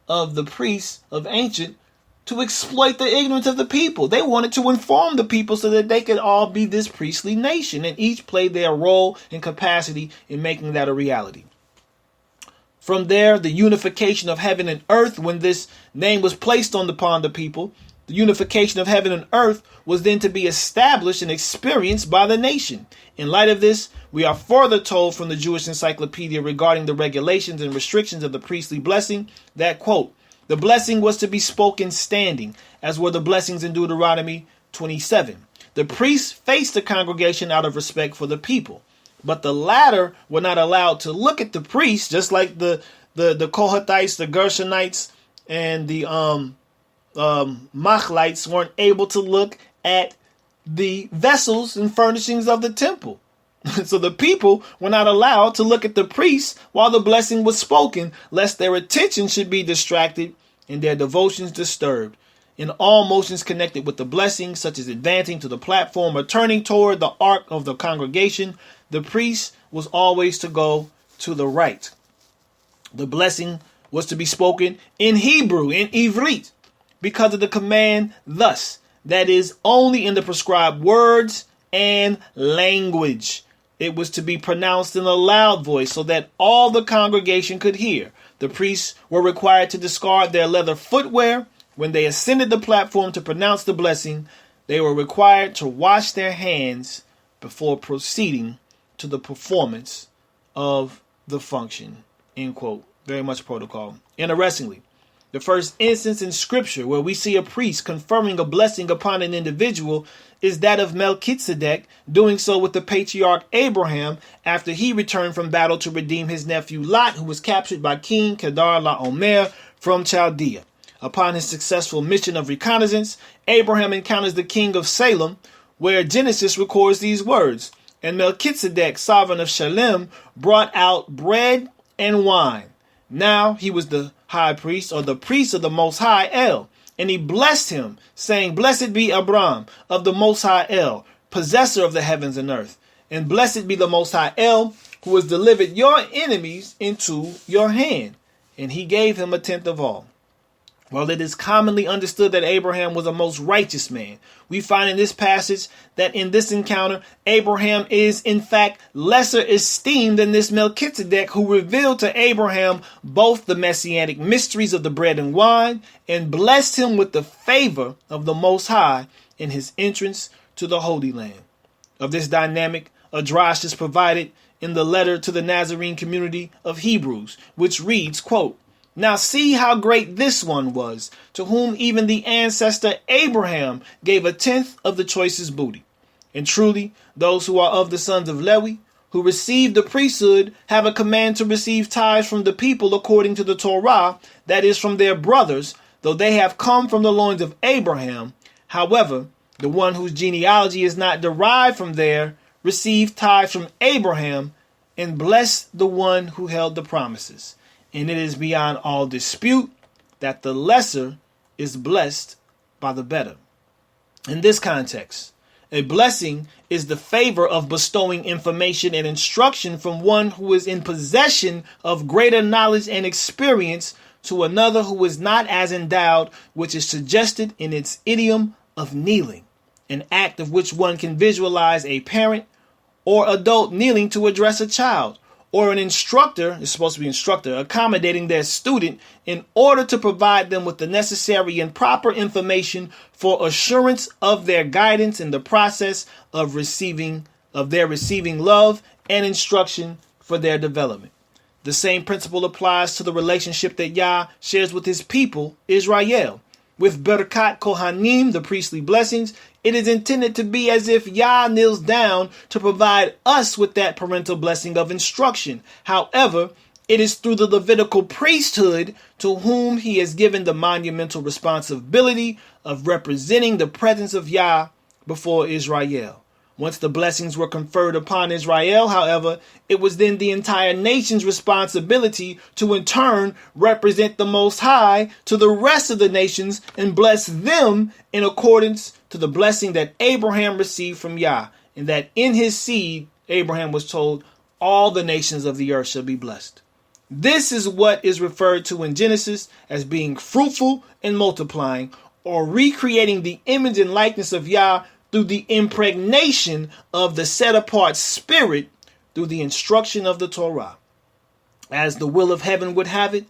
of the priests of ancient to exploit the ignorance of the people. They wanted to inform the people so that they could all be this priestly nation, and each played their role and capacity in making that a reality. From there, the unification of heaven and earth, when this name was placed upon the people, the unification of heaven and earth was then to be established and experienced by the nation. In light of this, we are further told from the Jewish Encyclopedia regarding the regulations and restrictions of the priestly blessing that, quote, the blessing was to be spoken standing, as were the blessings in Deuteronomy 27. The priests faced the congregation out of respect for the people, but the latter were not allowed to look at the priests, just like the Kohathites, the Gershonites, and the Machlites weren't able to look at the vessels and furnishings of the temple. So the people were not allowed to look at the priests while the blessing was spoken, lest their attention should be distracted and their devotions disturbed. In all motions connected with the blessing, such as advancing to the platform or turning toward the ark of the congregation, the priest was always to go to the right. The blessing was to be spoken in Hebrew, in Ivrit, because of the command thus, that is, only in the prescribed words and language. It was to be pronounced in a loud voice so that all the congregation could hear. The priests were required to discard their leather footwear. When they ascended the platform to pronounce the blessing, they were required to wash their hands before proceeding to the performance of the function. End quote. Very much protocol. Interestingly, the first instance in scripture where we see a priest conferring a blessing upon an individual is that of Melchizedek doing so with the patriarch Abraham after he returned from battle to redeem his nephew Lot, who was captured by King Kedar Laomer from Chaldea. Upon his successful mission of reconnaissance, Abraham encounters the king of Salem, where Genesis records these words, and Melchizedek, sovereign of Shalem, brought out bread and wine. Now he was the high priest, or the priest of the Most High El, and he blessed him, saying, Blessed be Abram of the Most High El, possessor of the heavens and earth, and blessed be the Most High El, who has delivered your enemies into your hand. And he gave him a tenth of all. Well, it is commonly understood that Abraham was a most righteous man. We find in this passage that in this encounter, Abraham is in fact lesser esteemed than this Melchizedek, who revealed to Abraham both the messianic mysteries of the bread and wine and blessed him with the favor of the Most High in his entrance to the Holy Land. Of this dynamic, a drash is provided in the letter to the Nazarene community of Hebrews, which reads, quote, "Now see how great this one was, to whom even the ancestor Abraham gave a tenth of the choicest booty. And truly, those who are of the sons of Lewi, who receive the priesthood, have a command to receive tithes from the people according to the Torah, that is, from their brothers, though they have come from the loins of Abraham. However, the one whose genealogy is not derived from there received tithes from Abraham, and blessed the one who held the promises. And it is beyond all dispute that the lesser is blessed by the better." In this context, a blessing is the favor of bestowing information and instruction from one who is in possession of greater knowledge and experience to another who is not as endowed, which is suggested in its idiom of kneeling, an act of which one can visualize a parent or adult kneeling to address a child, or an instructor, it's supposed to be instructor, accommodating their student in order to provide them with the necessary and proper information for assurance of their guidance in the process of receiving love and instruction for their development. The same principle applies to the relationship that Yah shares with his people, Israel. With Berkat Kohanim, the priestly blessings, it is intended to be as if Yah kneels down to provide us with that parental blessing of instruction. However, it is through the Levitical priesthood to whom he has given the monumental responsibility of representing the presence of Yah before Israel. Once the blessings were conferred upon Israel, however, it was then the entire nation's responsibility to in turn represent the Most High to the rest of the nations and bless them in accordance to the blessing that Abraham received from Yah, and that in his seed, Abraham was told, all the nations of the earth shall be blessed. This is what is referred to in Genesis as being fruitful and multiplying, or recreating the image and likeness of Yah through the impregnation of the set-apart spirit through the instruction of the Torah. As the will of heaven would have it,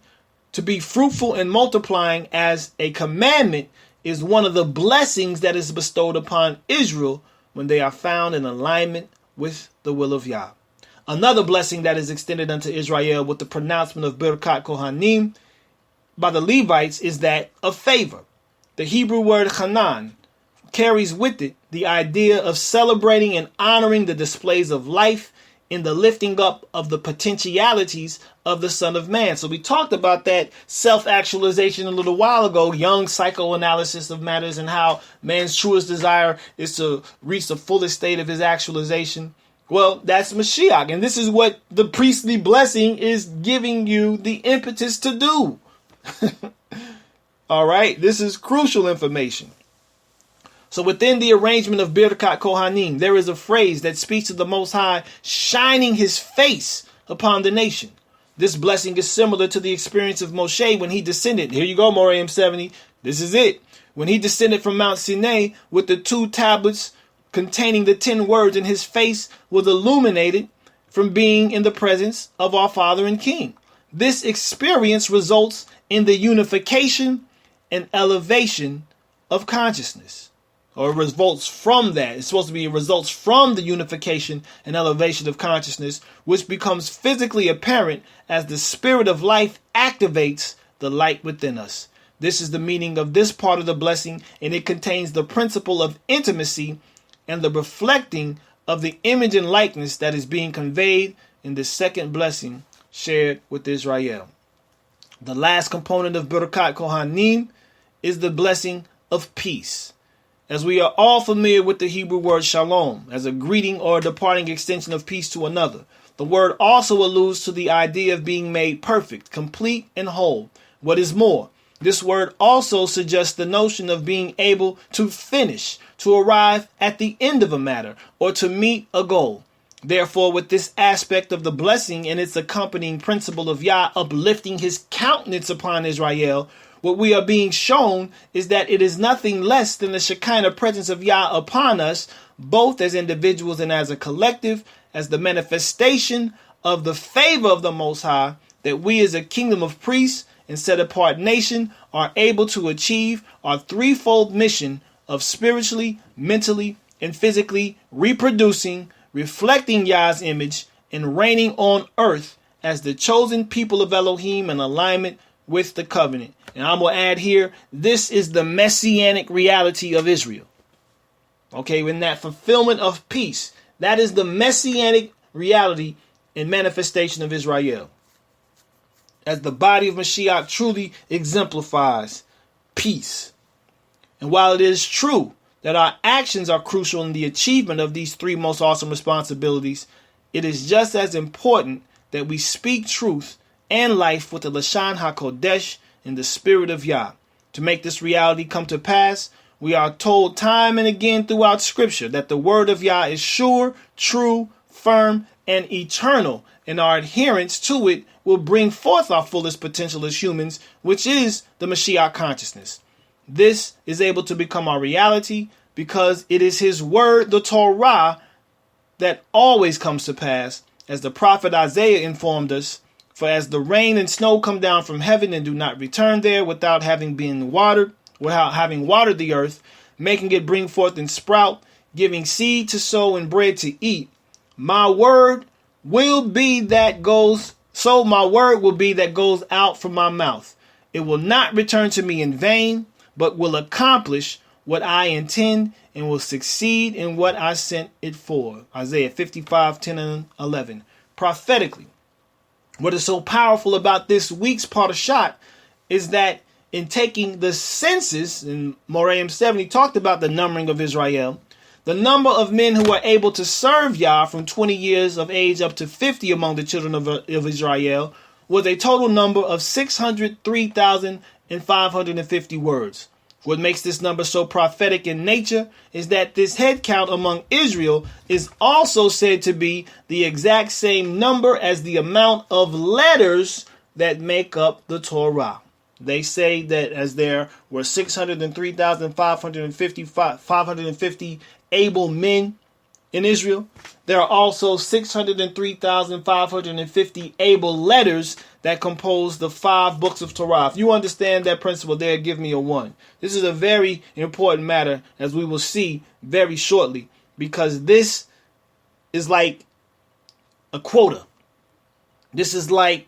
to be fruitful and multiplying as a commandment is one of the blessings that is bestowed upon Israel when they are found in alignment with the will of Yah. Another blessing that is extended unto Israel with the pronouncement of Birkat Kohanim by the Levites is that of favor. The Hebrew word Hanan carries with it the idea of celebrating and honoring the displays of life in the lifting up of the potentialities of the Son of Man. So we talked about that self-actualization a little while ago, Jung's psychoanalysis of matters, and how man's truest desire is to reach the fullest state of his actualization. Well, that's Mashiach, and this is what the priestly blessing is giving you the impetus to do. All right, this is crucial information. So within the arrangement of Birkat Kohanim, there is a phrase that speaks of the Most High shining his face upon the nation. This blessing is similar to the experience of Moshe when he descended. Here you go, Moraim 70. This is it. When he descended from Mount Sinai with the 2 tablets containing the 10 words, and his face was illuminated from being in the presence of our Father and King. This experience results in the unification and elevation of consciousness. Or results from that. It's supposed to be results from the unification and elevation of consciousness, which becomes physically apparent as the spirit of life activates the light within us. This is the meaning of this part of the blessing, and it contains the principle of intimacy and the reflecting of the image and likeness that is being conveyed in the second blessing shared with Israel. The last component of Birkat Kohanim is the blessing of peace. As we are all familiar with the Hebrew word shalom as a greeting or a departing extension of peace to another, the word also alludes to the idea of being made perfect, complete, and whole. What is more, this word also suggests the notion of being able to finish, to arrive at the end of a matter, or to meet a goal. Therefore, with this aspect of the blessing and its accompanying principle of Yah uplifting his countenance upon Israel, what we are being shown is that it is nothing less than the Shekinah presence of Yah upon us, both as individuals and as a collective, as the manifestation of the favor of the Most High, that we as a kingdom of priests and set apart nation are able to achieve our threefold mission of spiritually, mentally, and physically reproducing, reflecting Yah's image, and reigning on earth as the chosen people of Elohim in alignment with the covenant. And I'm going to add here, this is the messianic reality of Israel. Okay, in that fulfillment of peace, that is the messianic reality and manifestation of Israel. As the body of Mashiach truly exemplifies peace. And while it is true that our actions are crucial in the achievement of these three most awesome responsibilities, it is just as important that we speak truth and life with the Lashon HaKodesh in the spirit of Yah. To make this reality come to pass, we are told time and again throughout Scripture that the word of Yah is sure, true, firm, and eternal, and our adherence to it will bring forth our fullest potential as humans, which is the Mashiach consciousness. This is able to become our reality because it is his word, the Torah, that always comes to pass, as the prophet Isaiah informed us. For as the rain and snow come down from heaven and do not return there without having watered the earth, making it bring forth and sprout, giving seed to sow and bread to eat, my word will be that goes out from my mouth. It will not return to me in vain, but will accomplish what I intend and will succeed in what I sent it for. Isaiah 55:10 and 11. Prophetically, what is so powerful about this week's Parashat is that in taking the census, in Moraim 70 talked about the numbering of Israel, the number of men who are able to serve Yah from 20 years of age up to 50 among the children of Israel was a total number of 603,550 words. What makes this number so prophetic in nature is that this head count among Israel is also said to be the exact same number as the amount of letters that make up the Torah. They say that as there were 603,550 able men in Israel, there are also 603,550 able letters that compose the 5 books of Torah. If you understand that principle there, give me a 1. This is a very important matter, as we will see very shortly, because this is like a quota. This is like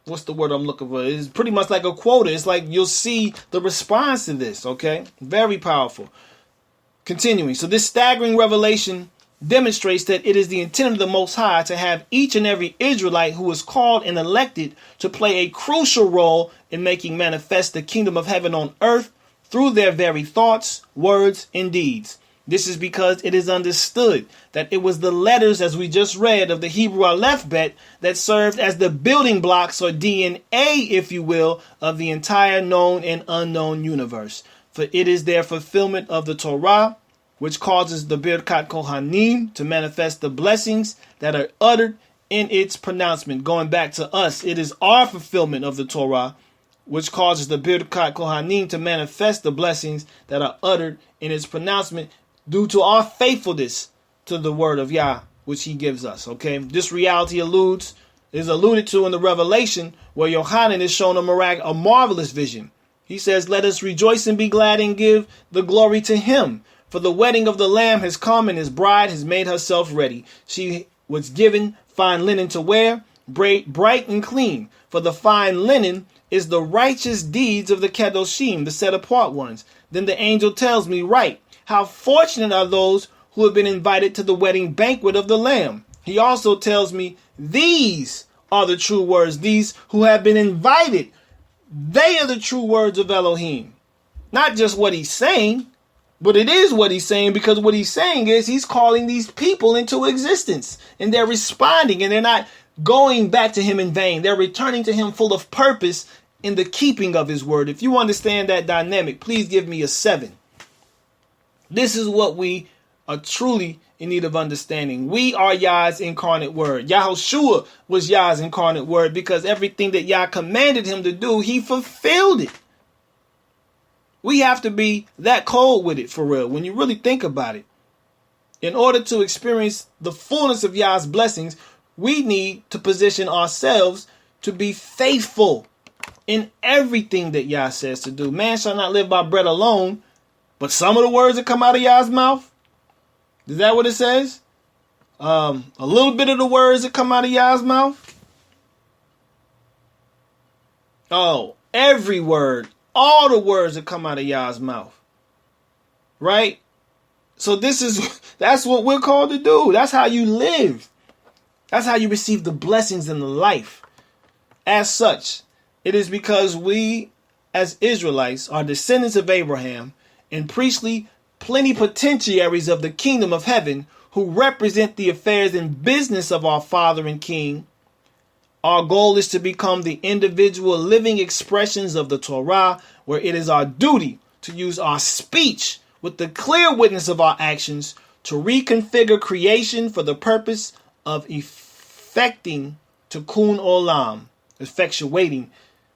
what's the word I'm looking for? It's pretty much like a quota. It's like you'll see the response to this, okay? Very powerful. Continuing. So this staggering revelation demonstrates that it is the intent of the Most High to have each and every Israelite who is called and elected to play a crucial role in making manifest the kingdom of heaven on earth through their very thoughts, words, and deeds. This is because it is understood that it was the letters, as we just read, of the Hebrew Aleph-Bet that served as the building blocks, or DNA, if you will, of the entire known and unknown universe. For it is their fulfillment of the Torah, which causes the Birkat Kohanim to manifest the blessings that are uttered in its pronouncement. Going back to us, it is our fulfillment of the Torah, which causes the Birkat Kohanim to manifest the blessings that are uttered in its pronouncement, due to our faithfulness to the word of Yah, which he gives us. Okay, this reality is alluded to in the Revelation, where Yohanan is shown a marvelous vision. He says, "Let us rejoice and be glad and give the glory to him. For the wedding of the Lamb has come, and his bride has made herself ready. She was given fine linen to wear, bright and clean. For the fine linen is the righteous deeds of the Kedoshim, the set apart ones." Then the angel tells me, "Right. How fortunate are those who have been invited to the wedding banquet of the Lamb." He also tells me, these are the true words. These who have been invited, they are the true words of Elohim. Not just what he's saying, but it is what he's saying, because what he's saying is he's calling these people into existence, and they're responding, and they're not going back to him in vain. They're returning to him full of purpose in the keeping of his word. If you understand that dynamic, please give me a 7. This is what we are truly in need of understanding. We are Yah's incarnate word. Yahushua was Yah's incarnate word, because everything that Yah commanded him to do, he fulfilled it. We have to be that cold with it, for real, when you really think about it. In order to experience the fullness of Yah's blessings, we need to position ourselves to be faithful in everything that Yah says to do. Man shall not live by bread alone, but some of the words that come out of Yah's mouth, Is that what it says? A little bit of the words that come out of Yah's mouth? Oh, every word. All the words that come out of Yah's mouth. Right? So that's what we're called to do. That's how you live. That's how you receive the blessings in the life. As such, it is because we as Israelites are descendants of Abraham and priestly plenipotentiaries of the kingdom of heaven who represent the affairs and business of our Father and King. Our goal is to become the individual living expressions of the Torah, where it is our duty to use our speech with the clear witness of our actions to reconfigure creation for the purpose of effectuating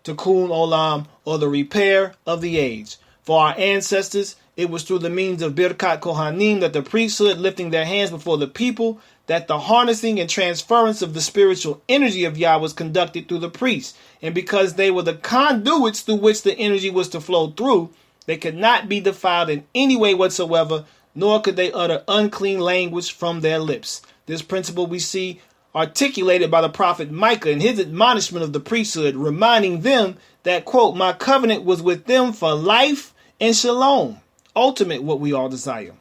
tikkun olam, or the repair of the age. For our ancestors, it was through the means of Birkat Kohanim, that the priesthood lifting their hands before the people, that the harnessing and transference of the spiritual energy of Yah was conducted through the priests. And because they were the conduits through which the energy was to flow through, they could not be defiled in any way whatsoever, nor could they utter unclean language from their lips. This principle we see articulated by the prophet Micah in his admonishment of the priesthood, reminding them that, quote, my covenant was with them for life and shalom, ultimate what we all desire.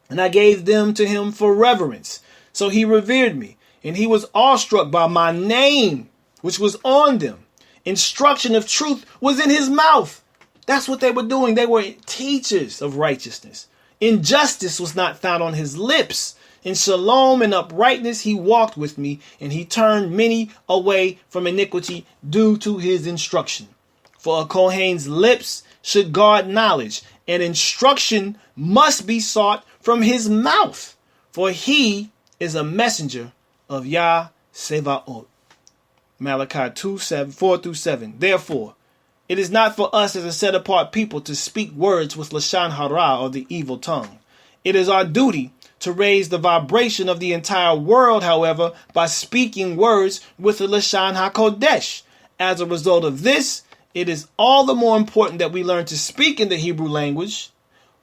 And I gave them to him for reverence. So he revered me, and he was awestruck by my name, which was on them. Instruction of truth was in his mouth. That's what they were doing. They were teachers of righteousness. Injustice was not found on his lips. In shalom and uprightness he walked with me, and he turned many away from iniquity due to his instruction. For a Kohen's lips should guard knowledge, and instruction must be sought from his mouth, for he is a messenger of Yah Sevaot. Malachi 4-7. Therefore, it is not for us as a set-apart people to speak words with Lashon Hara, or the evil tongue. It is our duty to raise the vibration of the entire world, however, by speaking words with the Lashon HaKodesh. As a result of this, it is all the more important that we learn to speak in the Hebrew language,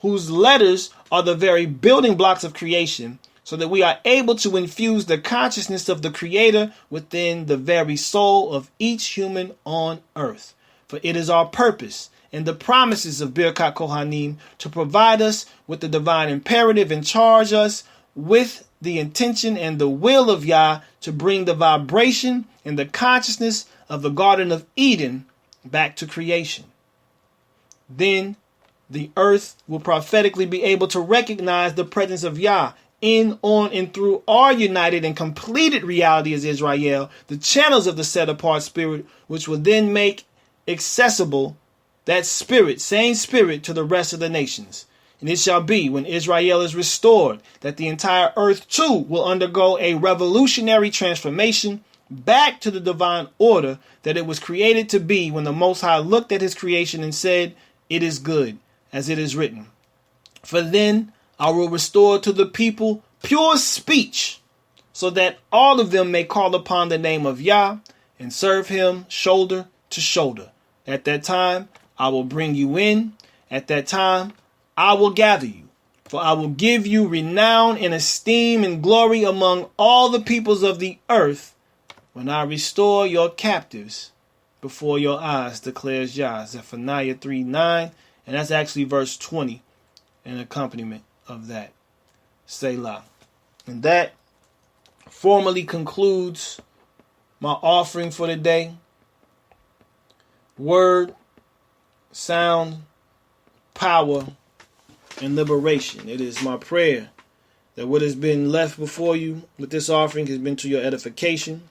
whose letters are the very building blocks of creation, so that we are able to infuse the consciousness of the Creator within the very soul of each human on earth. For it is our purpose and the promises of Birkat Kohanim to provide us with the divine imperative and charge us with the intention and the will of Yah to bring the vibration and the consciousness of the Garden of Eden back to creation. Then the earth will prophetically be able to recognize the presence of Yah in, on, and through our united and completed reality as Israel, the channels of the set-apart spirit, which will then make accessible that spirit, same spirit, to the rest of the nations. And it shall be, when Israel is restored, that the entire earth too will undergo a revolutionary transformation back to the divine order that it was created to be, when the Most High looked at his creation and said, it is good, as it is written. For then I will restore to the people pure speech, so that all of them may call upon the name of Yah and serve him shoulder to shoulder. At that time, I will bring you in. At that time, I will gather you. For I will give you renown and esteem and glory among all the peoples of the earth, when I restore your captives before your eyes, declares Yah. Zephaniah 3:9, and that's actually verse 20, an accompaniment of that. Selah. And that formally concludes my offering for the day. Word, sound, power, and liberation. It is my prayer that what has been left before you with this offering has been to your edification,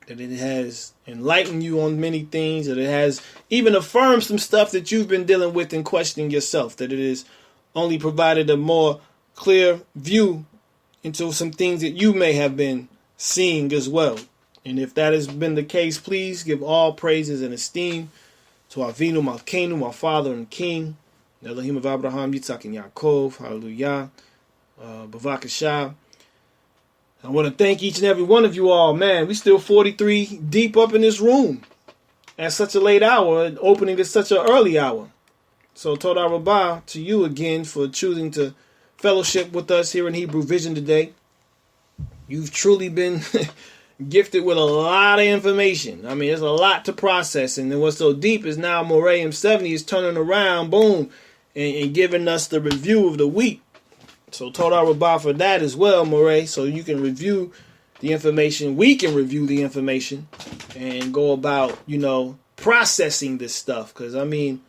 that it has enlightened you on many things, that it has even affirmed some stuff that you've been dealing with and questioning yourself, that it has only provided a more clear view into some things that you may have been seeing as well. And if that has been the case, please give all praises and esteem to Avinu Malkeinu, our Father and King, Elohim of Abraham, Yitzhak, and Yaakov. Hallelujah. Bavakashah. I want to thank each and every one of you all. Man, we still 43 deep up in this room at such a late hour, and opening at such an early hour. So Todah Rabbah to you again for choosing to fellowship with us here in Hebrew Vision today. You've truly been gifted with a lot of information. I mean, there's a lot to process. And then what's so deep is now Moray M70 is turning around, boom, and giving us the review of the week. So Todah Rabbah for that as well, Moray. So you can review the information. We can review the information and go about, processing this stuff. Because, I mean,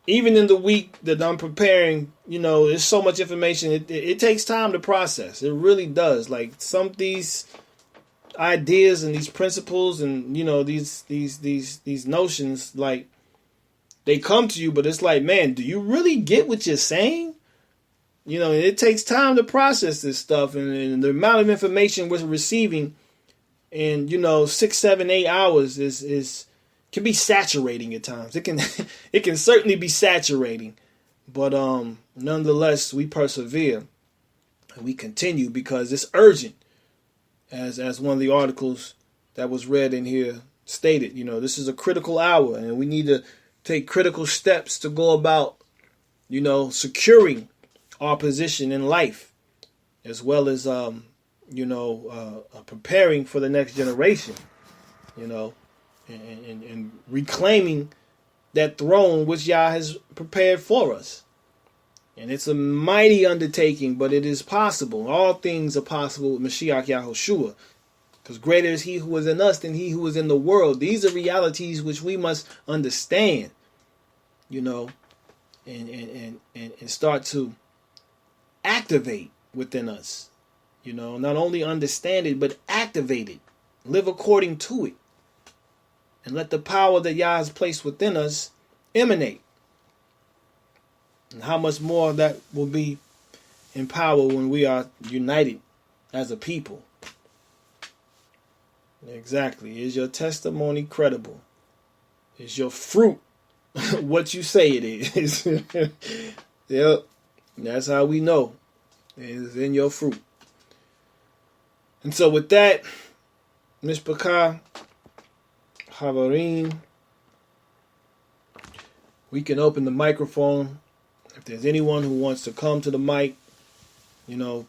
even in the week that I'm preparing, there's so much information. It takes time to process. It really does. Like some of these ideas and these principles and, these notions, like they come to you, but it's like, man, do you really get what you're saying? It takes time to process this stuff, and the amount of information we're receiving in, 6, 7, 8 hours is can be saturating at times. It can certainly be saturating, but nonetheless we persevere and we continue because it's urgent, as one of the articles that was read in here stated. This is a critical hour, and we need to take critical steps to go about, securing our position in life, as well as preparing for the next generation, and reclaiming that throne which Yah has prepared for us. And it's a mighty undertaking, but it is possible. All things are possible with Mashiach Yahushua, because greater is He who is in us than he who is in the world. These are realities which we must understand, and start to activate within us. Not only understand it, but activate it. Live according to it. And let the power that Yah has placed within us emanate. And how much more that will be in power when we are united as a people. Exactly. Is your testimony credible? Is your fruit what you say it is? Yep. That's how we know. It is in your fruit. And so with that, Mishpachah, Havarim, we can open the microphone. If there's anyone who wants to come to the mic,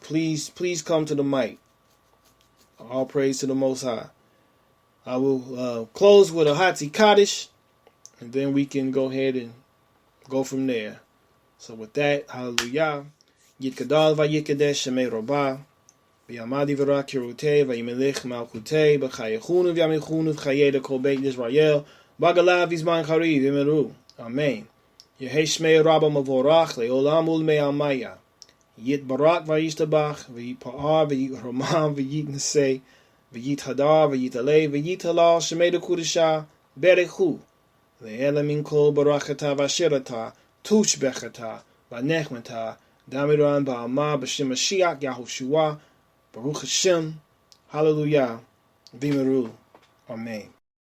please come to the mic. All praise to the Most High. I will close with a Hatzi Kaddish, and then we can go ahead and go from there. So with that, hallelujah. Yitkadal vayikadesh shemei robah. V'yamadi v'ra kirutei v'yimelech malchutei. B'chayechunu v'yamichunu v'chayeda kol beit Yisrael. B'galav v'zman chariv v'meru. Amen. Yehei shmei rabba mavorach le'olam ulmei amaya. Yitbarak v'yishtabach v'yipa'ar v'yitromam v'yitnesei v'yithadar v'yitalei v'yitalal shemei dekudesha berechu. Le'ela min kol barakata v'ashirata tushbechata v'nechmata damiran ba'amah b'shem Mashiach Yahushua Baruch Hashem. Hallelujah. V'meru. Amen.